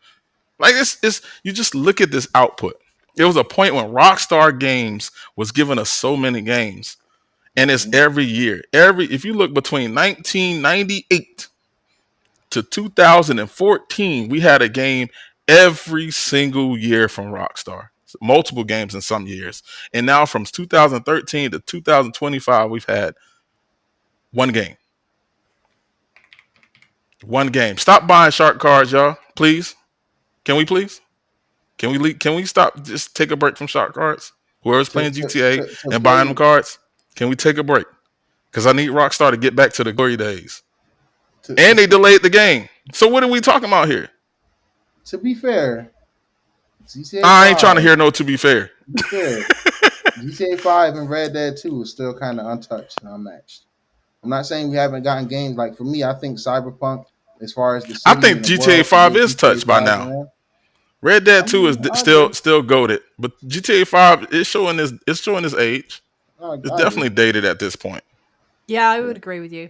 like it's you just look at this output. There was a point when Rockstar Games was giving us so many games, and it's Mhm. every year. If you look between 1998 to 2014, we had a game every single year from Rockstar. Multiple games in some years. And now from 2013 to 2025, we've had one game. One game. Stop buying shark cards, y'all. Please. Can we please? Can we stop? Just take a break from shark cards. Whoever's To playing to GTA to and buying them play cards, can we take a break? Because I need Rockstar to get back to the glory days. to And they play. delayed the game. So what are we talking about here? To be fair, GTA I ain't trying to Five. hear no. To be fair, To be fair, GTA 5 and Red Dead 2 is still kind of untouched and unmatched. I'm not saying we haven't gotten games like for me. I think Cyberpunk, as far as the I city think and the GTA world, can 5 get is GTA touched by 5 now. around. Red Dead I 2 is mean, I still agree. still goaded, but GTA 5 is showing its age. It's I agree. definitely dated at this point. Yeah, I Yeah. would agree with you.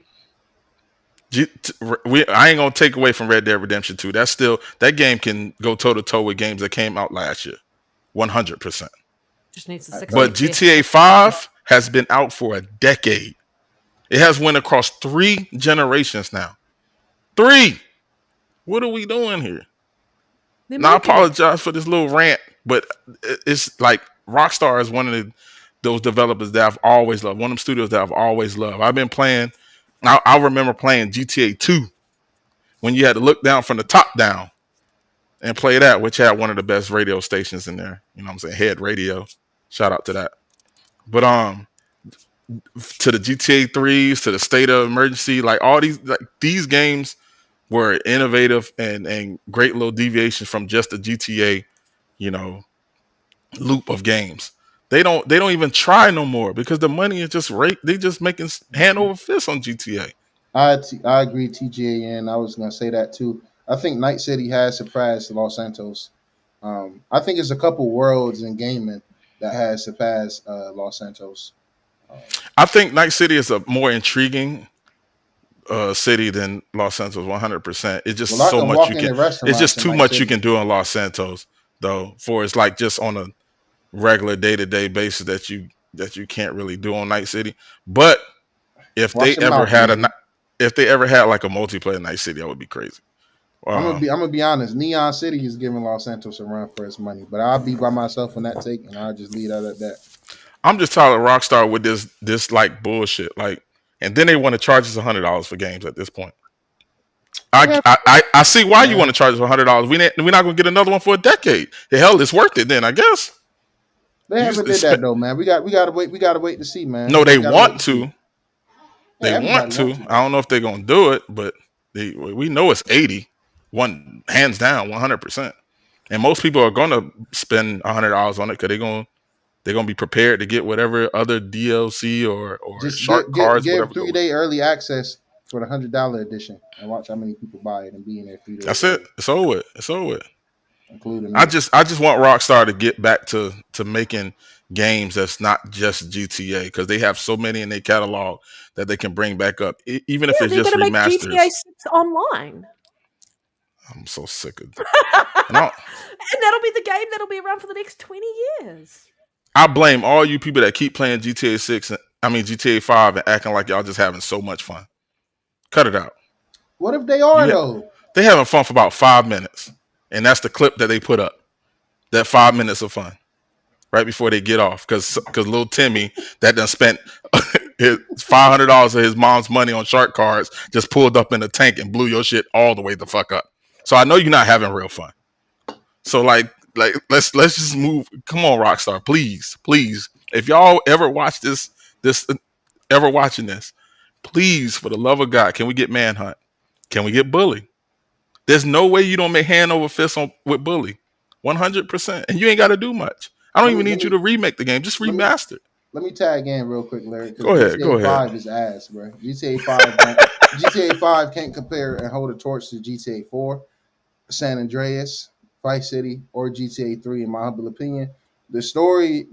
I ain't gonna take away from Red Dead Redemption 2. That's still that game can go toe to toe with games that came out last year, 100%. Just needs the I 60 But thought FPS. GTA 5 has been out for a decade. It has went across 3 generations now. Three. What are we doing here? They're Now I milking it. apologize for this little rant, but it's like Rockstar is one of those developers that I've always loved. One of them studios that I've always loved. I've been playing. I remember playing GTA 2 when you had to look down from the top down and play that, which had one of the best radio stations in there. You know what I'm saying? Head Radio. Shout out to that. But to the GTA 3s, to the State of Emergency, like all these games were innovative and great little deviations from just the GTA, you know, loop of games. They don't even try no more because the money is just rate. They just making hand over fist on GTA. I agree, TGA, and I was gonna say that too. I think Night City has surpassed Los Santos. I think it's a couple worlds in gaming that has surpassed Los Santos. Um, I think Night City is a more intriguing city than Los Santos. 100%. It's just well, I so can much walk you can. into It's restaurants just in too Night much you City. can do in Los Santos though. For it's like just on a regular day to day basis that you can't really do on Night City. But if they Watch your ever mouth, had man. if they ever had like a multiplayer Night City, I would be crazy. Uh, I'm gonna be honest. Neon City is giving Los Santos a run for its money, but I'll be by myself on that take, and I'll just leave that at that. I'm just tired of Rockstar with this like bullshit. Like, and then they want to charge us $100 for games at this point. They I have, I, I see why you want man. to charge us $100. We're not gonna get another one for a decade. The hell, it's worth it then, I guess. They You haven't did spend, that though, man. We gotta wait to see, man. no, We they gotta wait want to see. to. Yeah, They want everybody to. wants to. I don't know if they're gonna do it, but we know it's 80, one hands down, 100%. And most people are gonna spend $100 on it because they're gonna be prepared to get whatever other DLC or Just shark cards, give whatever 3 day early access for the $100 edition, and watch how many people buy it and be in there 3 days That's it. early, It's over with. It's over with. including I me. just I just want Rockstar to get back to making games that's not just GTA because they have so many in their catalog that they can bring back up, even if Yeah, it's they're just going to make GTA remasters. 6 online. I'm so sick of. And And that'll be the game that'll be around for the next 20 years. I blame all you people that keep playing GTA 6. I mean GTA 5 and acting like y'all just having so much fun. Cut it out. What if they are You though? they having fun for about 5 minutes, and that's the clip that they put up. That 5 minutes of fun right before they get off because little Timmy that done spent his $500 of his mom's money on shark cards just pulled up in the tank and blew your shit all the way the fuck up. So I know you're not having real fun. So like let's just move. Come on, Rockstar, please. If y'all ever watch this ever watching this, please, for the love of God, can we get Manhunt? Can we get Bully? There's no way you don't make hand over fist with Bully, 100%, and you ain't got to do much. I don't Let me even let need you me to remake the game. Just let me remaster it. let me tag in real quick, Larry, because Go ahead. Go GTA ahead. 5 is ass, bro. GTA 5 can't compare and hold a torch to GTA 4, San Andreas, Vice City, or GTA 3. In my humble opinion, the story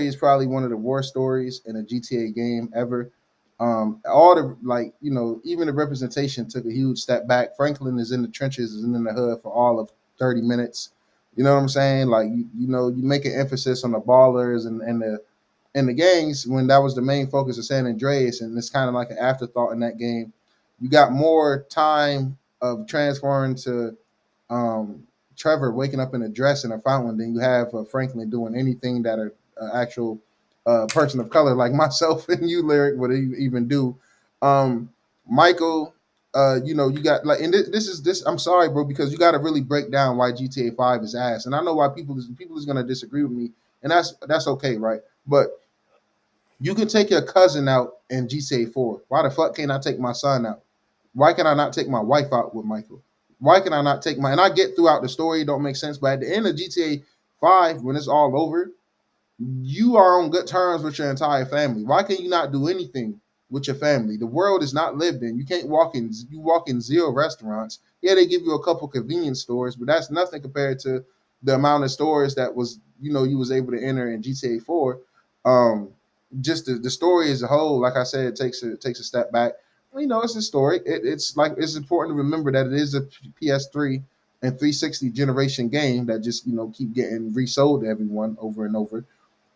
is probably one of the worst stories in a GTA game ever. All the like, even the representation took a huge step back. Franklin is in the trenches, is in the hood for all of 30 minutes. You know what I'm saying? Like you make an emphasis on the ballers and the gangs when that was the main focus of San Andreas, and it's kind of like an afterthought in that game. You got more time of transferring to Trevor waking up in a dress in a fountain than you have Franklin doing anything that an actual person of color like myself and you, Lyric, would even do. Um, Michael, you got like, and this is this. I'm sorry, bro, because you got to really break down why GTA 5 is ass, and I know why people is gonna disagree with me, and that's okay, right? But you can take your cousin out in GTA 4. Why the fuck can't I take my son out? Why can I not take my wife out with Michael? Why can I not take my, and I get throughout the story, it don't make sense, but at the end of GTA 5, when it's all over, you are on good terms with your entire family. Why can you not do anything with your family? The world is not lived in. You can't walk in 0 restaurants. Yeah, they give you a couple convenience stores, but that's nothing compared to the amount of stores that was, you was able to enter in GTA 4. Um, just the story as a whole, like I said, it takes a step back. It's historic. It's like it's important to remember that it is a PS3 and 360 generation game that just keep getting resold to everyone over and over.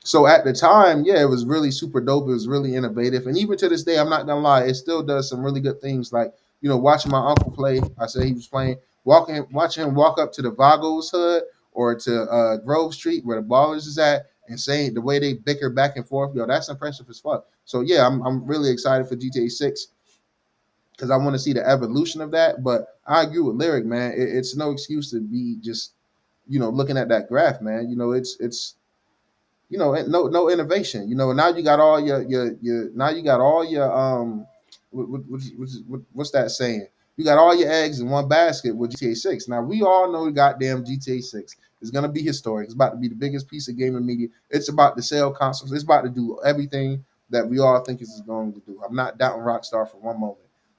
So at the time, yeah, it was really super dope. It was really innovative, and even to this day, I'm not gonna lie, it still does some really good things. Like watching my uncle play. I said he was playing, watching him walk up to the Vagos hood or to Grove Street where the Ballers is at, and saying the way they bicker back and forth. Yo, that's impressive as fuck. So yeah, I'm really excited for GTA 6 because I want to see the evolution of that. But I agree with Lyric, man. It's no excuse to be just looking at that graph, man. It's no innovation. Now you got all your now you got all your what's that saying? You got all your eggs in one basket with GTA 6. Now we all know the goddamn GTA 6 is gonna be historic. It's about to be the biggest piece of gaming media. It's about to sell consoles. It's about to do everything that we all think it's going to do. I'm not doubting Rockstar for one moment.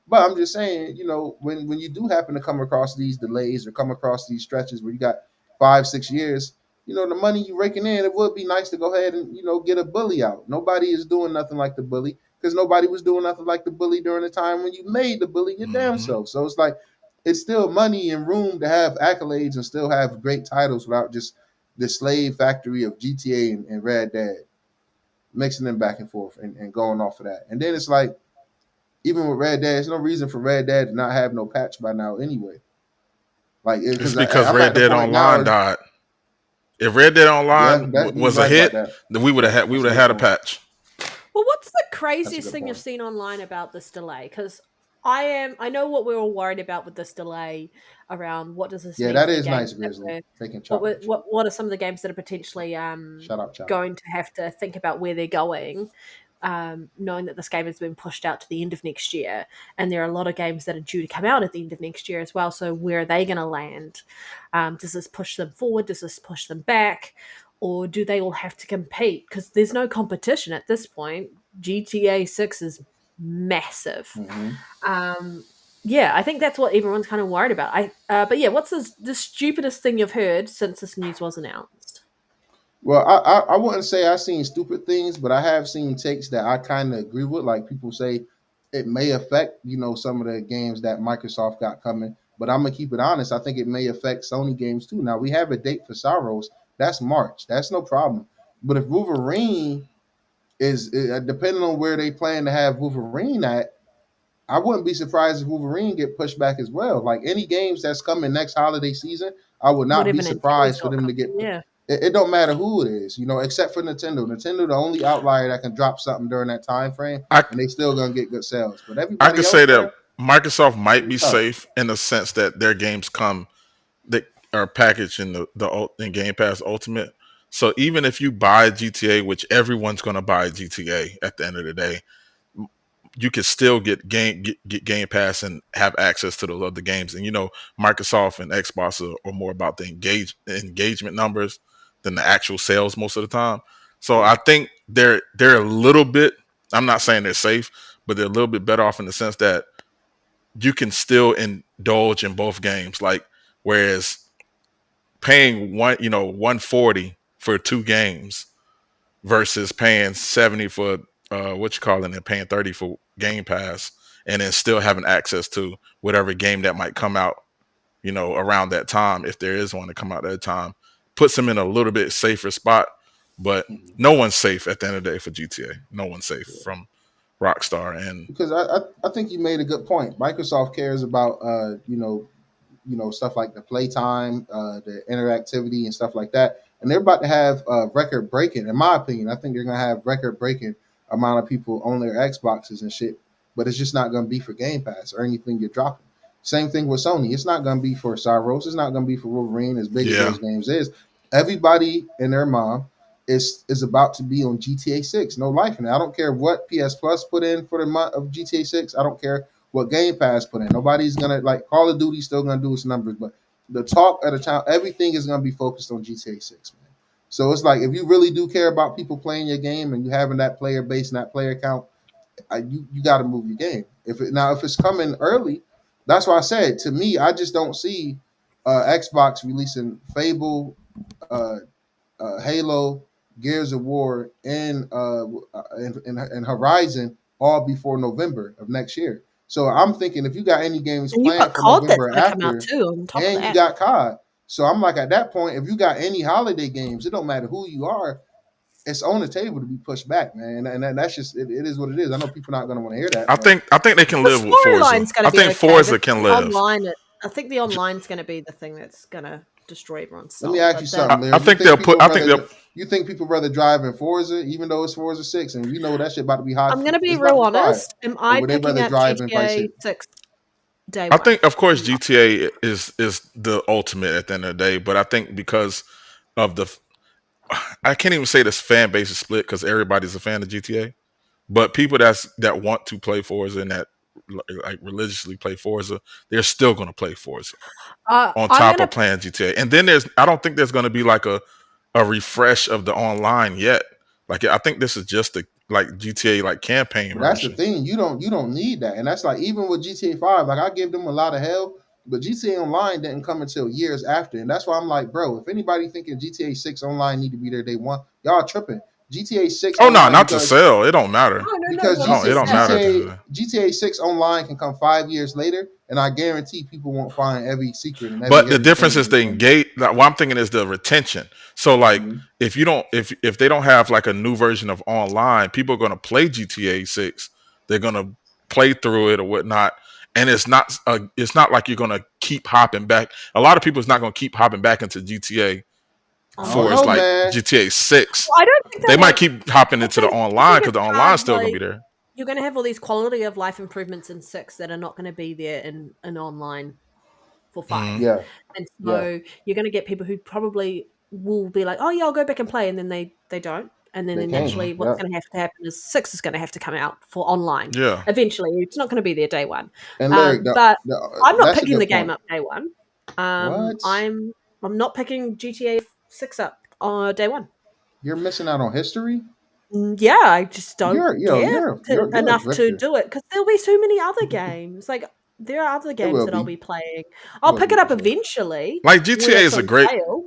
But I'm just saying, when you do happen to come across these delays or come across these stretches where you got 5, 6 years, the money you raking in, it would be nice to go ahead and get a bully out. Nobody is doing nothing like the bully because nobody was doing nothing like the bully during the time when you made the bully your damn Hmm. self. So it's like it's still money and room to have accolades and still have great titles without just the slave factory of GTA and Red Dead mixing them back and forth and going off of that. And then it's like even with Red Dead, there's no reason for Red Dead to not have no patch by now anyway. Like It's because because I'm Red at the Dead point now. Online died. If Red Dead Yeah, Online that you're was a right about hit, that. then we would have Yeah, had we that's would a have good had a point. patch. Well, what's the That's a craziest good thing you've point. seen online about this delay? Because I know what we're all worried about with this delay around what does this Yeah, mean that for the is games nice, that Grizzly. we're Taking what chocolate chip. what are some of the games that are potentially Shout out chocolate. going to have to think about where they're going, knowing that this game has been pushed out to the end of next year, and there are a lot of games that are due to come out at the end of next year as well. So where are they going to land? Does this push them forward? Does this push them back? Or do they all have to compete? Because there's no competition at this point. GTA 6 is massive. Hmm. Um, yeah, I think that's what everyone's kind of worried about. But yeah, what's the stupidest thing you've heard since this news was announced? Well, I wouldn't say I've seen stupid things, but I have seen takes that I kind of agree with. Like people say it may affect, some of the games that Microsoft got coming. But I'm gonna keep it honest. I think it may affect Sony games too. Now we have a date for Sorrows. That's March. That's no problem. But if Wolverine is depending on where they plan to have Wolverine at, I wouldn't be surprised if Wolverine get pushed back as well. Like any games that's coming next holiday season, I would not be Whatever Nintendo's surprised for got them to coming, get. yeah. It don't matter who it is, except for Nintendo. Nintendo, the only outlier that can drop something during that time frame, I and they still gonna get good sales. But I everybody could else, say bro, that Microsoft might pretty be tough. safe in the sense that their games come that are packaged in in Game Pass Ultimate. So even if you buy GTA, which everyone's going to buy GTA at the end of the day, you can still get Game Pass and have access to those other games. And Microsoft and Xbox are more about the engagement numbers than the actual sales most of the time. So Yeah. I think they're a little bit. I'm not saying they're safe, but they're a little bit better off in the sense that you can still indulge in both games. Like whereas paying 140 for 2 games versus paying 70 for what you calling it, paying 30 for Game Pass and then still having access to whatever game that might come out, around that time, if there is one to come out at that time, puts them in a little bit safer spot. But no one's safe at the end of the day for GTA. No one's safe from Rockstar. And Because I think you made a good point. Microsoft cares about stuff like the playtime, the interactivity, and stuff like that. And they're about to have record breaking. In my opinion, I think they're gonna have record breaking amount of people on their Xboxes and shit. But it's just not gonna be for Game Pass or anything you're dropping. Same thing with Sony. It's not gonna be for Cyros. It's not gonna be for Wolverine. As big as yeah, those games is, everybody and their mom is about to be on GTA 6. No life in it. I don't care what PS Plus put in for the month of GTA 6. I don't care what Game Pass put in. Nobody's gonna like Call of Duty still gonna do its numbers, but the talk at the time, everything is gonna be focused on GTA 6, man. So it's like if you really do care about people playing your game and you having that player base and that player count, you got to move your game. If it's coming early, that's why I said to me, I just don't see Xbox releasing Fable, uh, Halo, Gears of War, and Horizon all before November of next year. So I'm thinking if you got any games And you've planned got for COD that's November going to come out after, too on top of and you that. got COD, so I'm like at that point, if you got any holiday games, it don't matter who you are, it's on the table to be pushed back, man. And that's just it is what it is. I know people are not going to want to hear that, I but think they can The live with Forza. storyline's going I to be think okay, Forza but can the live. online, I think the online's going to be the thing that's going to destroy everyone's let soul. me ask But you the- something, Larry. I think they'll put. I think they'll. You think people rather drive in Forza, even though it's Forza 6, and we know that shit about to be hot. I'm going to be it's about real to be fire. honest. Am Or I would they picking rather up drive in Vice GTA City? 6 day I one? think, of course, No. GTA is the ultimate at the end of the day. But I think because of I can't even say this fan base is split because everybody's a fan of GTA. But people that want to play Forza and that like religiously play Forza, they're still going to play Forza on I'm top going of to. playing GTA. And then I don't think there's going to be like a refresh of the online yet. Like I think this is just the like GTA like campaign But that's the version. thing. You don't need that. And that's like even with GTA 5, like I give them a lot of hell, but GTA Online didn't come until years after. And that's why I'm like, bro, if anybody thinking GTA 6 Online need to be there day one, y'all tripping. GTA 6 Oh no, Online not to sell. It don't matter. No, because not It to don't sell. matter at the end of the day. GTA 6 Online can come 5 years later, and I guarantee people won't find every secret and But the everything difference is in the the game. engage. Like, what I'm thinking is the retention. So like, Mhm. if they don't have like a new version of online, people are going to play GTA 6. They're going to play through it or whatnot, and it's not like you're going to keep hopping back. A lot of people is not going to keep hopping back into GTA I don't for it's know, like man. GTA 6. Well, I don't think They that might works. keep hopping I into the think online because the it's online's hard, still going to like, be there. you're going to have all these quality of life improvements in 6 that are not going to be there in online for 5. Mhm. Yeah, And yeah. so you're going to get people who probably will be like, oh, yeah, I'll go back and play. And then they don't. And then They can. eventually Yeah. what's going to have to happen is 6 is going to have to come out for online. Yeah. Eventually. It's not going to be there day one. And Larry, But I'm not that's a picking the good game point. up day one. What? I'm not picking GTA 6 up on day one. You're missing out on history. Yeah, I just don't You're a enough to drifter. do it because there'll be so many other games. Like there are other There games will that I'll be. be playing. I'll will pick be it up for sure. eventually Like when GTA it's is a on great. sale.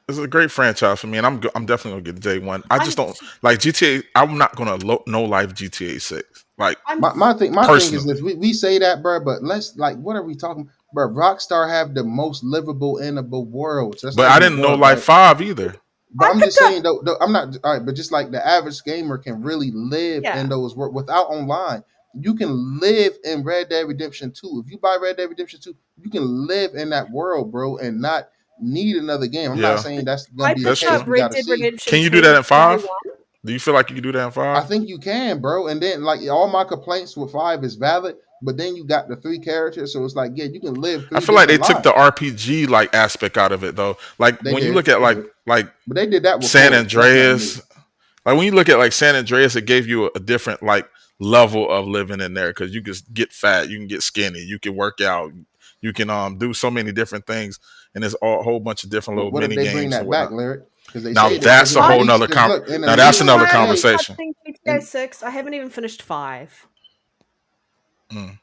It's a great franchise for me, and I'm definitely gonna get day one. I just I'm don't like GTA. I'm not gonna no life GTA 6. Like I'm My thing is personally, this: we say that, bro, but let's like, what are we talking, bro? Rockstar have the most livable, endable worlds. That's but not I even a didn't know world, life right? 5 either. But I I'm just picked up saying, though, I'm not all right. But just like the average gamer can really live in yeah. those worlds without online. You can live in Red Dead Redemption 2. If you buy Red Dead Redemption 2, you can live in that world, bro, and not need another game. I'm not Yeah, saying that's gonna I be the that's picked case. true. up We Red got to Dead see. Redemption Can you do 2 that in day 5? one. Do you feel like you can do that in I 5? think you can, bro. And then like all my complaints with 5 is valid, but then you got the 3 characters, so it's like, yeah, you can live I 3 feel like they different took the lives. RPG like aspect out of it though. Like They when you look did, at they did, like but they did that with San 4. That's nothing new. Andreas. Like when you look at like San Andreas, it gave you a different like level of living in there because you can get fat, you can get skinny, you can work out, you can do so many different things, and there's a whole bunch of different little What if mini they bring games and that back, whatnot. Lyric? Because they Now say that because that's a in the whole I'm least, nother because look, in the now I'm that's least another currently GTA, conversation. touching GTA and 6. I haven't even finished 5. Mm.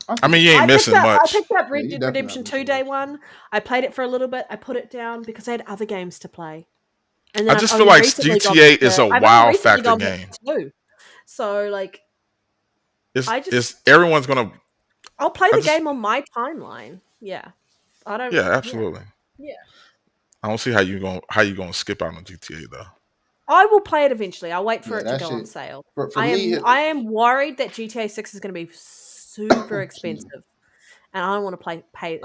I I mean, you I ain't picked missing up much. Red you Dead definitely not Redemption 2 missing day much. one. I played it for a little bit. I put it down because I had other games to play. And I then just feel like GTA is a I've only wow recently factor gone back game. to 2. So like it's everyone's gonna. I'll play I the just game on my timeline. Yeah, I don't. yeah, Yeah, absolutely. yeah. I don't see how you gonna skip out on GTA though. I will play it eventually. I'll wait for Yeah, it to that go on shit. sale. For me, I am worried that GTA 6 is going to be super excuse me. expensive, and I don't want to pay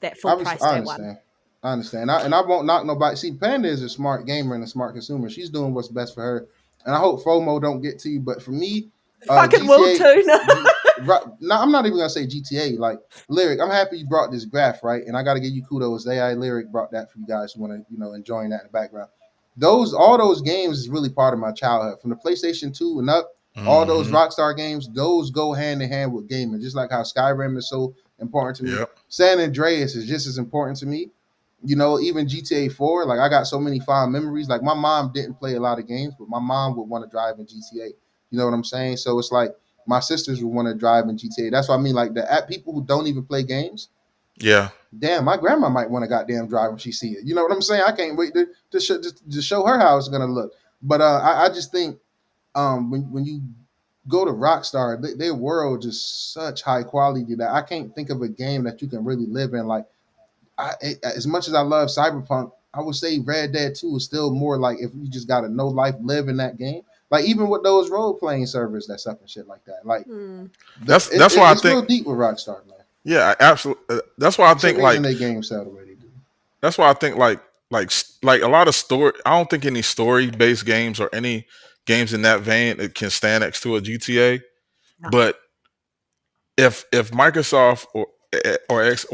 that full Obviously, price I day one. understand. I understand. And I won't knock nobody. See, Panda is a smart gamer and a smart consumer. She's doing what's best for her. And I hope FOMO don't get to you. But for me, Fucking will GTA. too. No. No, I'm not even gonna say GTA. Like Lyric, I'm happy you brought this graph, right? And I got to give you kudos. AI Lyric brought that for you guys who want to, enjoying that in the background. All those games is really part of my childhood. From the PlayStation 2 and up, all those Hmm. Rockstar games, those go hand in hand with gaming. Just like how Skyrim is so important to me. Yep. San Andreas is just as important to me. Even GTA 4, like I got so many fond memories. Like my mom didn't play a lot of games, but my mom would want to drive in GTA. You know what I'm saying? So it's like my sisters would want to drive in GTA. That's what I mean. Like the app people who don't even play games, Yeah. damn, my grandma might want to goddamn drive when she see it. You know what I'm saying? I can't wait to show her how it's gonna look. But I just think when you go to Rockstar, their world just such high quality that I can't think of a game that you can really live in. Like as much as I love Cyberpunk, I would say Red Dead 2 is still more like if you just got to know life, live in that game. Like even with those role playing servers that's up and shit like that. Like That's why I it's think. real deep with Rockstar, man. Yeah, absolutely. That's why I It's a think reason like. they game sell the way they do. That's why I think like a lot of story. I don't think any story based games or any games in that vein it can stand next to a GTA. No. But if Microsoft or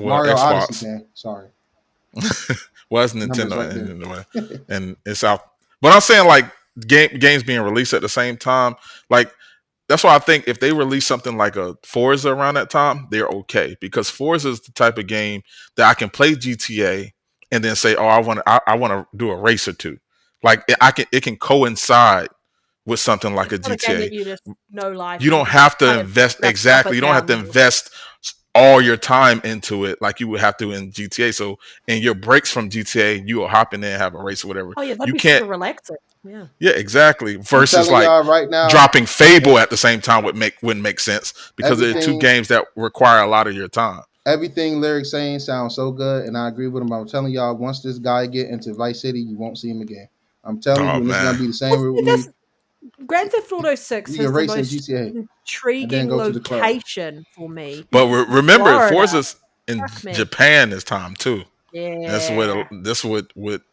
Mario Odyssey Xbox, can. Sorry. well, it's Numbers Nintendo right there. anyway, and it's out. But I'm saying like games being released at the same time, like that's why I think if they release something like a Forza around that time, they're okay because Forza is the type of game that I can play GTA and then say, oh, I want to do a race or two. Like it can coincide with something like a It's not a game GTA. that you just know life. You You don't just have to kind of invest drop exactly. it You don't have down. to invest all your time into it like you would have to in GTA. So in your breaks from GTA, you will hop in there and have a race or whatever. Oh yeah, that'd You be can't. super relaxing. Yeah. Yeah, exactly. I'm Versus telling like y'all right now, dropping Fable at the same time wouldn't make sense because they're two everything games that require a lot of your time. everything Lyric saying sounds so good, and I agree with him. I'm telling y'all, once this guy get into Vice City, you won't see him again. I'm telling Oh you, and it's gonna man, be the same with That's me. Grand Theft Auto 6 You can has the race in most GTA and then intriguing go to the club. location for me. but remember, Florida. Forza's in Fuck me. Japan this time too. That's Yeah. what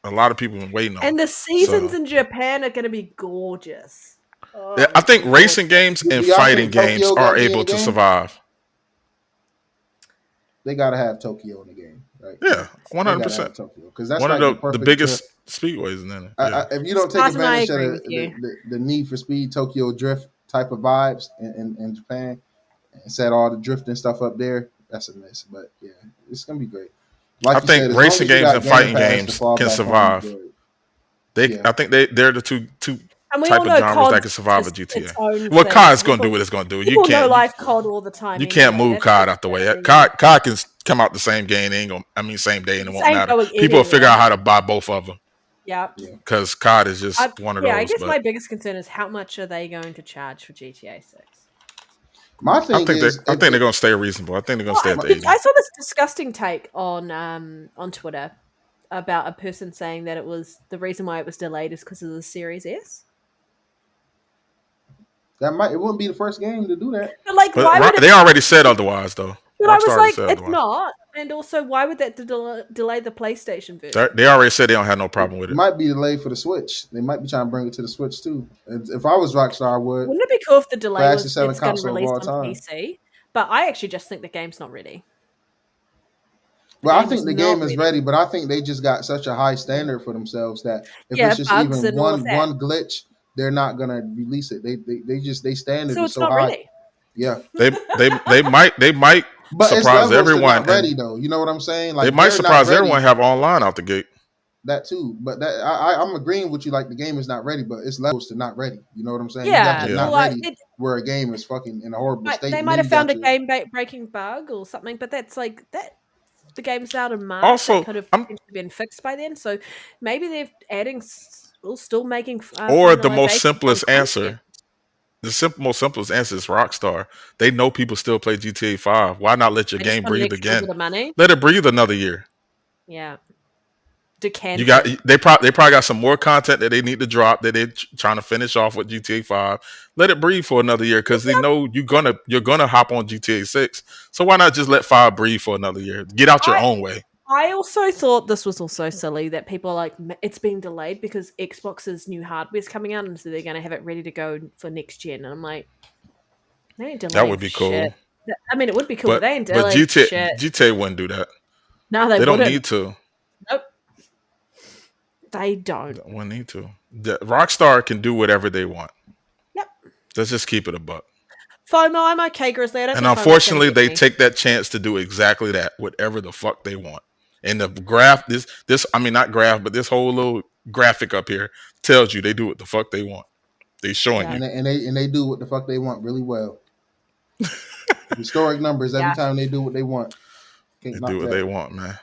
a lot of people been waiting on. And the seasons So in Japan are going to be gorgeous. Oh, yeah, they're I think gonna be gorgeous. racing games Do and y'all fighting think games Tokyo got are to be in able the to game? survive. They gotta have Tokyo in the game, right? Yeah, one They hundred gotta have percent. Tokyo because that's One of like the the perfect trip. biggest speedways in there. Yeah. If you don't take Martin, I advantage of agree with you. the Need for Speed Tokyo Drift type of vibes in Japan and set all the drifting stuff up there, that's a miss. But yeah, it's gonna be great. I Like you think said, as long racing as you games got and Game fighting Pass to games fall can back on, you survive. good. I Yeah, think they're the two And we all type of know genres that COD's can survive a just its GTA. own Well, thing. COD's gonna do what it's gonna do. People know life COD all the time You can't anyway. move That's COD just out the the way. thing. COD can come out the same game. It ain't gonna, I mean, same day, and it This won't ain't matter. going People will figure anywhere. out how to buy both of them Yeah. yeah. because COD is just one of Yeah, I those. guess But my biggest concern is how much are they going to charge for GTA 6? My I thing think is, they're gonna stay reasonable. I think they're gonna Well, stay at the 80. I saw this disgusting take on Twitter about a person saying that it was the reason why it was delayed is because of the Series S. it wouldn't be the first game to do that. But like, But why would they it? already said otherwise, though. But I Rockstar was already like, said it's otherwise. not. And also, why would that delay the PlayStation version? They already said they don't have no problem with It it. might be delayed for the Switch. They might be trying to bring it to the Switch too. And if I was Rockstar, I would. Wouldn't it be cool if the delay was Fastest selling it's going to console of release all on time. PC? But I actually just think the game's not ready. Well, I game think is the not game is ready. ready, but I think they just got such a high standard for themselves that if Yeah, it's just bugs even and all of that. one glitch, they're not gonna release it. They standard So is it's so not high. ready. Yeah, They might but it's surprise levels to everyone, not ready and though. You know what I'm saying? they Like might they're not surprise ready. everyone. Have online out the gate. That too, but that I'm agreeing with you. Like the game is not ready, but it's levels to not ready. You know what I'm saying? You got Yeah, to Yeah. not like ready where a game is fucking in a horrible state. they And might then have you got found a your game breaking bug or something, but that's like that. The game's out in March. Also, That could have I'm potentially been fixed by then. So maybe they're adding, still making or the most finalizations on simplest content. answer. most simplest answer is Rockstar. They know people still play GTA 5. Why not let your They just game want an breathe extra again? bit of money. Let it breathe another year. Yeah. You got Decant. they probably got some more content that they need to drop that they're trying to finish off with GTA 5. Let it breathe for another year because they know you're gonna hop on GTA 6. So why not just let 5 breathe for another year? Get out your own way. I also thought this was also silly that people are like, it's being delayed because Xbox's new hardware's coming out and so they're going to have it ready to go for next gen. And I'm like, they ain't That delaying would for be shit. cool. I mean, it would be cool, but they ain't But delaying for shit. GTA wouldn't do that. No, they They don't wouldn't. need to. Nope. They don't. They wouldn't need to. Rockstar can do whatever they want. Yep. Let's just keep it a buck. FOMO, I'm okay, Grizzly. I don't And think FOMO's unfortunately, gonna get they me. take that chance to do exactly that, whatever the fuck they want. And the graph, this I mean not graph, but this whole little graphic up here tells you they do what the fuck they want. They showing Yeah. you. And they do what the fuck they want really well. Historic numbers every Yeah. time they do what they want. Can't They knock do what that. they want, man.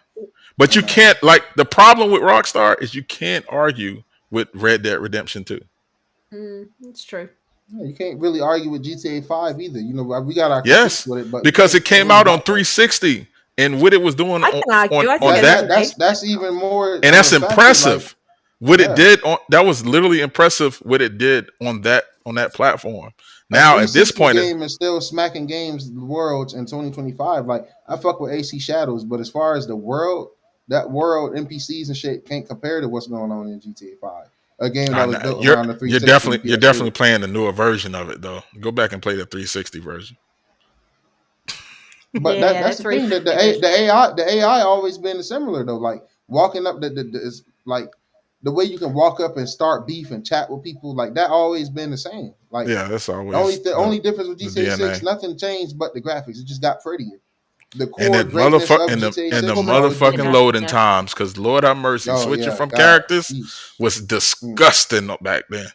But you And can't like the problem with Rockstar is you can't argue with Red Dead Redemption 2. It's true. yeah, you can't really argue with GTA 5 either. You know, we got our critiques Yes, with it, but you because it can't came really out on knock that. 360 and what it was doing I can argue. I think on it's that, amazing. That's even more and that's of a factor, impressive. like, What it yeah. did on that was literally impressive. What it did on that platform. A Now at this 360 point, game is still smacking games worlds in 2025. Like, I fuck with AC Shadows, but as far as the world, that world NPCs and shit can't compare to what's going on in GTA 5. A game that I was know, built around the 360 and you're PS3. definitely playing the newer version of it though. Go back and play the 360 version. But Yeah, that's that's the thing, that the AI always been similar though. Like walking up it's like the way you can walk up and start beef and chat with people, like that always been the same. Like Yeah, that's always the only difference with the GTA 6, DNA. nothing changed but the graphics. It just got prettier. The And core that greatness of GTA and the 6 will almost always be motherfucking there. loading yeah. times, because Lord have mercy, Oh switching yeah, from God, characters jeez. was Mm, disgusting back then.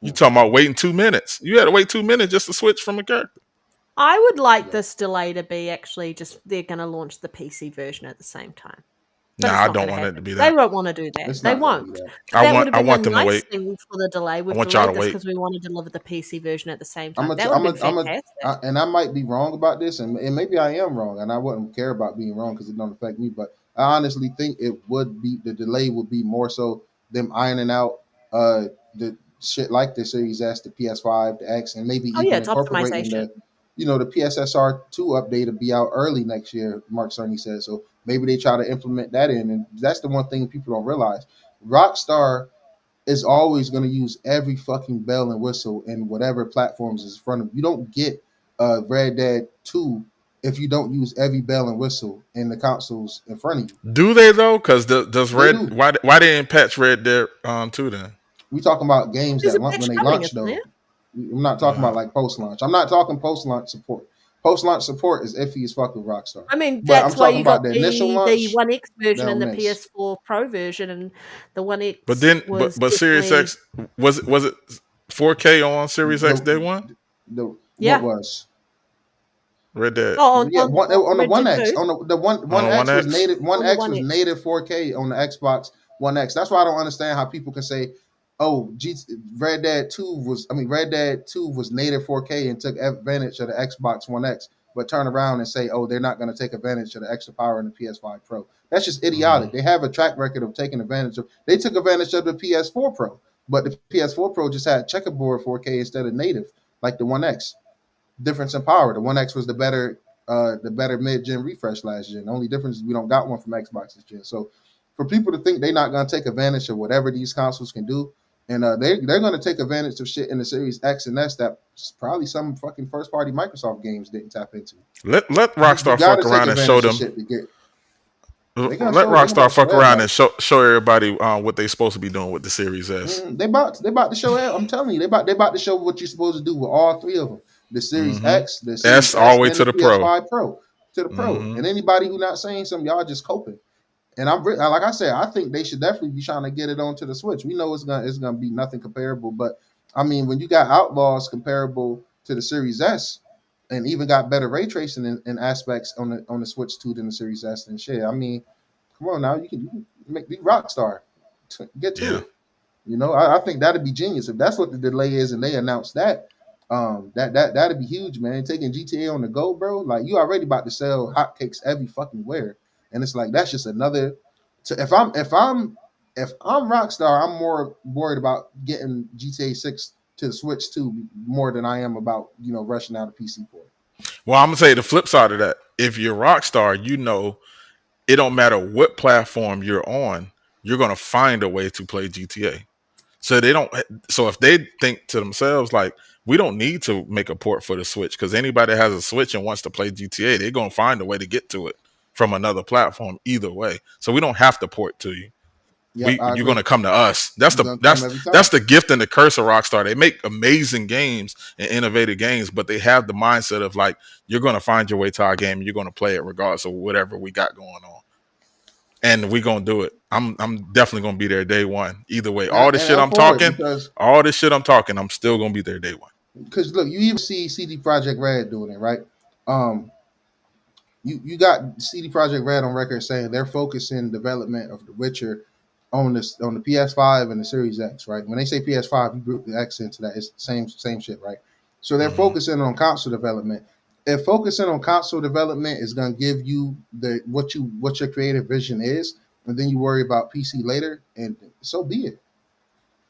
You mm, talking about mm. waiting 2 minutes? You had to wait 2 minutes just to switch from a character. I would like Yeah. this delay to be actually just they're going to launch the PC version at the same time. But Nah, it's I not don't going to want it happen. to be They that. won't want to do that. It's They not gonna be won't. that. But that would have I been the want them to nice wait. thing for the delay. We've Want y'all delayed to this wait. because we want to deliver the PC version at the same I'm time. a, That would have been I'm a, fantastic. and I might be wrong about this, and maybe I am wrong, and I wouldn't care about being wrong because it don't affect me. But I honestly think it would be the delay would be more so them ironing out the shit like the Series S, the PS5, the X, and maybe Oh yeah, even it's incorporating optimization. the PSSR 2 update to be out early next year. Mark Cerny said so. Maybe they try to implement that in, and that's the one thing people don't realize. Rockstar is always going to use every fucking bell and whistle in whatever platforms is in front of you. You don't get Red Dead 2 if you don't use every bell and whistle in the consoles in front of you. Do they though? Because does They Red do. why they didn't patch Red Dead 2 then? We talking about games There's that a patch when they coming, launch isn't there? though. I'm not talking Uh, about like post launch. I'm not talking post launch support. Post launch support is iffy as fuck with Rockstar. I mean, But I'm that's why talking you got about the initial the launch. One X version They'll and the miss. PS4 Pro version, and the One but X then was but Series definitely X was it 4K on Series X The day one? the what yeah. was Red Dead Oh, Yeah, on the Red One Dead X, 2 on the one on One X was X. native. One on the X One was X. native 4K on the Xbox One X. That's why I don't understand how people can say, "Oh, Red Dead 2 was native 4K and took advantage of the Xbox One X," but turn around and say, "Oh, they're not going to take advantage of the extra power in the PS5 Pro." That's just idiotic. Mhm. They have a track record of taking advantage of. They took advantage of the PS4 Pro, but the PS4 Pro just had checkerboard 4K instead of native, like the One X. Difference in power. The One X was the better mid-gen refresh last gen. The only difference is we don't got one from Xbox this gen. So for people to think they're not gonna take advantage of whatever these consoles can do, and they're gonna take advantage of shit in the Series X and S that probably some fucking first party Microsoft games didn't tap into. Let You Rockstar gotta fuck take around and show advantage of them. shit to get. Let They're about Rockstar to show fuck around everybody. and show everybody what they supposed to be doing with the Series S. They about to show. I'm telling you, they about to show what you're supposed to do with all three of them: the Series Mm-hmm. X, the Series S all S, the way and to the the Pro. PS5 Pro to the Pro. Mm-hmm. And anybody who not saying something, y'all just coping. And like I said, I think they should definitely be trying to get it onto the Switch. We know it's gonna be nothing comparable, but I mean, when you got Outlaws comparable to the Series S, and even got better ray tracing in aspects on the Switch 2 than the Series S and shit. I mean, come on now, you can make the Rockstar get to Yeah. it. You know, I think that'd be genius if that's what the delay is, and they announce that. That'd be huge, man. Taking GTA on the go, bro. Like you already about to sell hotcakes every fucking where, and it's like that's just another. If I'm Rockstar, I'm more worried about getting GTA 6 to the Switch 2 more than I am about rushing out a PC port. Well, I'm gonna say the flip side of that. If you're Rockstar, it don't matter what platform you're on, you're gonna find a way to play GTA. So they don't. So if they think to themselves like, we don't need to make a port for the Switch because anybody that has a Switch and wants to play GTA, they're gonna find a way to get to it from another platform either way. So we don't have to port to you. Yep, I You're agree. gonna come to us. That's You're the gonna come that's every time. that's the gift and the curse of Rockstar. They make amazing games and innovative games, but they have the mindset of like, you're gonna find your way to our game and you're gonna play it regardless of whatever we got going on. And we gonna do it. I'm definitely gonna be there day one. Either way. And I'm for it because I'm still gonna be there day one. look, you even see CD Projekt Red doing it, right? Um, you got CD Projekt Red on record saying they're focusing development of The Witcher on the PS5 and the Series X, right? When they say PS5, you group the X into that. It's the same shit, right? So they're focusing on console development. If focusing on console development is going to give you what your creative vision is, and then you worry about PC later, and so be it.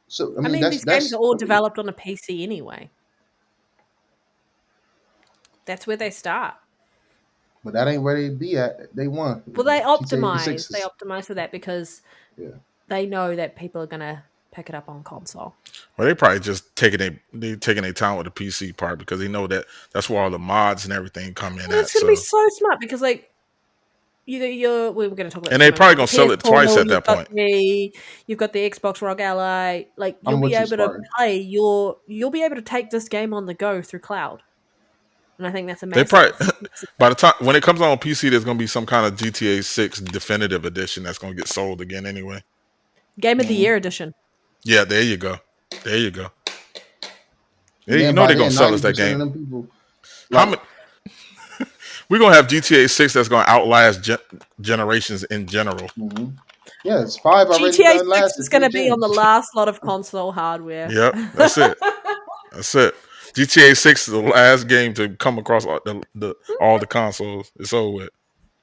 So I mean, these games are all developed on a PC anyway. That's where they start. But that ain't where they be at. They won. Well, they GTA optimize. They 6's. optimize for that because Yeah. they know that people are gonna pick it up on console. Well, they probably just taking their time with the PC part because they know that that's where all the mods and everything come in And it's gonna be so smart because like we were going to talk about, and they probably gonna sell it twice at that point. You've got the Xbox Rogue Ally. Like I'm you'll be with you, able to Spartan. play you'll be able to take this game on the go through cloud, and I think that's They amazing. probably by the time when it comes on PC, there's gonna be some kind of GTA 6 definitive edition that's gonna get sold again anyway. Game of the Year edition. Yeah, there you go. There you go. Yeah, And you then know by they're gonna then, sell us that 90% of game. them people, How like, many? We're gonna have GTA 6 that's gonna outlast generations in general. yeah, it's 5 already GTA done 6 last. is going to be on the last lot of console hardware. Yep, that's it. That's it. GTA 6 is the last game to come across all the consoles. It's over with.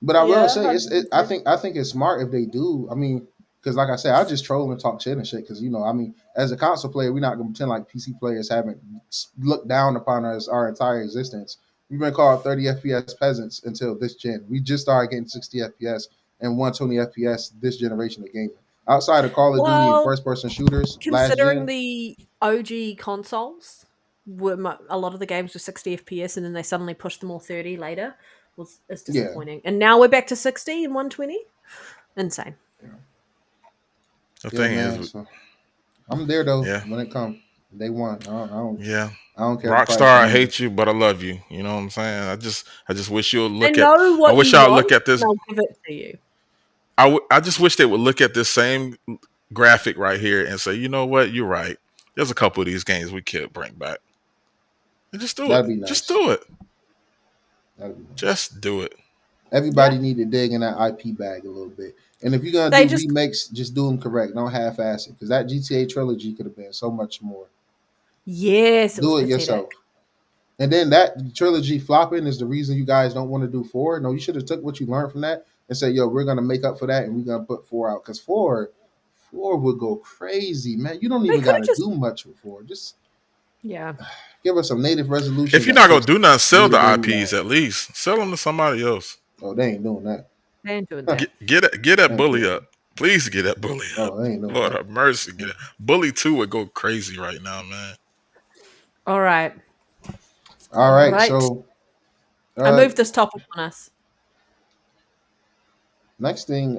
But I will Yeah, say, I 100%. think it's smart if they do. I mean, because like I said, I just troll and talk shit and shit. Because I mean, as a console player, we're not gonna pretend like PC players haven't looked down upon us our entire existence. We've been called 30 FPS peasants until this gen. We just started getting 60 FPS and 120 FPS this generation of gaming. Outside of Call of Duty and Well, first-person shooters last considering gen, the OG consoles, a lot of the games were 60 FPS, and then they suddenly pushed them all 30 later. It's disappointing. And now we're back to 60 and 120. Insane. The yeah, thing man. is, So I'm there though yeah, when it comes. Day one. yeah. I don't care. Rockstar, I hate you, but I love you. You know what I'm saying? I just wish you'll They look at. know what I wish you y'all want, look at and this. they'll give it to you. I just wish they would look at this same graphic right here and say, you know what, you're right. There's a couple of these games we could bring back. And just do That'd it. be nice. Just do it. That'd be nice. Just do it. Everybody need to dig in that IP bag a little bit. And if you're gonna do remakes, just do them correct. Don't half-ass it, because that GTA trilogy could have been so much more. Yes, do it yourself. And then that trilogy flopping is the reason you guys don't want to do 4. No, you should have took what you learned from that and said, "Yo, we're gonna make up for that, and we're gonna put 4 out." Because 4 would go crazy, man. You don't even gotta do much with 4. Just give us some native resolution. If you're not gonna do nothing, sell the IPs at least. Sell them to somebody else. Oh, they ain't doing that. They ain't doing that. Get that bully up. Please get that bully up. Oh, they ain't doing Lord that. have mercy. Get it. Bully 2 would go crazy right now, man. All right. So I moved this topic on us. Next thing,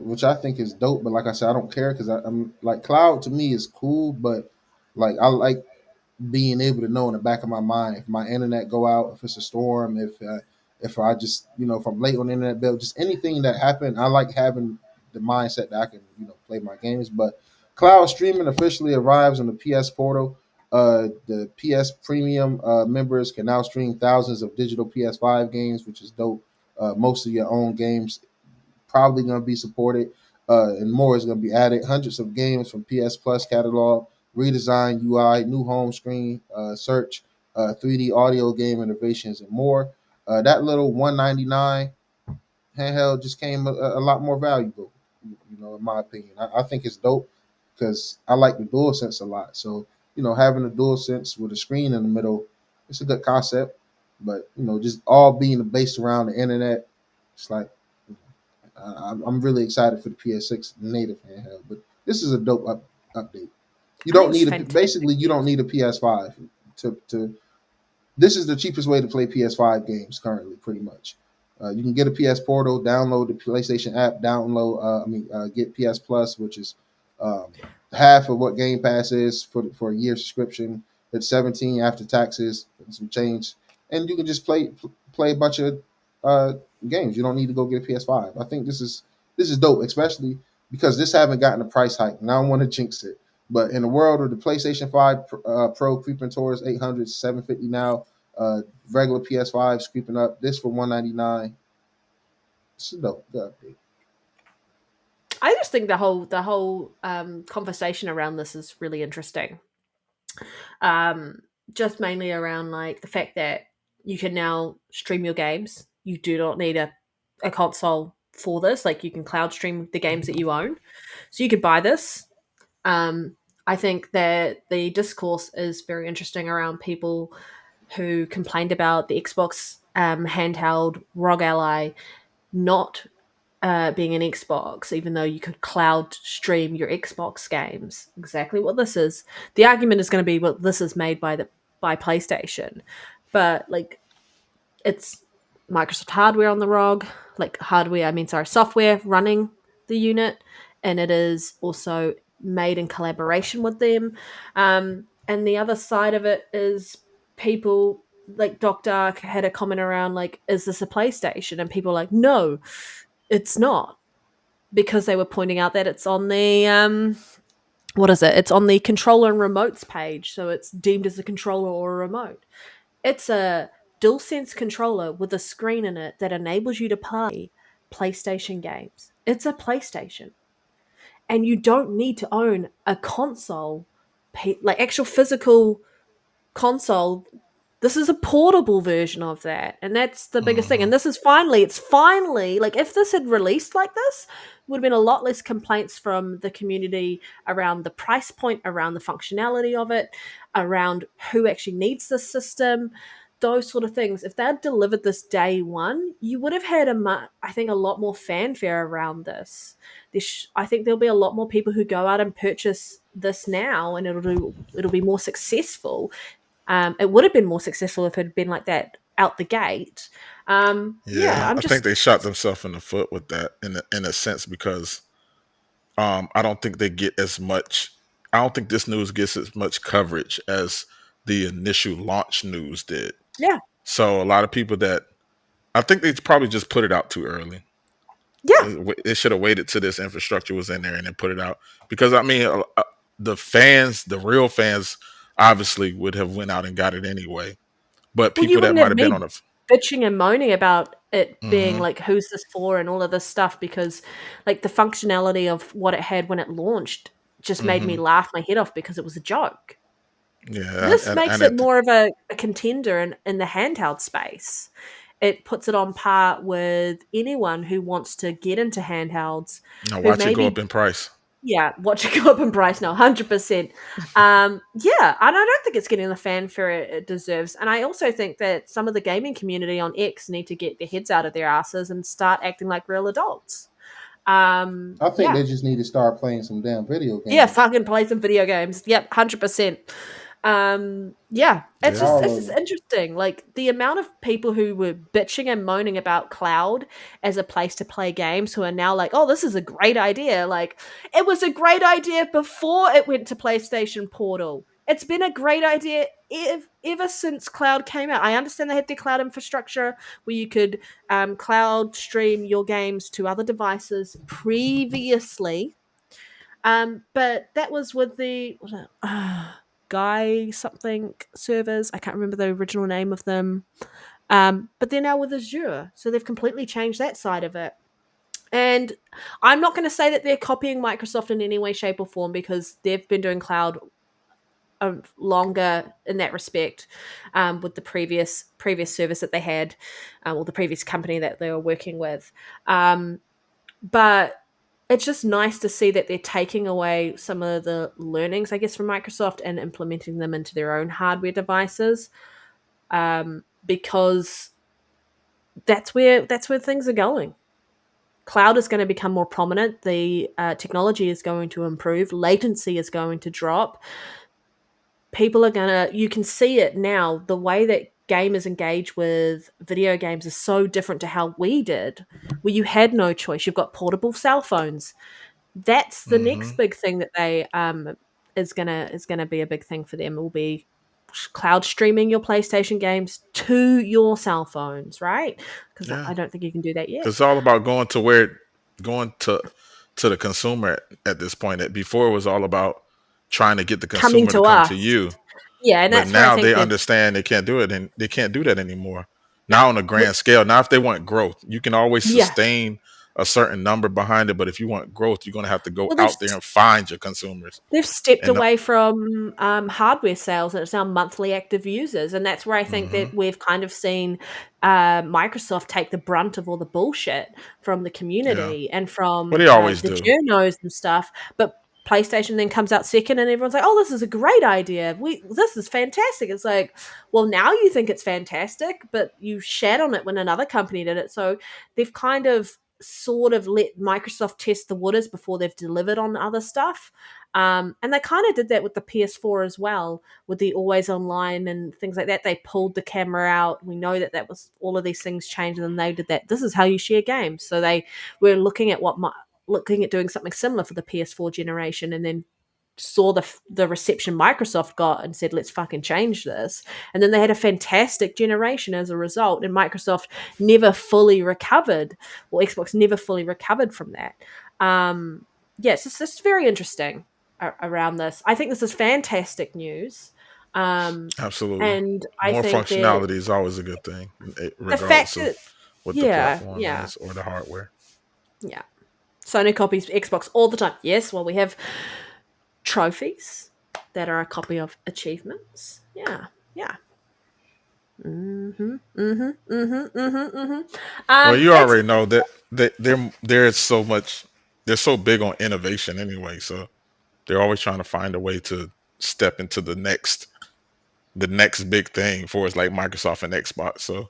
which I think is dope, but like I said, I don't care because I'm like, cloud to me is cool, but like I like being able to know in the back of my mind if my internet go out, if it's a storm, if I just if I'm late on the internet bill, just anything that happened. I like having the mindset that I can play my games. But cloud streaming officially arrives on the PS Portal. The PS Premium members can now stream thousands of digital PS5 games, which is dope. Most of your own games probably going to be supported, and more is going to be added. Hundreds of games from PS Plus catalog, redesigned UI, new home screen, search, 3D audio game innovations, and more. That little 199 handheld just came a lot more valuable, in my opinion. I think it's dope because I like the DualSense a lot. So, having a DualSense with a screen in the middle, it's a good concept. But, just all being based around the internet, it's like, I'm really excited for the PS6 native handheld. But this is a dope update. You I think don't it's need fantastic. you don't need a PS5 to this is the cheapest way to play PS5 games currently, pretty much. You can get a PS Portal, download the PlayStation app, get PS Plus, which is um, half of what Game Pass is for a year subscription. It's 17 after taxes and some change, and you can just play a bunch of uh, games. You don't need to go get a PS5. I think this is dope, especially because this haven't gotten a price hike. And I don't want to jinx it, but in the world of the PlayStation 5 Pro creeping towards 800, 750 now, regular PS5 creeping up. This for 199. It's a dope update. I just think the whole conversation around this is really interesting. Um, just mainly around like the fact that you can now stream your games. You do not need a console for this. Like you can cloud stream the games that you own, so you could buy this. Um, I think that the discourse is very interesting around people who complained about the Xbox handheld ROG Ally not being an Xbox, even though you could cloud stream your Xbox games. Exactly what this is. The argument is going to be, well, this is made by PlayStation, but like it's Microsoft hardware on the ROG, like hardware. I mean, sorry, software running the unit, and it is also made in collaboration with them. And the other side of it is people like Doc Dark had a comment around like, is this a PlayStation? And people are like, no, it's not, because they were pointing out that it's on the what is it? It's on the controller and remotes page, so it's deemed as a controller or a remote. It's a DualSense controller with a screen in it that enables you to play PlayStation games. It's a PlayStation, and you don't need to own a console, like actual physical console. This is a portable version of that, and that's the biggest thing. Hmm. And this is finally, it's finally like if this had released like this, would have been a lot less complaints from the community around the price point, around the functionality of it, around who actually needs this system, those sort of things. If they had delivered this day one, you would have had I think a lot more fanfare around this. I think there'll be a lot more people who go out and purchase this now, and it'll be more successful. It would have been more successful if it had been like that out the gate. Yeah, Yeah, I think they shot themselves in the foot with that in a sense because I don't think they get as much. I don't think this news gets as much coverage as the initial launch news did. yeah, So a lot of people that I think they probably just put it out too early. yeah. It should have waited till this infrastructure was in there and then put it out because I mean the fans, the real fans, obviously would have went out and got it anyway. But Well, you people that wouldn't might have have been me on a bitching and moaning about it being hmm like, who's this for and all of this stuff, because like the functionality of what it had when it launched just made me hmm laugh my head off because it was a joke. yeah, This makes and it it, more of a contender in the handheld space. It puts it on par with anyone who wants to get into handhelds, now who watch it go up maybe, in price. yeah, watch it go up in price now, 100%. Yeah, and I don't think it's getting the fanfare it deserves. And I also think that some of the gaming community on X need to get their heads out of their asses and start acting like real adults. I think Yeah, they just need to start playing some damn video yeah, games. fucking play some video games. Yep, 100%. Yeah, Yeah, it's All of just them. interesting. Like the amount of people who were bitching and moaning about cloud as a place to play games, who are now like, oh, this is a great idea. Like it was a great idea before it went to PlayStation Portal. It's been a great idea ever since cloud came out. I understand they had their cloud infrastructure where you could cloud stream your games to other devices previously, but that was with the Guy something servers. I can't remember the original name of them. But they're now with Azure, so they've completely changed that side of it. And I'm not going to say that they're copying Microsoft in any way, shape, or form, because they've been doing cloud longer in that respect with the previous service that they had, or the previous company that they were working with. But it's just nice to see that they're taking away some of the learnings, I guess, from Microsoft and implementing them into their own hardware devices, because that's where things are going. Cloud is going to become more prominent. The technology is going to improve. Latency is going to drop. People are going to, you can see it now. The way that gamers engage with video games is so different to how we did, where you had no choice. You've got portable cell phones. That's the Mm-hmm. next big thing that they is gonna be a big thing for them. Will be cloud streaming your PlayStation games to your cell phones, right? Because Yeah, I don't think you can do that yet. because it's all about going to the consumer at this point. Before it was all about trying to get the Coming consumer to to come us, to you. yeah, and But that's where I now think they they've understand they can't do it, and they can't do that anymore. no, Not on a grand scale. Now, if they want growth, you can always yeah. sustain a certain number behind it. But if you want growth, you're going to have to go Well, out there and find your consumers. they've stepped And away from hardware sales, and it's now monthly active users, and that's where I think mm-hmm. that we've kind of seen Microsoft take the brunt of all the bullshit from the Yeah, community and well, from they always the do. journos and stuff. But PlayStation then comes out second, and everyone's like, "Oh, this is a great idea. This is fantastic." It's like, well, now you think it's fantastic, but you shat on it when another company did it. So they've kind of sort of let Microsoft test the waters before they've delivered on other stuff. And they kind of did that with the PS4 as well, with the always online and things like that. They pulled the camera out. We know that was all of these things changed, and then they did that. This is how you share games. So they were looking at looking at doing something similar for the PS4 generation, and then saw the reception Microsoft got and said, let's fucking change this. And then they had a fantastic generation as a result, and Microsoft never fully recovered, or Xbox never fully recovered from that. Yes, it's just very interesting around this. I think this is fantastic news. Absolutely. And I More think that functionality is always a good thing, the fact regardless of that, what the yeah, platform yeah, is or the hardware. yeah. Sony copies Xbox all the time. Yes, well, we have trophies that are a copy of achievements. Yeah, yeah. Well, you It's already know that there's so much. They're so big on innovation anyway, so they're always trying to find a way to step into the next big thing for us, like Microsoft and Xbox. So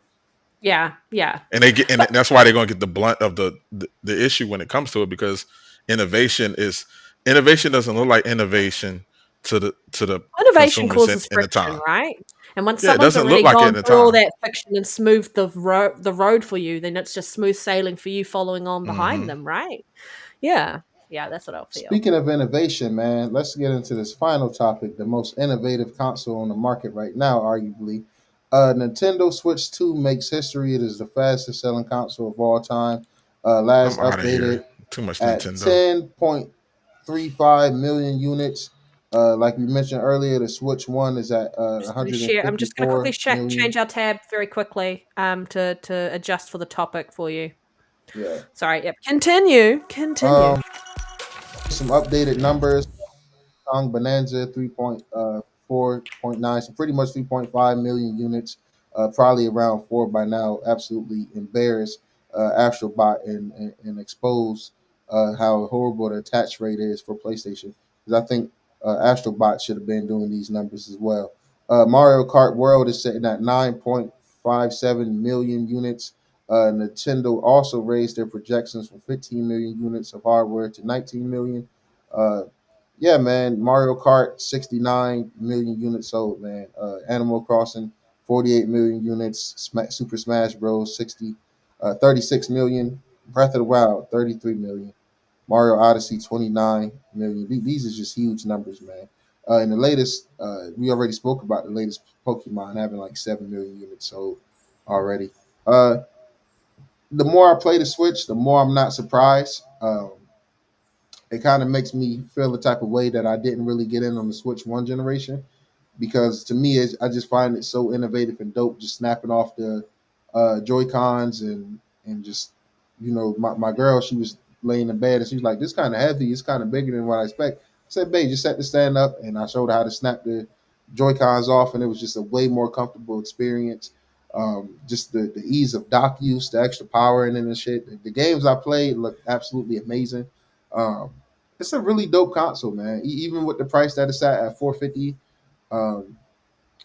yeah, yeah. and But that's why they're going to get the blunt of the issue when it comes to it, because innovation doesn't look like innovation to the innovation consumers causes in the friction, time. right? And once Yeah, it someone's doesn't look already like it in gone the through all time. that friction and smoothed the road for you, then it's just smooth sailing for you following on behind Hmm. them, right? Yeah, yeah. That's what I'll feel. Speaking of innovation, man, let's get into this final topic, the most innovative console on the market right now, arguably. Nintendo Switch 2 makes history. It is the fastest selling console of all time. I'm Last out of here. updated Too much at Nintendo. 10.35 million units. Like we mentioned earlier, the Switch 1 is at Just gonna share. I'm just going to quickly 154 million. change our tab very quickly to adjust for the topic for you. Yeah. Sorry. Yep. Continue. Um, some updated numbers. Kong Bonanza 3.4.9, so pretty much 3.5 million units, probably around 4 by now. Absolutely embarrass Astrobot and expose how horrible the attach rate is for PlayStation. Because I think Astrobot should have been doing these numbers as well. Mario Kart World is sitting at 9.57 million units. Nintendo also raised their projections from 15 million units of hardware to 19 million. Yeah, man. Mario Kart, 69 million units sold, man. Animal Crossing, 48 million units. Super Smash Bros, 36 million. Breath of the Wild, 33 million. Mario Odyssey, 29 million. These are just huge numbers, man. And the latest, we already spoke about the latest Pokemon having like 7 million units sold already. Uh, the more I play the Switch, the more I'm not surprised. It kind of makes me feel the type of way that I didn't really get in on the Switch 1 generation, because to me, I just find it so innovative and dope, just snapping off the Joy Cons and just, my girl, she was laying in bed and she was like, "This kind of heavy. It's kind of bigger than what I expect." I said, "Babe, just set the stand up," and I showed her how to snap Joy-Cons off, and it was just a way more comfortable experience. Just the ease of dock use, the extra power in it and shit. The games I played look absolutely amazing. Um, it's a really dope console, man. Even with the price that it's at 450, um,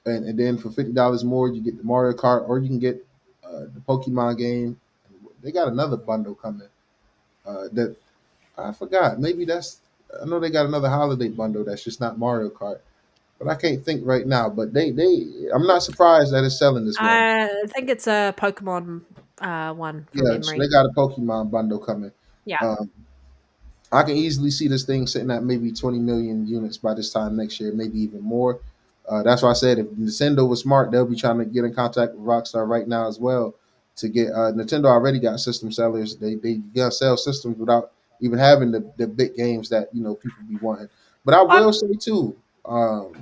and then for $50 more, you get the Mario Kart, or you can get the Pokemon game. They got another bundle coming. That I forgot. Maybe that's. I know they got another holiday bundle that's just not Mario Kart, but I can't think right now. But they. I'm not surprised that it's selling this well. I think it's a Pokemon one from Yeah, so they memory. got a Pokemon bundle coming. Yeah. Um, I can easily see this thing sitting at maybe 20 million units by this time next year, maybe even more. That's why I said if Nintendo was smart, they'll be trying to get in contact with Rockstar right now as well to get. Nintendo already got system sellers. They gonna sell systems without even having the big games that people be wanting. But I Um. will say too,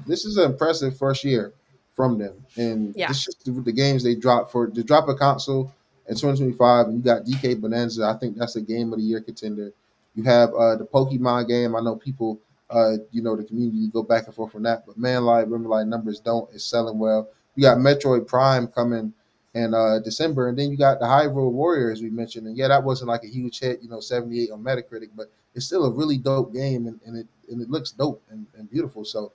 this is an impressive first year from them, and Yeah. this just the games they dropped for to drop a console in 2025, and you got DK Bonanza. I think that's a game of the year contender. You have the Pokemon game. I know people, the community go back and forth on that. But Man Light, Remember Light Numbers Don't is selling well. You got Metroid Prime coming in December. And then you got the Hyrule Warrior, as we mentioned. And yeah, that wasn't like a huge hit, 78 on Metacritic, but it's still a really dope game. And it looks dope and beautiful. So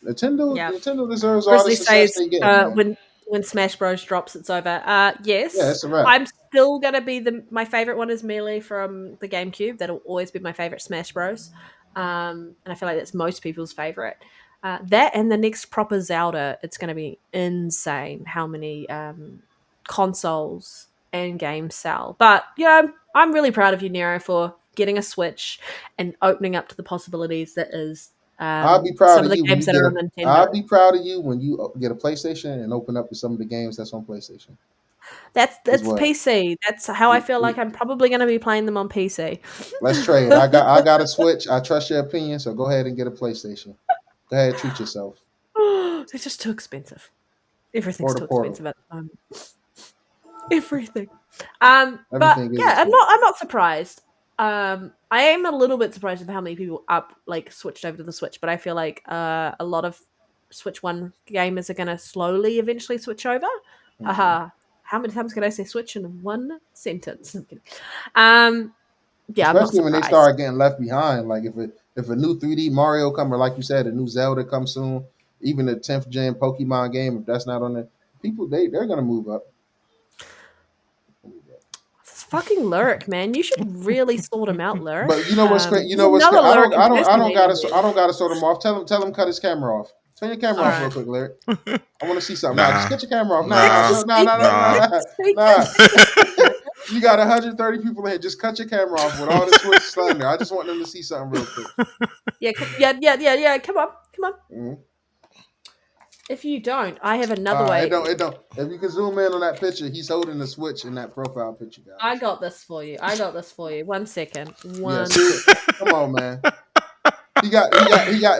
Nintendo, Yeah. Nintendo deserves all the Grizzly success says they get, man. when Smash Bros drops, it's over. Yeah, Yes, it's a wrap. I'm still gonna be my favorite one is Melee from the GameCube. That'll always be my favorite Smash Bros. And I feel like that's most people's favorite. That and the next proper Zelda, it's gonna be insane how many consoles and games sell. But I'm really proud of you, Nero, for getting a Switch and opening up to the possibilities that is I'll be proud some of of the you when games you that get are a. on Nintendo. I'll be proud of you when you get a PlayStation and open up to some of the games that's on PlayStation as That's well. PC. That's how I We, feel we, like I'm probably going to be playing them on PC. let's trade. I got a Switch. I trust your opinion, so go ahead and get a PlayStation. Go ahead, treat yourself. It's just too expensive. Everything's Or the too Portal. expensive at the moment. Everything. But Everything is yeah, I'm expensive. not surprised. I am a little bit surprised with how many people switched over to the Switch, but I feel like a lot of Switch One gamers are going to slowly eventually switch over. Mhm. How many times can I say Switch in one sentence? I'm kidding. Um, yeah, I'm not Especially when they surprised. start getting left behind. Like if a new 3D Mario come, or like you said, a new Zelda comes soon, even the 10th gen Pokemon game, if that's not on there, people they're gonna move up. This fucking lyric, man. You should really sort him out, lyric. But you know what's great? You There's know what's another great? lyric impersonating you. I don't gotta sort him off. Tell him cut his camera off. Turn your camera All off real right. quick, Lyric. I want to see something. Nah, just Nah, cut your camera off. nah, nah. Next speaker. Nah. You got 130 people in here. Just cut your camera off with all the Switch slander. I just want them to see something real quick. Yeah, yeah. Come on. Mhm. If you don't, I have another way. It don't. If you can zoom in on that picture, he's holding the Switch in that profile picture, guys. I got this for you. 1 second. Yeah, see, come on, man. He got.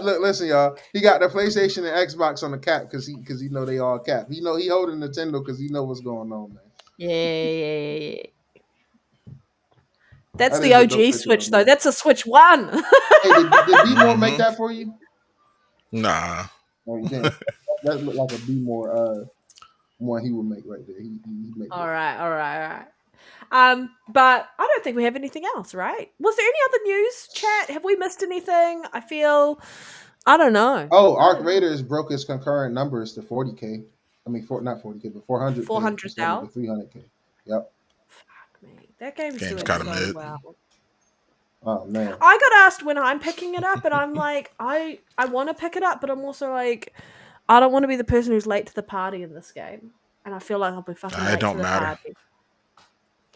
Look, listen, y'all. He got the PlayStation and Xbox on the cap because he know they all cap. He holding Nintendo because he know what's going on, man. Yeah. That's That the is a dope OG picture, Switch, though. man. That's a Switch 1. Hey, did B-More make Mhm. that for you? Nah. Oh, you didn't. That looked like a B-More one he would make right there. He make All that. right. But I don't think we have anything else, right? Was there any other news, chat? Have we missed anything? I don't know. Oh, Arc Raiders broke its concurrent numbers to 40K. I mean, not 40K, but 400K 400,000. instead of the 300K. Yep. Fuck me. That game's Game's doing kinda so mid. well. Oh man. I got asked when I'm picking it up, and I'm like, I want to pick it up, but I'm also like, I don't want to be the person who's late to the party in this game, and I feel like I'll be fucking Nah, it late to don't the matter. party.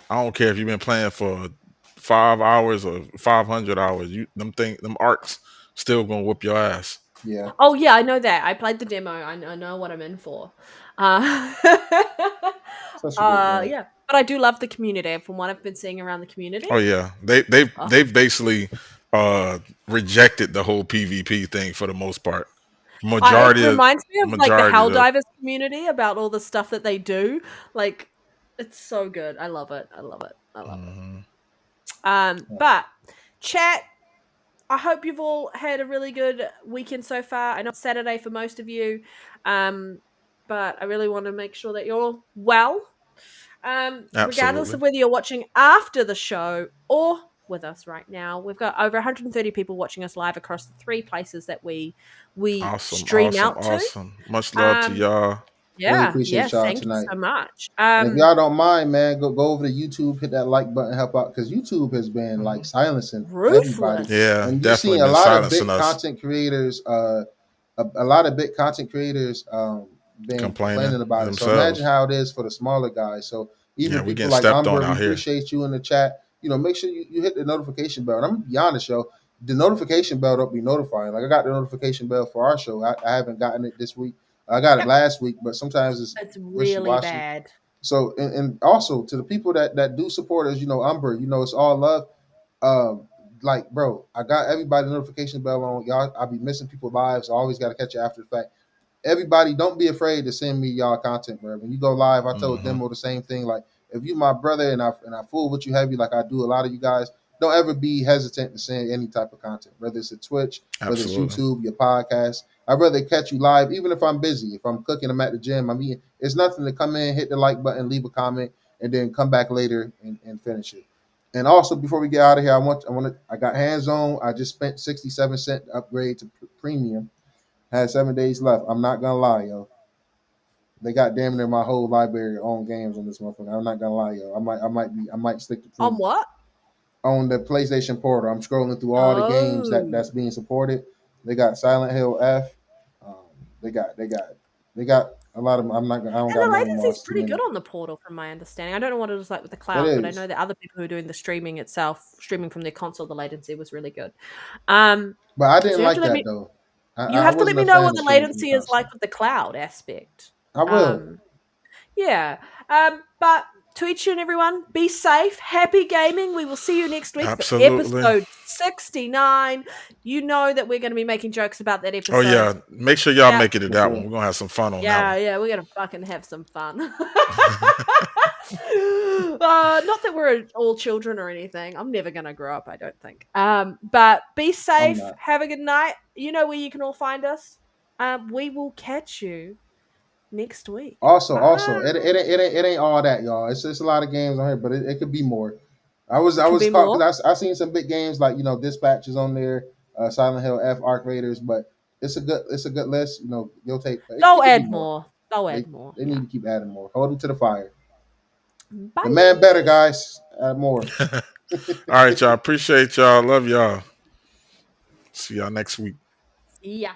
I don't care if you've been playing for 5 hours or 500 hours. Them arcs still gonna whoop your ass. Yeah. Oh yeah, I know that. I played the demo. I know what I'm in for. Such a good game. Yeah, but I do love the community. From what I've been seeing around the community, Oh yeah, they've basically rejected the whole PvP thing for the most part. it reminds me of like the Majority of Helldivers community about all the stuff that they do. Like, it's so good. I love it. Mhm. But chat, I hope you've all had a really good weekend so far. I know it's Saturday for most of you, but I really want to make sure that you're all well. Regardless Absolutely. of whether you're watching after the show or with us right now, we've got over 130 people watching us live across the 3 places that we Awesome, stream awesome, out to. awesome. Much love to Um, y'all. Really yeah, appreciate y'all thank you tonight. so much. And if y'all don't mind, man, go over to YouTube, hit that like button, help out, because YouTube has been like silencing everybody, Ruthless. Yeah, and you're definitely seeing a been lot of silencing big us, content creators. A lot of big content creators been complaining complaining about it. So imagine themselves. how it is for the smaller guys. So Yeah, even we people getting like stepped on Umber, we out here. appreciate you in the chat. Make sure you hit the notification bell. And I'm gonna be honest, yo, the notification bell don't be notifying. Like I got the notification bell for our show. I haven't gotten it this week. I got it Yep, last week, but sometimes it's it's wishy really washy. bad. So and also to the people that do support us, Umber, it's all love. Like bro, I got everybody notification bell on. Y'all, I be missing people lives. I always got to catch you after the fact. Everybody, don't be afraid to send me y'all content, bro. When you go live, I told Hmm. Demo the same thing. Like, if you my brother and I fool with you heavy, like I do a lot of you guys, don't ever be hesitant to send any type of content, whether it's a Twitch, whether it's Absolutely. YouTube, your podcast. I'd rather catch you live, even if I'm busy. If I'm cooking, I'm at the gym, I'm eating. It's nothing to come in, hit the like button, leave a comment, and then come back later and finish it. And also, before we get out of here, I got hands on. I just spent 67 cents to upgrade to premium. Had 7 days left. I'm not gonna lie, yo. They got damn near my whole library on games on this motherfucker. I'm not gonna lie, yo. I might stick to On premium. what? On the PlayStation Portal, I'm scrolling through all the games that's Oh. being supported. They got Silent Hill F. Um, they got a lot of them. I don't And got the none of them on latency's pretty Steam. good on the portal from my understanding. I don't know what it is like with the It cloud, but I is, know that other people who are doing the streaming itself, streaming from their console, the latency was really good. Um, but I so didn't like that though. you I have to let wasn't me a know fan what of the streaming from the latency is like console. with the cloud aspect. I will. Um, yeah. But to each and everyone, be safe. Happy gaming. We will see you next week for Absolutely. episode 69. You know that we're going to be making jokes about that Oh episode. yeah, make sure y'all Yeah. make it to For that one. sure. We're gonna have some fun on that Yeah, one. yeah, we're gonna fucking have some fun. Not that we're all children or anything. I'm never gonna grow up, I don't think. But be I'm safe. not. Have a good night. You know where you can all find us. We will catch you next week. Also, Bye. it ain't all that, y'all. It's a lot of games on here, but it could be more. I was It I could was be caught more. because I seen some big games like Dispatch is on there, Silent Hill F, Arc Raiders, but it's a good list. You'll take. It They'll could be add more. more. They'll They add more. they Yeah. need to keep adding more. Hold them to the fire. The man better, Bye. guys. Add more. All right, y'all. Appreciate y'all. Love y'all. See y'all next week. See ya.